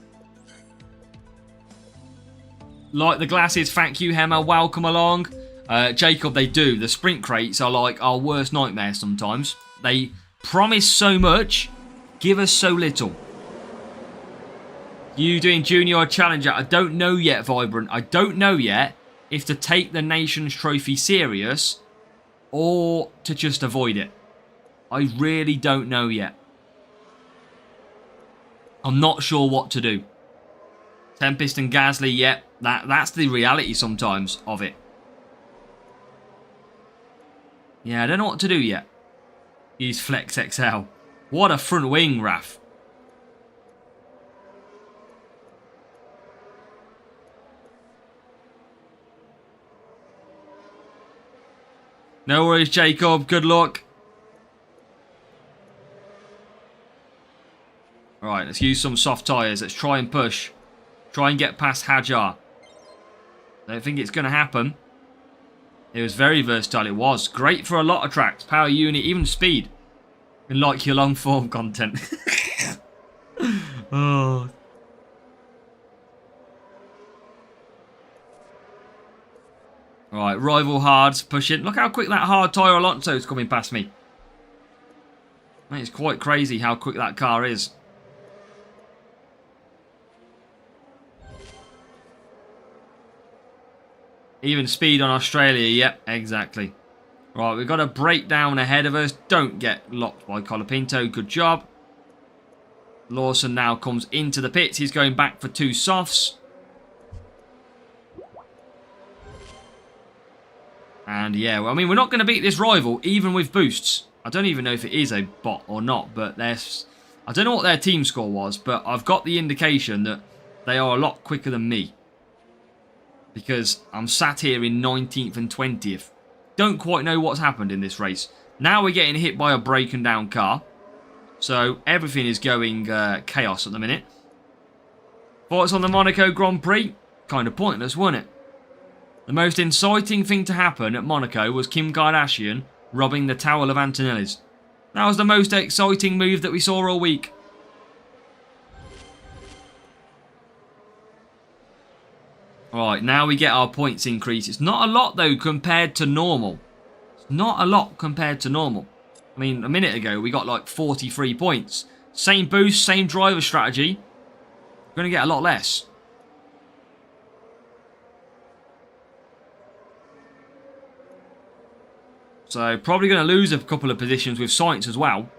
Like the glasses, thank you, Hemmer. Welcome along. Jacob, they do. The sprint crates are like our worst nightmare sometimes. They promise so much, give us so little. You doing Junior or Challenger? I don't know yet, Vibrant. I don't know yet if to take the Nations Trophy serious or to just avoid it. I really don't know yet. I'm not sure what to do. Tempest and Gasly, yep. That's the reality sometimes of it. Yeah, I don't know what to do yet. Use Flex XL. What a front wing, Raf. No worries, Jacob. Good luck. Alright, let's use some soft tyres. Let's try and push. Try and get past Hajar. Don't think it's going to happen. It was very versatile, it was. Great for a lot of tracks. Power unit, even speed. And like your long form content. Oh. Right, rival hards pushing. Look how quick that hard tyre Alonso is coming past me. Mate, it's quite crazy how quick that car is. Even speed on Australia, yep, exactly. Right, we've got a breakdown ahead of us. Don't get locked by Colapinto, good job. Lawson now comes into the pits. He's going back for 2 softs. And yeah, well, I mean, we're not going to beat this rival, even with boosts. I don't even know if it is a bot or not, but there's... I don't know what their team score was, but I've got the indication that they are a lot quicker than me. Because I'm sat here in 19th and 20th. Don't quite know what's happened in this race. Now we're getting hit by a broken down car. So everything is going chaos at the minute. Thoughts on the Monaco Grand Prix? Kind of pointless, wasn't it? The most inciting thing to happen at Monaco was Kim Kardashian robbing the towel of Antonelli's. That was the most exciting move that we saw all week. Alright, now we get our points increase. It's not a lot though compared to normal. It's not a lot compared to normal. I mean, a minute ago we got like 43 points. Same boost, same driver strategy. We're going to get a lot less. So probably going to lose a couple of positions with Sainz as well.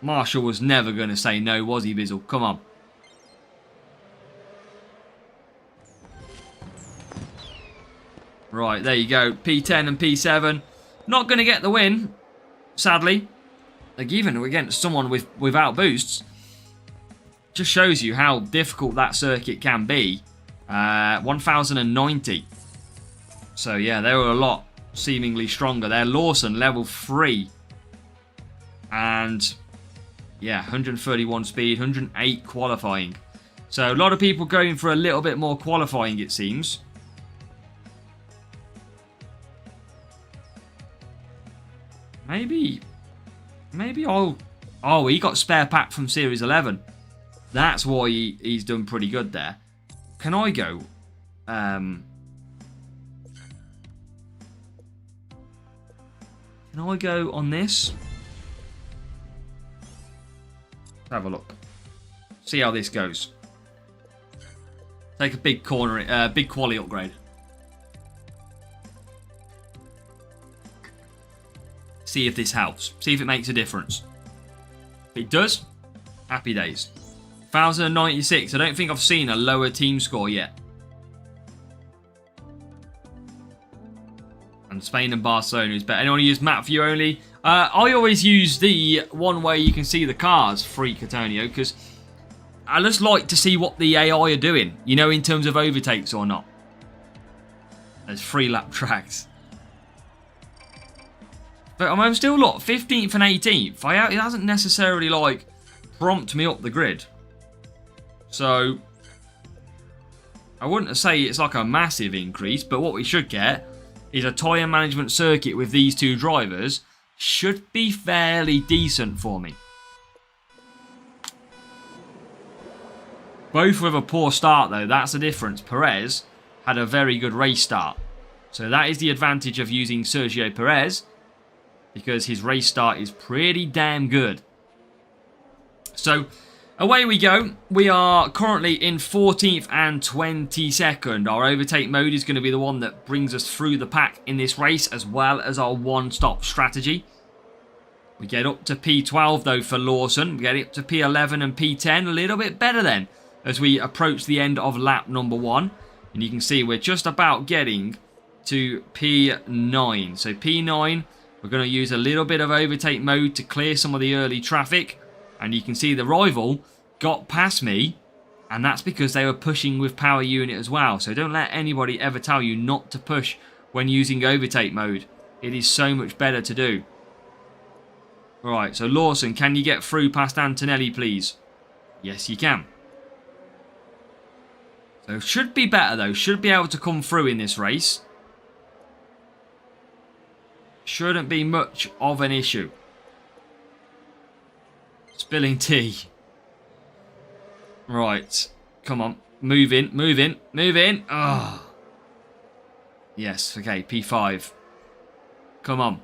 Marshall was never going to say no, was he, Bizzle? Come on. Right, there you go. P10 and P7. Not going to get the win, sadly. Like, even against someone without boosts. Just shows you how difficult that circuit can be. 1090. So, yeah, they were a lot seemingly stronger there. Lawson, level 3. And... yeah, 131 speed, 108 qualifying. So a lot of people going for a little bit more qualifying, it seems. Maybe I'll... oh, he got spare pack from Series 11. That's why he's done pretty good there. Can I go? Can I go on this? Have a look. See how this goes. Take a big corner, big quality upgrade. See if this helps. See if it makes a difference. If it does, happy days. 1096. I don't think I've seen a lower team score yet. And Spain and Barcelona is better. Anyone use map view only? I always use the one where you can see the cars, free Catonio, because I just like to see what the AI are doing, you know, in terms of overtakes or not. There's 3 lap tracks. But I'm still, look, 15th and 18th. It hasn't necessarily, like, prompted me up the grid. So, I wouldn't say it's like a massive increase, but what we should get is a tyre management circuit with these 2 drivers. Should be fairly decent for me. Both with a poor start though, that's the difference. Perez had a very good race start. So that is the advantage of using Sergio Perez, because his race start is pretty damn good. So away we go. We are currently in 14th and 22nd. Our overtake mode is going to be the one that brings us through the pack in this race, as well as our one-stop strategy. We get up to P12 though for Lawson. We get up to P11 and P10. A little bit better then as we approach the end of lap number 1. And you can see we're just about getting to P9. So P9, we're going to use a little bit of overtake mode to clear some of the early traffic. And you can see the rival got past me, and that's because they were pushing with power unit as well. So don't let anybody ever tell you not to push when using overtake mode. It is so much better to do. Right, so Lawson, can you get through past Antonelli, please? Yes, you can. So should be better though. Should be able to come through in this race. Shouldn't be much of an issue. Spilling tea. Right. Come on. Move in. Move in. Move in. Oh. Yes. Okay. P5. Come on.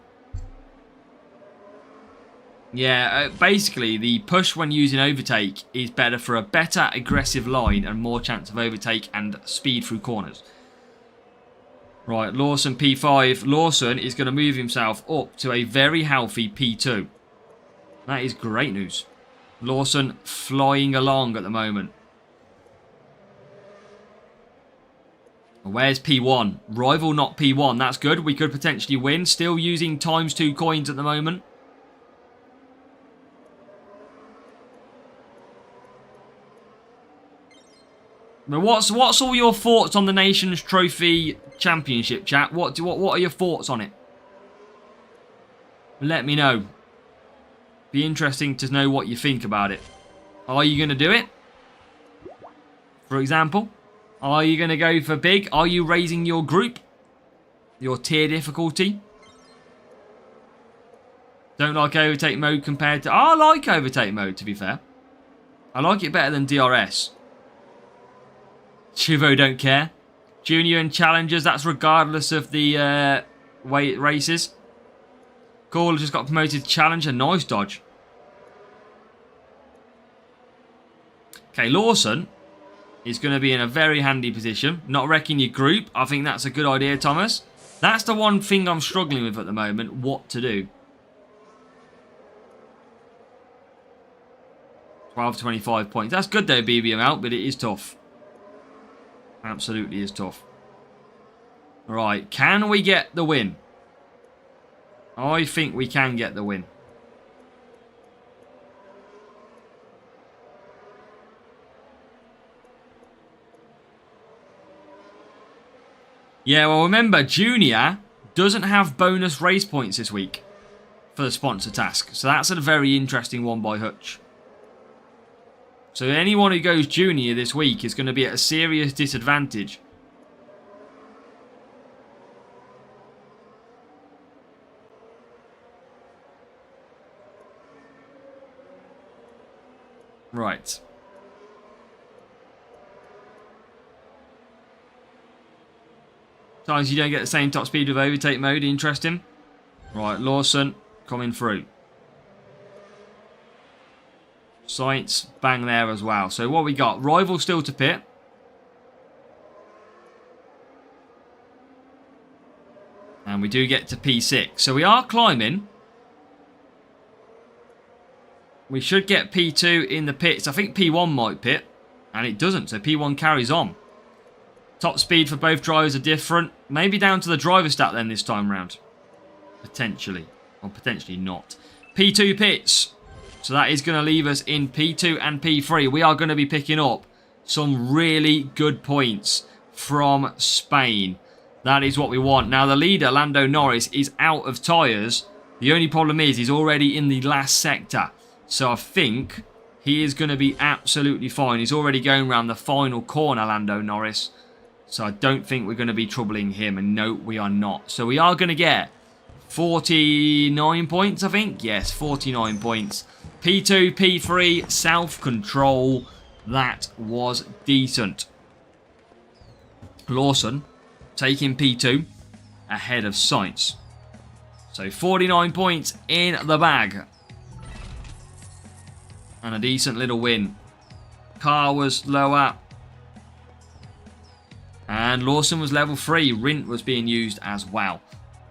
Yeah, basically the push when using overtake is better for a better aggressive line and more chance of overtake and speed through corners. Right, Lawson P5. Lawson is going to move himself up to a very healthy P2. That is great news. Lawson flying along at the moment. Where's P1? Rival not P1. That's good. We could potentially win. Still using ×2 coins at the moment. But what's all your thoughts on the Nations Trophy Championship, chat? What are your thoughts on it? Let me know. Be interesting to know what you think about it. Are you going to do it? For example, are you going to go for big? Are you raising your group? Your tier difficulty? Don't like overtake mode compared to... I like overtake mode, to be fair. I like it better than DRS. Chuvo don't care. Junior and challengers, that's regardless of the way it races. Cool, just got promoted to challenger. Nice dodge. Okay, Lawson is going to be in a very handy position. Not wrecking your group. I think that's a good idea, Thomas. That's the one thing I'm struggling with at the moment. What to do. 12-25 points. That's good though, BBM out, but it is tough. Absolutely is tough. Right, can we get the win? I think we can get the win. Yeah, well remember, Junior doesn't have bonus race points this week for the sponsor task. So that's a very interesting one by Hutch. So anyone who goes Junior this week is going to be at a serious disadvantage. Right. Sometimes you don't get the same top speed with overtake mode. Interesting. Right, Lawson coming through. Sights, bang there as well. So what we got? Rival still to pit. And we do get to P6. So we are climbing. We should get P2 in the pits. I think P1 might pit. And it doesn't. So P1 carries on. Top speed for both drivers are different. Maybe down to the driver stat then this time round. Potentially. Or potentially not. P2 pits. So that is going to leave us in P2 and P3. We are going to be picking up some really good points from Spain. That is what we want. Now the leader, Lando Norris, is out of tyres. The only problem is he's already in the last sector. So I think he is going to be absolutely fine. He's already going around the final corner, Lando Norris. So I don't think we're going to be troubling him. And no, we are not. So we are going to get 49 points, I think. Yes, 49 points. P2, P3, self-control. That was decent. Lawson taking P2 ahead of Sainz. So 49 points in the bag. And a decent little win. Car was lower. And Lawson was level 3. Rint was being used as well.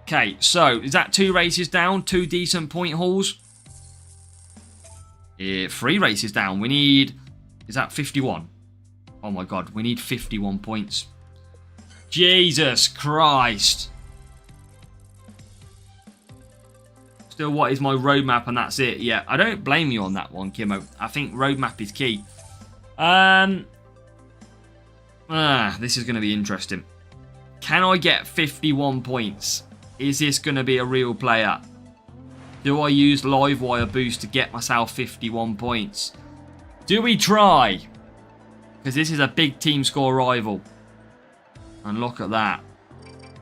Okay, so is that 2 races down? 2 decent point hauls? 3 races down. We need... Is that 51? Oh my god, we need 51 points. Jesus Christ. Still, what is my roadmap and that's it? Yeah, I don't blame you on that one, Kimmo. I think roadmap is key. This is going to be interesting. Can I get 51 points? Is this going to be a real player? Do I use Livewire boost to get myself 51 points? Do we try? Because this is a big team score rival. And look at that.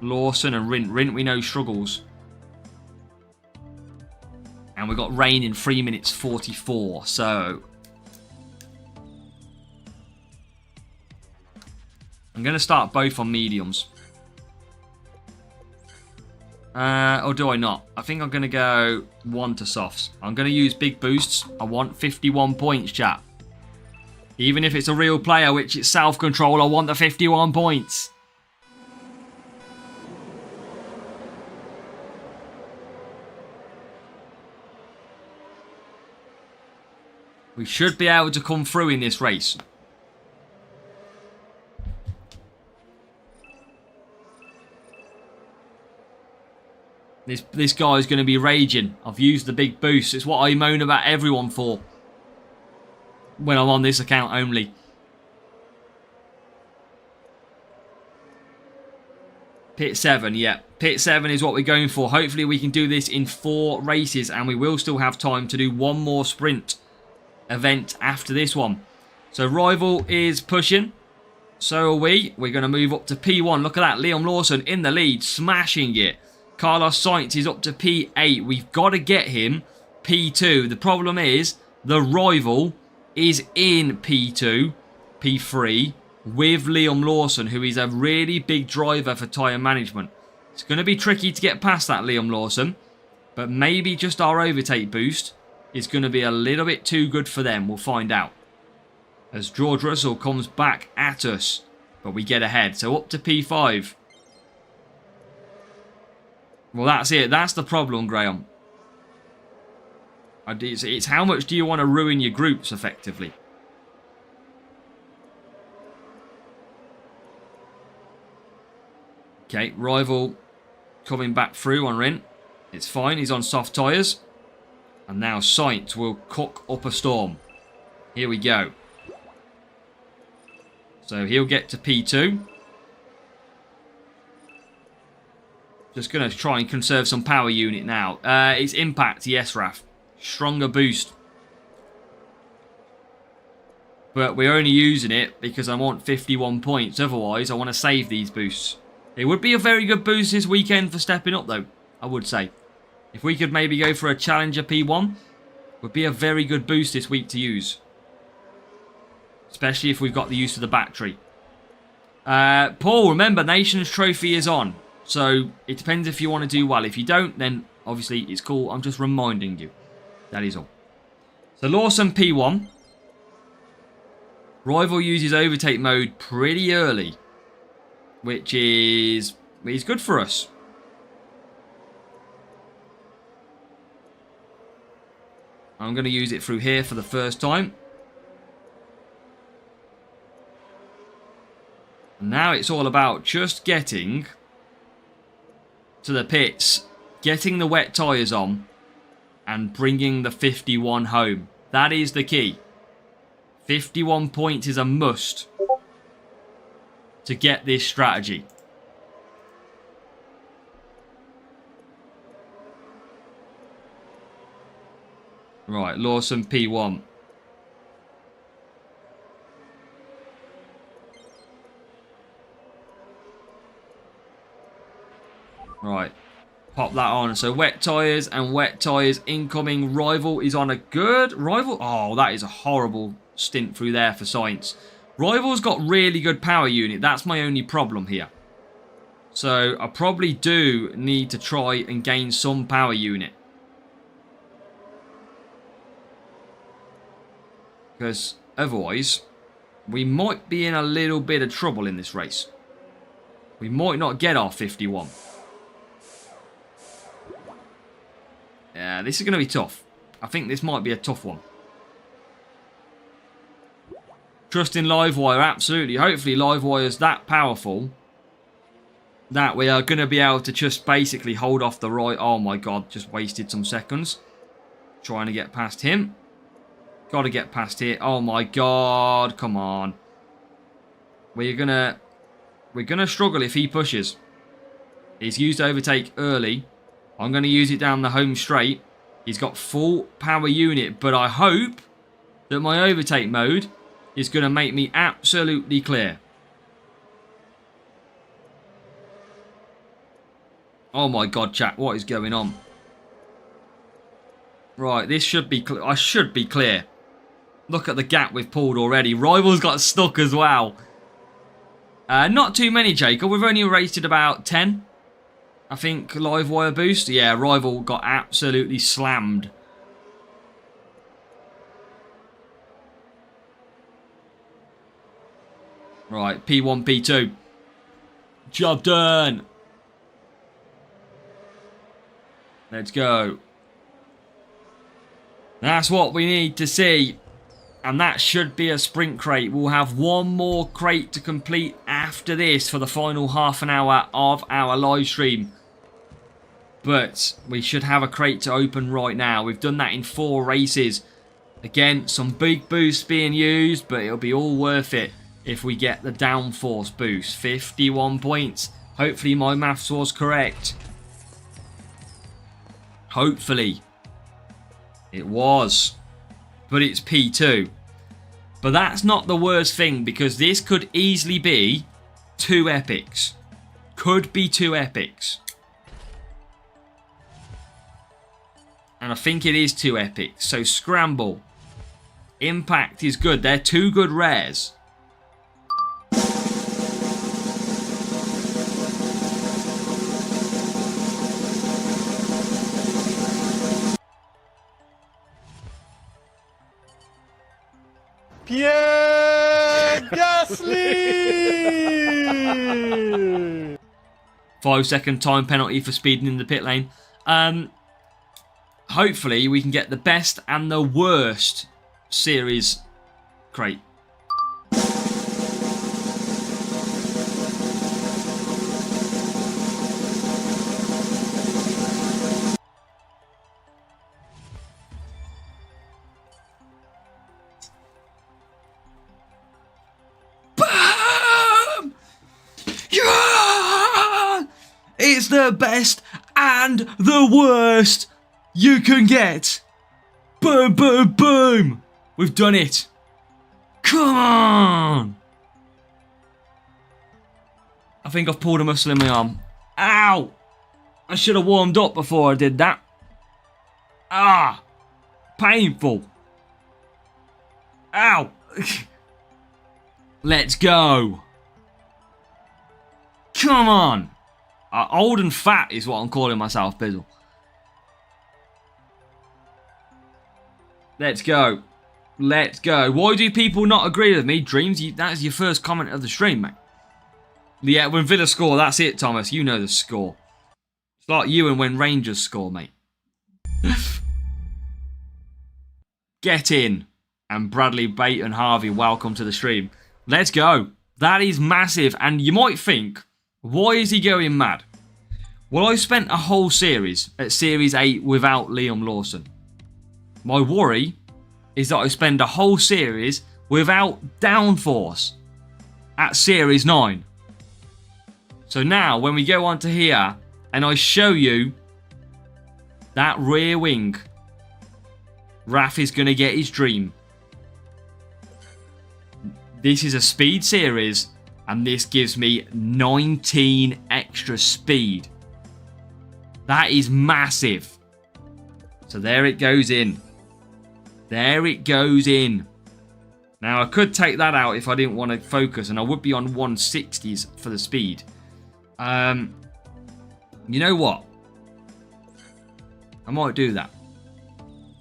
Lawson and Rint. Rint we know struggles. And we got rain in 3 minutes 44. So I'm going to start both on mediums. Or do I not? I think I'm going to go one to softs. I'm going to use big boosts. I want 51 points, chat. Even if it's a real player, which it's self-control, I want the 51 points. We should be able to come through in this race. This guy is going to be raging. I've used the big boost. It's what I moan about everyone for. When I'm on this account only. Pit 7, yeah. Pit 7 is what we're going for. Hopefully we can do this in 4 races. And we will still have time to do one more sprint event after this one. So Rival is pushing. So are we. We're going to move up to P1. Look at that. Liam Lawson in the lead. Smashing it. Carlos Sainz is up to P8. We've got to get him P2. The problem is the Rival is in P2, P3 with Liam Lawson, who is a really big driver for tyre management. It's going to be tricky to get past that Liam Lawson, but maybe just our overtake boost is going to be a little bit too good for them. We'll find out. As George Russell comes back at us, but we get ahead. So up to P5. Well, that's it. That's the problem, Graham. It's how much do you want to ruin your groups, effectively? Okay, Rival coming back through on Rint. It's fine. He's on soft tyres. And now Sainz will cook up a storm. Here we go. So he'll get to P2. Just going to try and conserve some power unit now. It's impact, yes, Raf. Stronger boost. But we're only using it because I want 51 points. Otherwise, I want to save these boosts. It would be a very good boost this weekend for stepping up, though, I would say. If we could maybe go for a Challenger P1, would be a very good boost this week to use. Especially if we've got the use of the battery. Paul, remember, Nations Trophy is on. So, it depends if you want to do well. If you don't, then obviously it's cool. I'm just reminding you. That is all. So, Lawson P1. Rival uses overtake mode pretty early. Which is good for us. I'm going to use it through here for the first time. And now it's all about just getting to the pits, getting the wet tyres on, and bringing the 51 home. That is the key. 51 points is a must to get this strategy. Right, Lawson P1. Right, pop that on. So wet tyres and wet tyres incoming. Rival is on a good... Rival... Oh, that is a horrible stint through there for Sainz. Rival's got really good power unit. That's my only problem here. So I probably do need to try and gain some power unit. Because otherwise, we might be in a little bit of trouble in this race. We might not get our 51. Yeah, this is going to be tough. I think this might be a tough one. Trust in Livewire, absolutely. Hopefully Livewire is that powerful that we are going to be able to just basically hold off the right... Oh my god, just wasted some seconds. Trying to get past him. Got to get past here. Oh my god, come on. We're gonna struggle if he pushes. He's used overtake early. I'm going to use it down the home straight. He's got full power unit, but I hope that my overtake mode is going to make me absolutely clear. Oh my god, chat, what is going on? Right, this should be I should be clear. Look at the gap we've pulled already. Rival's got stuck as well. Not too many, Jacob. We've only rated about 10. I think live wire boost. Yeah, Rival got absolutely slammed. Right, P1, P2. Job done. Let's go. That's what we need to see. And that should be a sprint crate. We'll have one more crate to complete after this for the final half an hour of our live stream. But we should have a crate to open right now. We've done that in 4 races. Again, some big boosts being used, but it'll be all worth it if we get the downforce boost. 51 points. Hopefully my maths was correct. Hopefully. It was. But it's P2. But that's not the worst thing, because this could easily be 2 epics. Could be 2 epics. And I think it is 2 epics. So Scramble. Impact is good. They're 2 good rares.
Pierre Gasly!
5-second time penalty for speeding in the pit lane. Hopefully we can get the best and the worst series crate. Bam! Yeah! It's the best and the worst you can get. Boom, boom, boom. We've done it. Come on. I think I've pulled a muscle in my arm. Ow. I should have warmed up before I did that. Ah. Painful. Ow. Let's go. Come on. Old and fat is what I'm calling myself, Bizzle. Let's go. Let's go. Why do people not agree with me? Dreams, that is your first comment of the stream, mate. Yeah, when Villa score, that's it, Thomas. You know the score. It's like you and when Rangers score, mate. Get in. And Bradley, Bate and Harvey, welcome to the stream. Let's go. That is massive. And you might think, why is he going mad? Well, I spent a whole series at Series 8 without Liam Lawson. My worry is that I spend a whole series without downforce at Series 9. So now, when we go on to here, and I show you that rear wing, Raf is going to get his dream. This is a speed series, and this gives me 19 extra speed. That is massive. So there it goes in. There it goes in. Now, I could take that out if I didn't want to focus, and I would be on 160s for the speed. You know what? I might do that.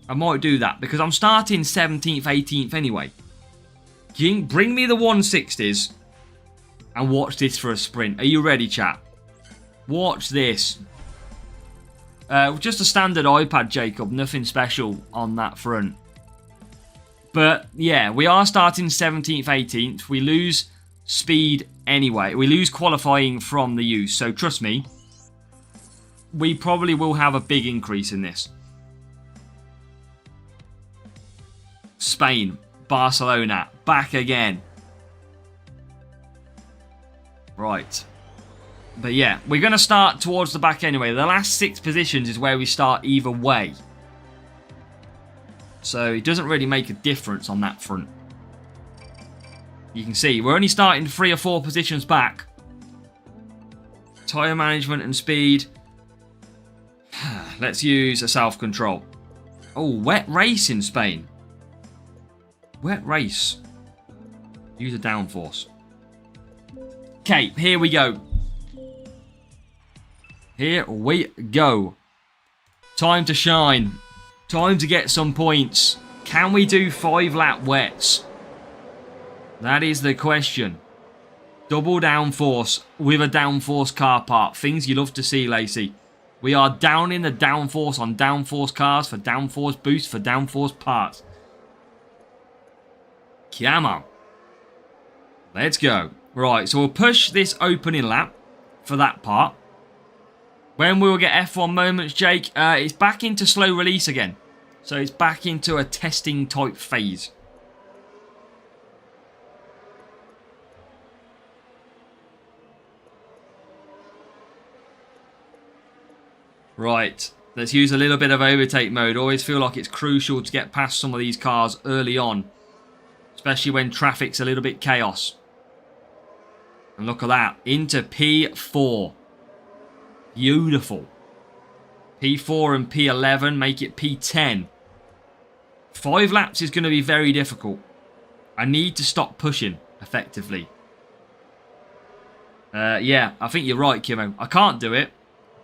I might do that, because I'm starting 17th, 18th anyway. Bring me the 160s and watch this for a sprint. Are you ready, chat? Watch this. Just a standard iPad, Jacob. Nothing special on that front. But, yeah, we are starting 17th, 18th. We lose speed anyway. We lose qualifying from the use. So, trust me, we probably will have a big increase in this. Spain, Barcelona, back again. Right. But, yeah, we're going to start towards the back anyway. The last 6 positions is where we start either way. So it doesn't really make a difference on that front. You can see we're only starting 3 or 4 positions back. Tyre management and speed. Let's use a self-control. Oh, wet race in Spain. Wet race. Use a downforce. Okay, here we go. Here we go. Time to shine. Time to get some points. Can we do 5-lap wets? That is the question. Double downforce with a downforce car part. Things you love to see, Lacey. We are down in the downforce on downforce cars for downforce boost for downforce parts. Come on. Let's go. Right, so we'll push this opening lap for that part. When we will get F1 moments, Jake, it's back into slow release again. So it's back into a testing type phase. Right, let's use a little bit of overtake mode. Always feel like it's crucial to get past some of these cars early on. Especially when traffic's a little bit chaos. And look at that, into P4. Beautiful. P4 and P11 make it P10. 5 laps is going to be very difficult. I need to stop pushing effectively. Yeah, I think you're right, Kimo. I can't do it,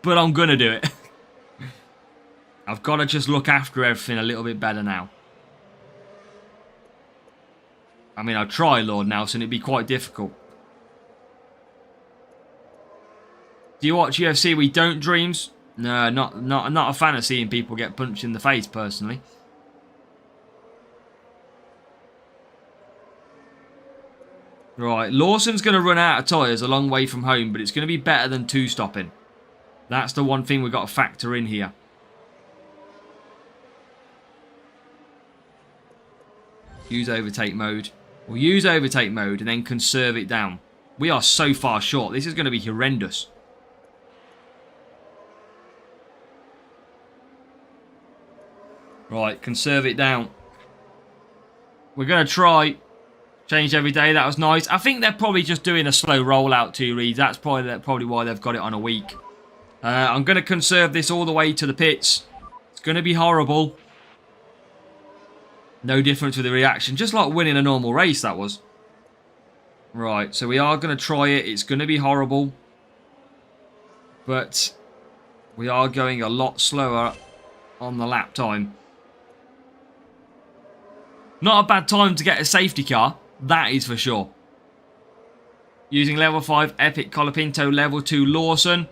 but I'm going to do it. I've got to just look after everything a little bit better now. I mean, I'll try, Lord Nelson. It'd be quite difficult. Do you watch UFC? We don't, Dreams? No, not a fan of seeing people get punched in the face, personally. Right, Lawson's going to run out of tyres a long way from home, but it's going to be better than 2-stopping. That's the one thing we've got to factor in here. Use overtake mode. We'll use overtake mode and then conserve it down. We are so far short. This is going to be horrendous. Right, conserve it down. We're going to try. Changed every day. That was nice. I think they're probably just doing a slow rollout to Reeds. That's probably why they've got it on a week. I'm going to conserve this all the way to the pits. It's going to be horrible. No difference with the reaction. Just like winning a normal race, that was. Right, so we are going to try it. It's going to be horrible. But we are going a lot slower on the lap time. Not a bad time to get a safety car. That is for sure. Using level 5 Epic Colapinto, level 2 Lawson.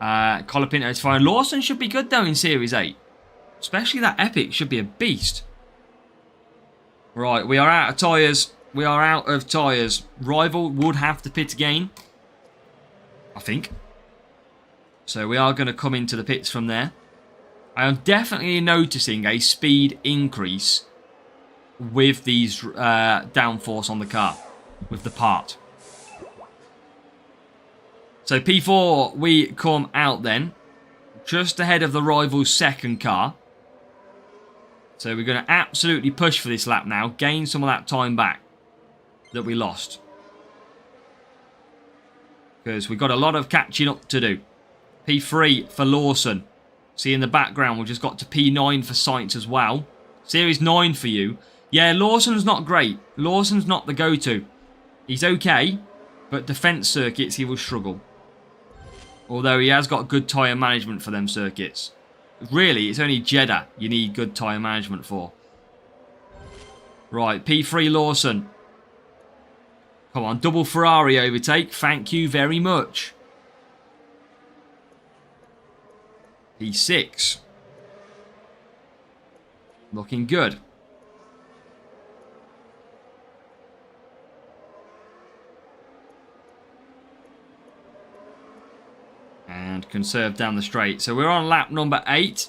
Colapinto is fine. Lawson should be good though in Series 8. Especially that Epic should be a beast. Right, we are out of tyres. We are out of tyres. Rival would have to pit again. I think. So we are going to come into the pits from there. I am definitely noticing a speed increase with these downforce on the car. With the part. So P4, we come out then. Just ahead of the rival's second car. So we're going to absolutely push for this lap now. Gain some of that time back that we lost. Because we've got a lot of catching up to do. P3 for Lawson. See in the background we've just got to P9 for Sainz as well. Series 9 for you. Yeah, Lawson's not great. Lawson's not the go-to. He's okay, but defence circuits he will struggle. Although he has got good tyre management for them circuits. Really, it's only Jeddah you need good tyre management for. Right, P3 Lawson. Come on, double Ferrari overtake. Thank you very much. P6. Looking good. And conserve down the straight. So we're on lap number 8.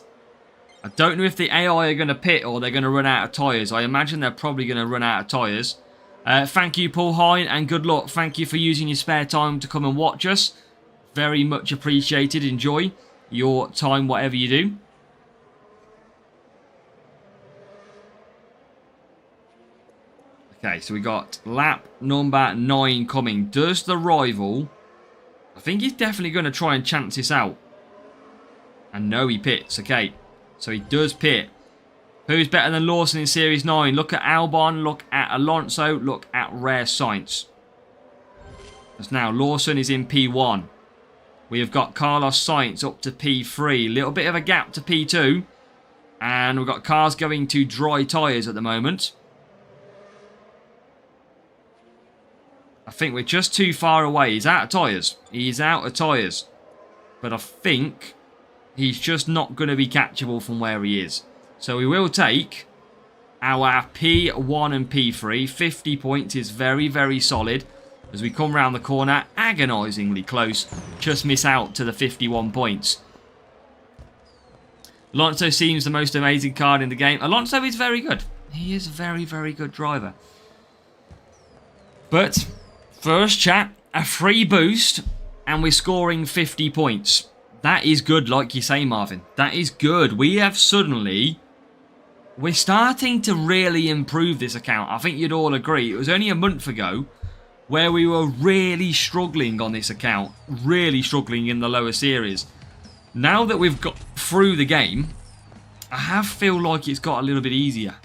I don't know if the AI are going to pit or they're going to run out of tyres. I imagine they're probably going to run out of tyres. Thank you, Paul Hine, and good luck. Thank you for using your spare time to come and watch us. Very much appreciated. Enjoy your time, whatever you do. Okay, so we got lap number 9 coming. Does the rival... I think he's definitely going to try and chance this out. And no, he pits. Okay, so he does pit. Who's better than Lawson in Series 9? Look at Albon, look at Alonso, look at Rare Science. As now, Lawson is in P1. We have got Carlos Sainz up to P3. Little bit of a gap to P2. And we've got cars going to dry tyres at the moment. I think we're just too far away. He's out of tyres. He's out of tyres. But I think he's just not going to be catchable from where he is. So we will take our P1 and P3. 50 points is very, very solid. As we come round the corner, agonisingly close. Just miss out to the 51 points. Alonso seems the most amazing card in the game. Alonso is very good. He is a very, very good driver. But... first chat, a free boost, and we're scoring 50 points. That is good, like you say, Marvin. That is good. We have suddenly... we're starting to really improve this account. I think you'd all agree. It was only a month ago where we were really struggling on this account. Really struggling in the lower series. Now that we've got through the game, I have feel like it's got a little bit easier.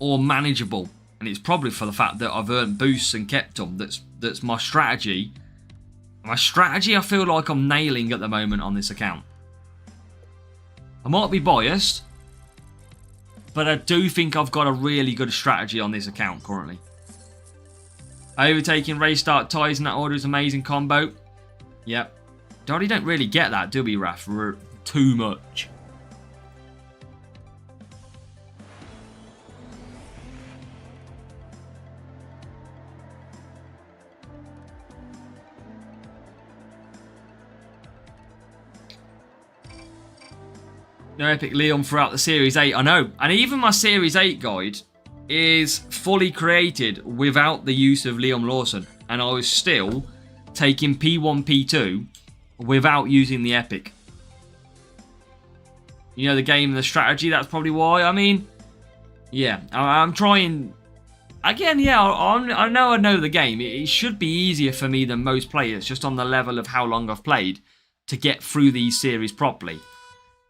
Or manageable. And it's probably for the fact that I've earned boosts and kept them. That's my strategy. My strategy I feel like I'm nailing at the moment on this account. I might be biased, but I do think I've got a really good strategy on this account currently. Overtaking race start tyres in that order is amazing combo. Yep. Doddy don't really get that, do we, Raf? Too much. No Epic Liam throughout the Series 8, I know. And even my Series 8 guide is fully created without the use of Liam Lawson. And I was still taking P1, P2 without using the Epic. You know, the game and the strategy, that's probably why. I mean, yeah, I'm trying... again, yeah, I know the game. It should be easier for me than most players, just on the level of how long I've played, to get through these series properly.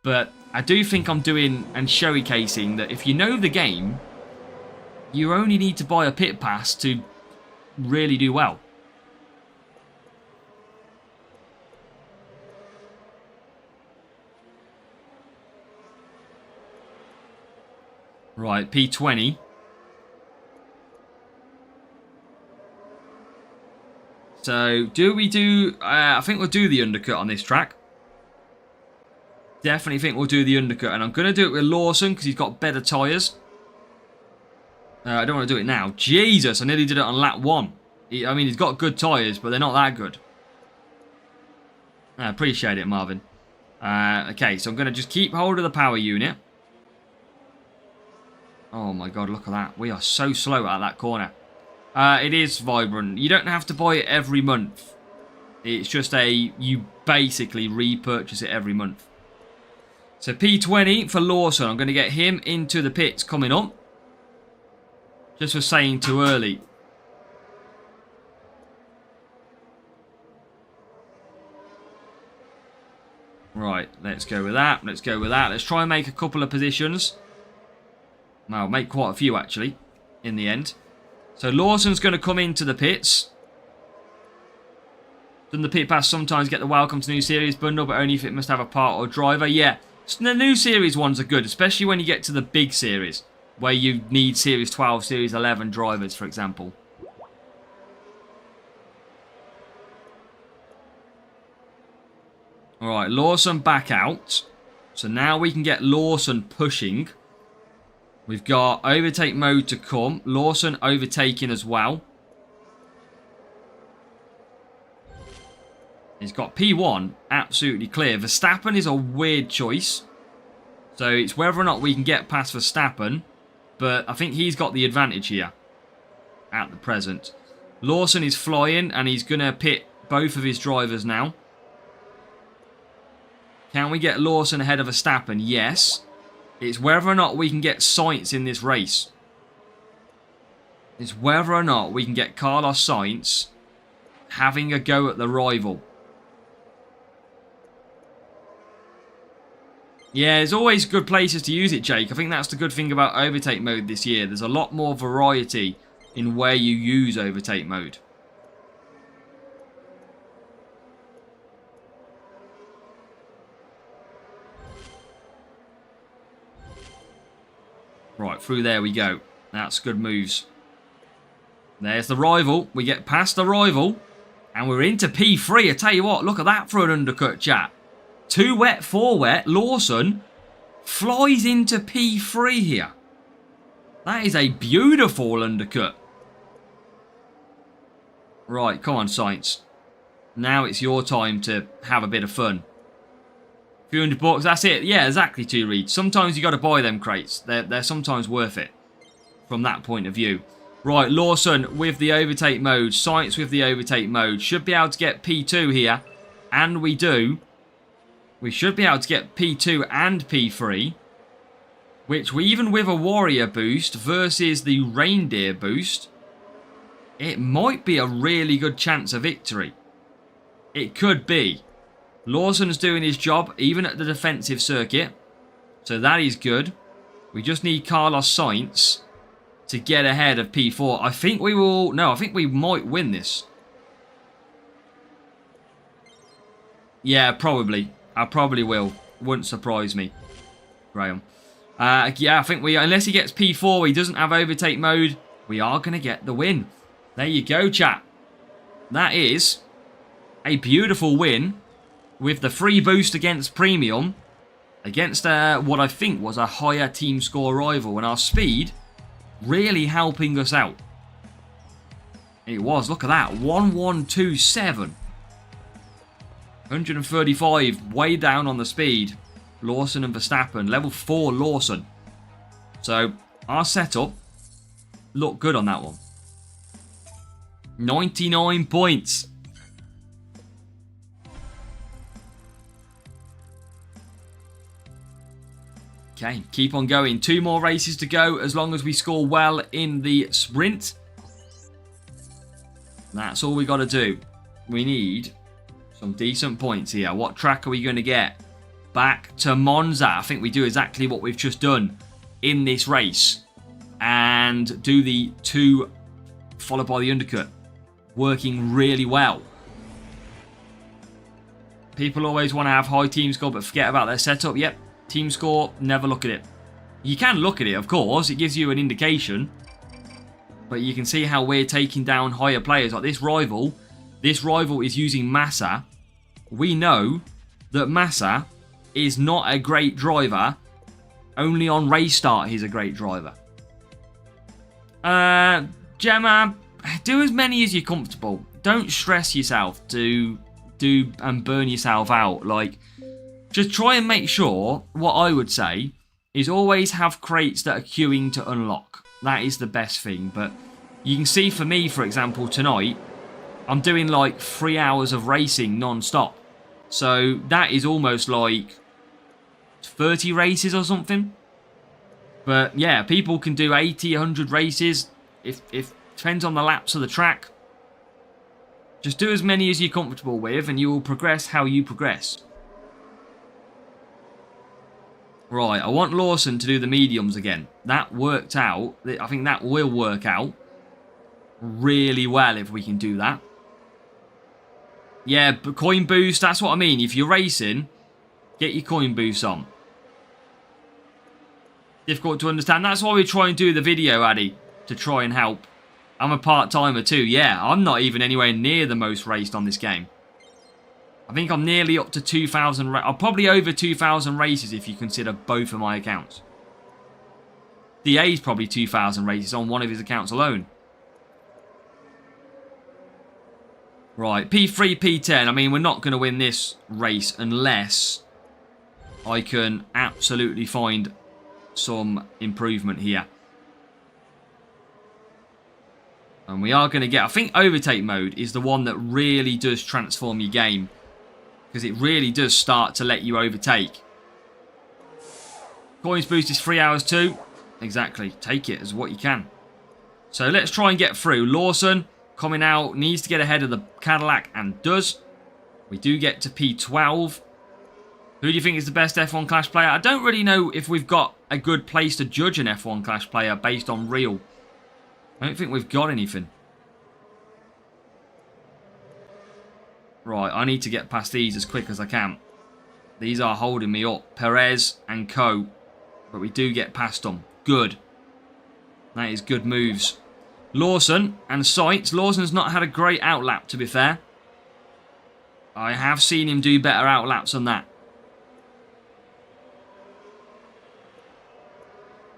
But I do think I'm doing and showcasing that if you know the game, you only need to buy a pit pass to really do well. Right, P20. So, do we do... I think we'll do the undercut on this track. Definitely think we'll do the undercut. And I'm going to do it with Lawson because he's got better tyres. I don't want to do it now. Jesus, I nearly did it on lap 1. I mean, he's got good tyres, but they're not that good. I appreciate it, Marvin. Okay, so I'm going to just keep hold of the power unit. Oh my god, look at that. We are so slow at that corner. It is Vibrant. You don't have to buy it every month. It's just you basically repurchase it every month. So P20 for Lawson. I'm going to get him into the pits coming up. Just for saying too early. Right, let's go with that. Let's go with that. Let's try and make a couple of positions. Well, make quite a few actually, in the end. So Lawson's going to come into the pits. Doesn't the pit pass sometimes get the welcome to new series bundle, but only if it must have a part or driver? Yeah, so the new series ones are good, especially when you get to the big series, where you need series 12, series 11 drivers, for example. Alright, Lawson back out. So now we can get Lawson pushing. We've got overtake mode to come. Lawson overtaking as well. He's got P1 absolutely clear. Verstappen is a weird choice. So it's whether or not we can get past Verstappen. But I think he's got the advantage here at the present. Lawson is flying and he's going to pit both of his drivers now. Can we get Lawson ahead of Verstappen? Yes. It's whether or not we can get Sainz in this race. is whether or not we can get Carlos Sainz having a go at the rival. Yeah, there's always good places to use it, Jake. I think that's the good thing about overtake mode this year. There's a lot more variety in where you use overtake mode. Right, through there we go. That's good moves. There's the rival. We get past the rival. And we're into P3. I tell you what, look at that for an undercut, chat. 2 wet, 4 wet. Lawson flies into P3 here. That is a beautiful undercut. Right, come on, Sainz. Now it's your time to have a bit of fun. A few $100, that's it. Yeah, exactly, 2 Reed. Sometimes you got to buy them crates. They're sometimes worth it from that point of view. Right, Lawson with the overtake mode. Sainz with the overtake mode. Should be able to get P2 here. And we do. We should be able to get P2 and P3. Which, even with a Warrior boost versus the Reindeer boost, it might be a really good chance of victory. It could be. Lawson's doing his job, even at the defensive circuit. So that is good. We just need Carlos Sainz to get ahead of P4. I think we will... No, I think we might win this. Yeah, probably. I probably will. Wouldn't surprise me, Graham. Yeah, I think we... Unless he gets P4, he doesn't have overtake mode, we are going to get the win. There you go, chat. That is a beautiful win with the free boost against Premium against what I think was a higher team score rival, and our speed really helping us out. It was, look at that, 1127. 135, way down on the speed. Lawson and Verstappen, level 4 Lawson. So, our setup looked good on that one. 99 points. Okay, keep on going. 2 more races to go as long as we score well in the sprint. That's all we got to do. We need some decent points here. What track are we going to get? Back to Monza. I think we do exactly what we've just done in this race. And do the 2 followed by the undercut. Working really well. People always want to have high team score but forget about their setup. Yep. Team score, never look at it. You can look at it, of course. It gives you an indication. But you can see how we're taking down higher players. Like this rival. This rival is using Massa. We know that Massa is not a great driver. Only on race start he's a great driver. Gemma, do as many as you're comfortable. Don't stress yourself to do and burn yourself out. Like, just try and make sure, what I would say, is always have crates that are queuing to unlock. That is the best thing. But you can see for me, for example, tonight, I'm doing like 3 hours of racing non-stop. So that is almost like 30 races or something. But yeah, people can do 80, 100 races. If depends on the laps of the track. Just do as many as you're comfortable with and you will progress how you progress. Right, I want Lawson to do the mediums again. That worked out. I think that will work out really well if we can do that. Yeah, but coin boost, that's what I mean. If you're racing, get your coin boost on. Difficult to understand. That's why we try and do the video, Addy, to try and help. I'm a part-timer too. Yeah, I'm not even anywhere near the most raced on this game. I think I'm nearly up to 2,000. I'm probably over 2,000 races if you consider both of my accounts. DA's probably 2,000 races on one of his accounts alone. Right, P3, P10. I mean, we're not going to win this race unless I can absolutely find some improvement here. And we are going to get... I think overtake mode is the one that really does transform your game. Because it really does start to let you overtake. Coins boost is 3 hours too. Exactly. Take it as what you can. So let's try and get through. Lawson coming out, needs to get ahead of the Cadillac and does. We do get to P12. Who do you think is the best F1 Clash player? I don't really know if we've got a good place to judge an F1 Clash player based on real. I don't think we've got anything. Right, I need to get past these as quick as I can. These are holding me up. Perez and Co. But we do get past them. Good. That is good moves. Lawson and Seitz. Lawson's not had a great outlap, to be fair. I have seen him do better outlaps than that.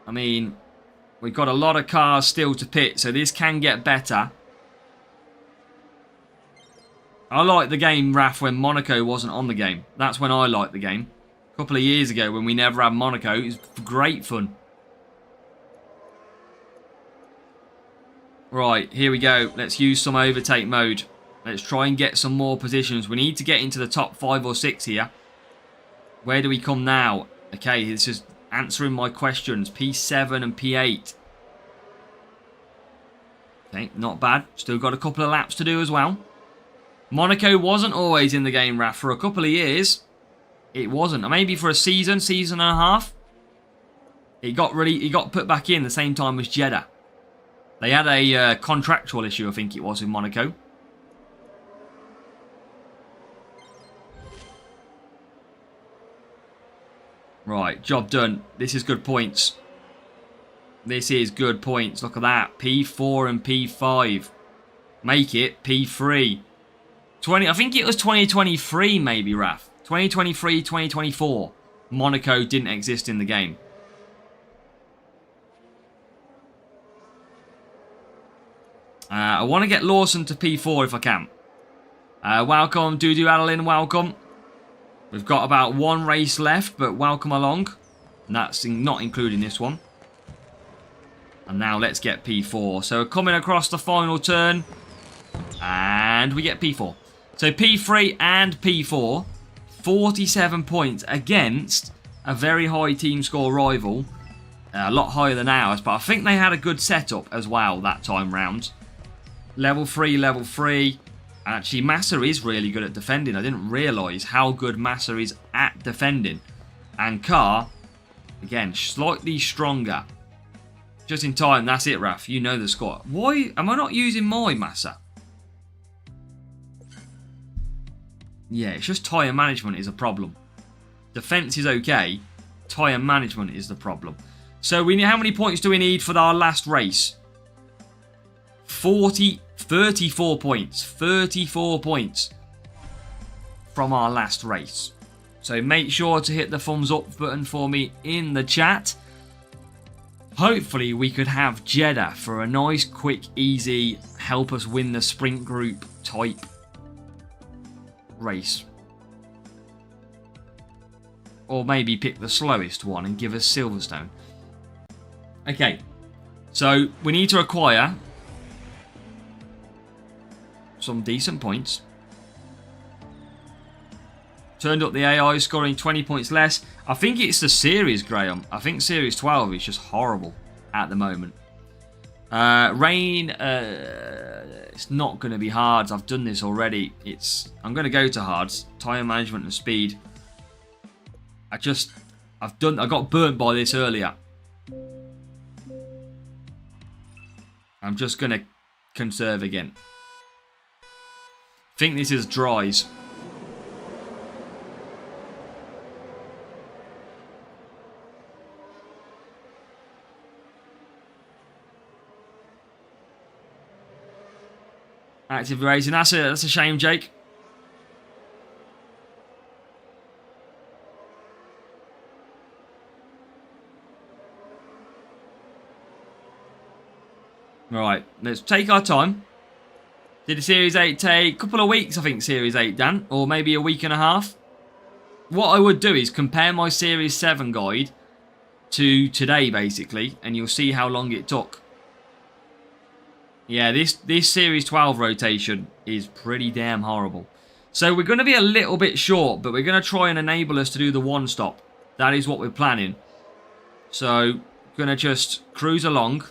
I mean, we've got a lot of cars still to pit, so this can get better. I liked the game, Raf, when Monaco wasn't on the game. That's when I liked the game. A couple of years ago when we never had Monaco, it was great fun. Right, here we go. Let's use some overtake mode. Let's try and get some more positions. We need to get into the top 5 or 6 here. Where do we come now? Okay, this is answering my questions. P7 and P8. Okay, not bad. Still got a couple of laps to do as well. Monaco wasn't always in the game, Raf. For a couple of years, it wasn't. Maybe for a season and a half. It got put back in the same time as Jeddah. They had a contractual issue, I think it was, in Monaco. Right, job done. This is good points. This is good points. Look at that. P4 and P5. Make it P3. I think it was 2023 maybe, Raf. 2023, 2024. Monaco didn't exist in the game. I want to get Lawson to P4 if I can. Welcome, Dudu Adeline, welcome. We've got about 1 race left, but welcome along. And that's not including this one. And now let's get P4. So coming across the final turn. And we get P4. So P3 and P4. 47 points against a very high team score rival. A lot higher than ours. But I think they had a good setup as well that time round. Level 3, level 3. Actually, Massa is really good at defending. I didn't realise how good Massa is at defending. And Carr, again, slightly stronger. Just in time, that's it, Raf. You know the score. Why am I not using my Massa? Yeah, it's just tyre management is a problem. Defence is okay. Tyre management is the problem. So we need, how many points do we need for our last race? 34 points. 34 points from our last race. So make sure to hit the thumbs up button for me in the chat. Hopefully we could have Jeddah for a nice, quick, easy, help us win the sprint group type race. Or maybe pick the slowest one and give us Silverstone. Okay, so we need to acquire some decent points. Turned up the AI, scoring 20 points less. I think it's the series, Graham. I think series 12 is just horrible at the moment. Rain, it's not going to be hards. I've done this already. I'm going to go to hards. Tyre management and speed. I got burnt by this earlier. I'm just going to conserve again. I think this is dries. Active racing. That's a shame, Jake. Right, let's take our time. Did the Series 8 take a couple of weeks, I think, Series 8, Dan? Or maybe a week and a half? What I would do is compare my Series 7 guide to today, basically, and you'll see how long it took. Yeah, this Series 12 rotation is pretty damn horrible. So we're going to be a little bit short, but we're going to try and enable us to do the one stop. That is what we're planning. So, going to just cruise along.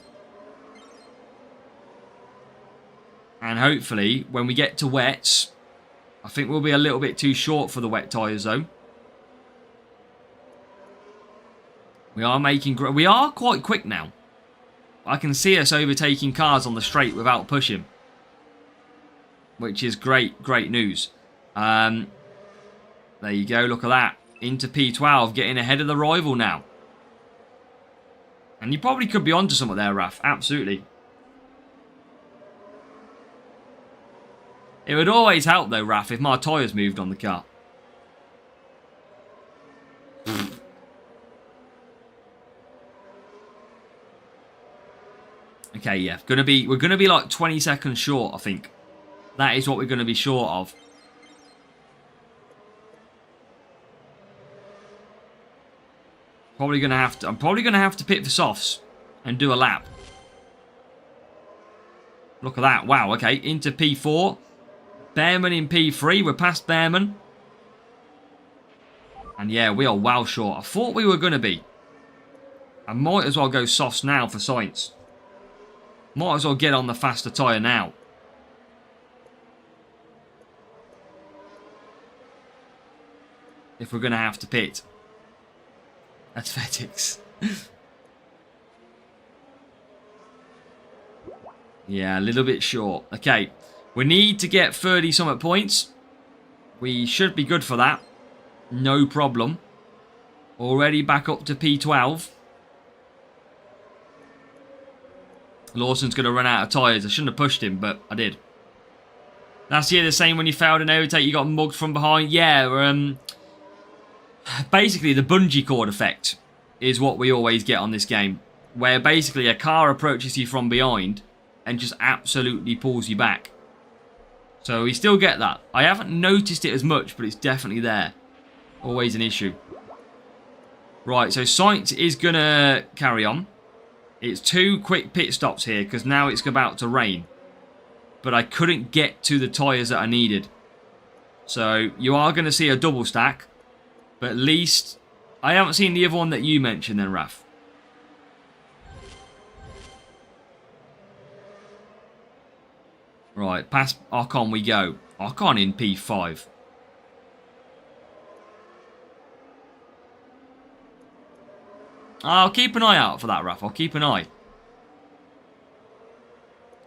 And hopefully, when we get to wets, I think we'll be a little bit too short for the wet tyres, though. We are quite quick now. I can see us overtaking cars on the straight without pushing, which is great news. There you go. Look at that. Into P12, getting ahead of the rival now. And you probably could be onto something there, Raf. Absolutely. It would always help, though, Raf, if my tyres moved on the car. Okay, yeah. We're gonna be like 20 seconds short, I think. That is what we're gonna be short of. I'm probably gonna have to pit for softs and do a lap. Look at that. Wow, okay. Into P4. Behrman in P3. We're past Behrman. And yeah, we are well short. I thought we were gonna be. I might as well go softs now for Sainz. Might as well get on the faster tyre now. If we're going to have to pit. Aesthetics. Yeah, a little bit short. Okay, we need to get 30-something points. We should be good for that. No problem. Already back up to P12. Lawson's going to run out of tyres. I shouldn't have pushed him, but I did. Last year, the same when you failed an overtake, you got mugged from behind. Yeah, basically the bungee cord effect is what we always get on this game. Where basically a car approaches you from behind and just absolutely pulls you back. So we still get that. I haven't noticed it as much, but it's definitely there. Always an issue. Right, so Sainz is going to carry on. It's 2 quick pit stops here because now it's about to rain. But I couldn't get to the tyres that I needed. So you are going to see a double stack. But at least I haven't seen the other one that you mentioned then, Raf. Right, past Ocon we go. Ocon in P5. I'll keep an eye out for that, Raf. I'll keep an eye.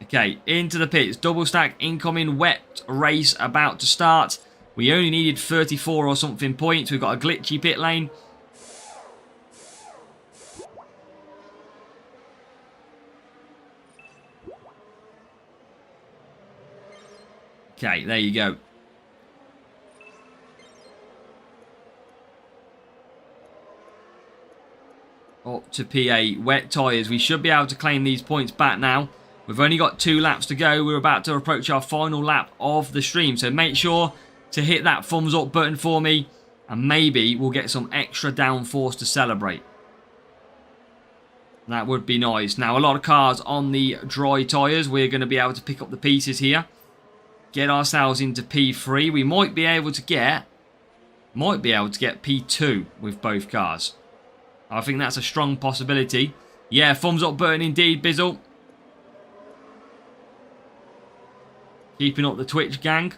Okay, into the pits. Double stack incoming. Wet race about to start. We only needed 34 or something points. We've got a glitchy pit lane. Okay, there you go. Up to P8. Wet tyres. We should be able to claim these points back now. We've only got 2 laps to go. We're about to approach our final lap of the stream. So make sure to hit that thumbs up button for me. And maybe we'll get some extra downforce to celebrate. That would be nice. Now, a lot of cars on the dry tyres. We're going to be able to pick up the pieces here. Get ourselves into P3. We might be able to get P2 with both cars. I think that's a strong possibility. Yeah, thumbs up button indeed, Bizzle. Keeping up the Twitch gang.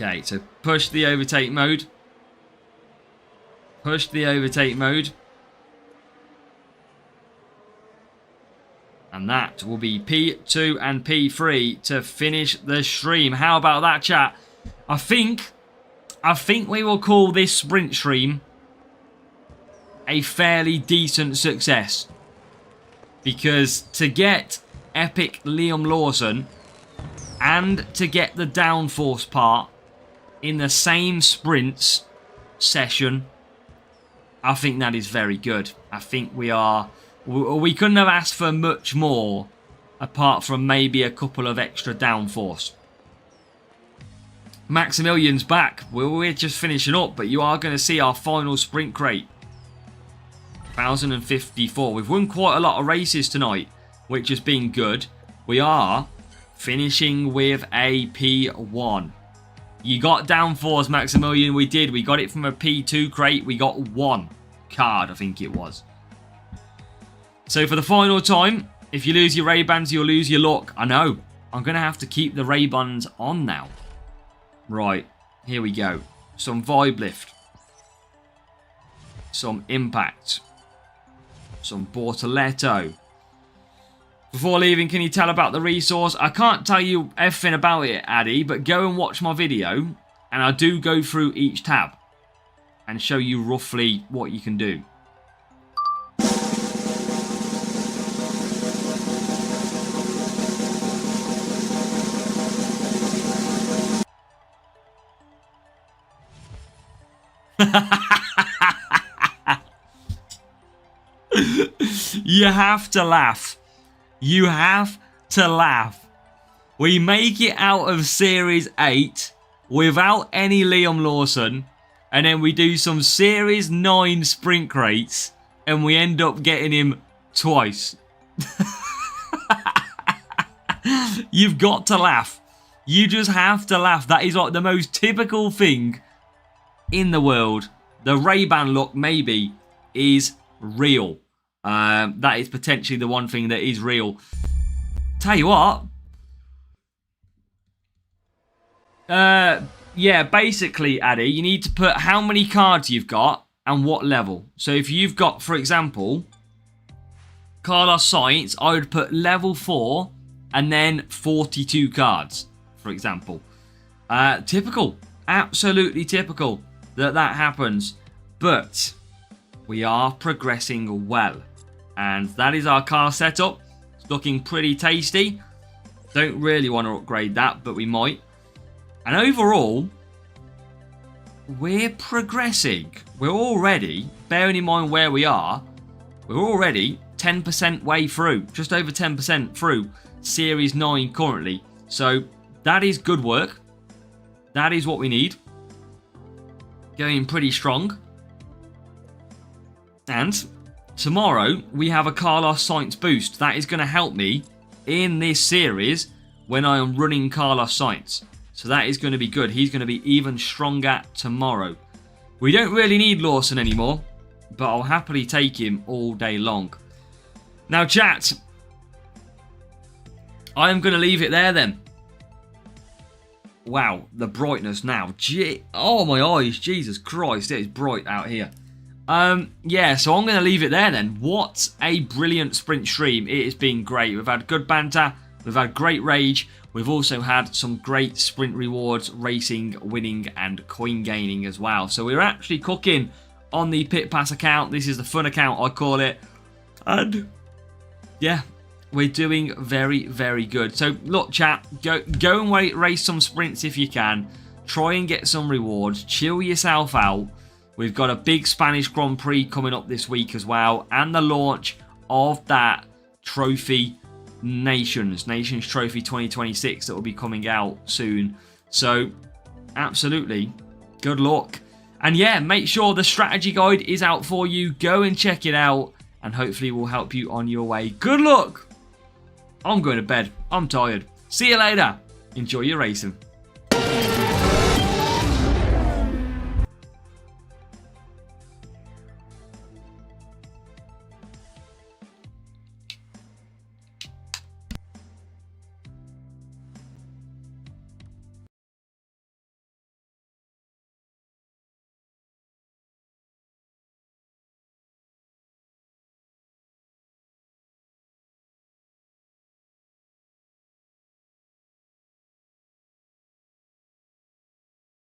Okay, so push the overtake mode. Push the overtake mode. And that will be P2 and P3 to finish the stream. How about that, chat? I think we will call this sprint stream a fairly decent success. Because to get epic Liam Lawson and to get the downforce part in the same sprints session, I think that is very good. I think we couldn't have asked for much more apart from maybe a couple of extra downforce. Maximilian's back. We're just finishing up, but you are going to see our final sprint crate. 1,054. We've won quite a lot of races tonight, which has been good. We are finishing with a P1. You got downforce, Maximilian. We did. We got it from a P2 crate. We got 1. card, I think it was. So for the final time, if you lose your Ray-Bans, you'll lose your luck. I know. I'm going to have to keep the Ray-Bans on now. Right. Here we go. Some Vibe Lift. Some Impact. Some Bortoletto. Before leaving, can you tell about the resource? I can't tell you everything about it, Addy, but go and watch my video. And I do go through each tab. And show you roughly what you can do. You have to laugh. You have to laugh. We make it out of Series 8 without any Liam Lawson, and then we do some Series 9 sprint crates, and we end up getting him twice. You've got to laugh. You just have to laugh. That is like the most typical thing in the world. The Ray-Ban look maybe is real. That is potentially the one thing that is real. Tell you what. Yeah, basically, Addy, you need to put how many cards you've got and what level. So if you've got, for example, Carlos Sainz, I would put level 4 and then 42 cards, for example. Typical. Absolutely typical that happens. But we are progressing well. And that is our car setup. It's looking pretty tasty. Don't really want to upgrade that, but we might. And overall, we're progressing. We're already, bearing in mind where we are, we're already 10% way through. Just over 10% through Series 9 currently. So that is good work. That is what we need. Going pretty strong. And tomorrow, we have a Carlos Sainz boost. That is going to help me in this series when I am running Carlos Sainz. So that is going to be good. He's going to be even stronger tomorrow. We don't really need Lawson anymore, but I'll happily take him all day long. Now, chat, I am going to leave it there then. Wow, the brightness now. Oh, my eyes. Jesus Christ, it is bright out here. Yeah, so I'm going to leave it there then. What a brilliant sprint stream. It has been great. We've had good banter. We've had great rage. We've also had some great sprint rewards, racing, winning, and coin gaining as well. So we're actually cooking on the Pit Pass account. This is the fun account, I call it. And yeah, we're doing very, very good. So look, chat, go and race some sprints if you can. Try and get some rewards. Chill yourself out. We've got a big Spanish Grand Prix coming up this week as well. And the launch of that trophy, Nations Trophy 2026, that will be coming out soon. So absolutely good luck. And yeah, make sure the strategy guide is out for you. Go and check it out, and hopefully we'll help you on your way. Good luck. I'm going to bed. I'm tired. See you later. Enjoy your racing.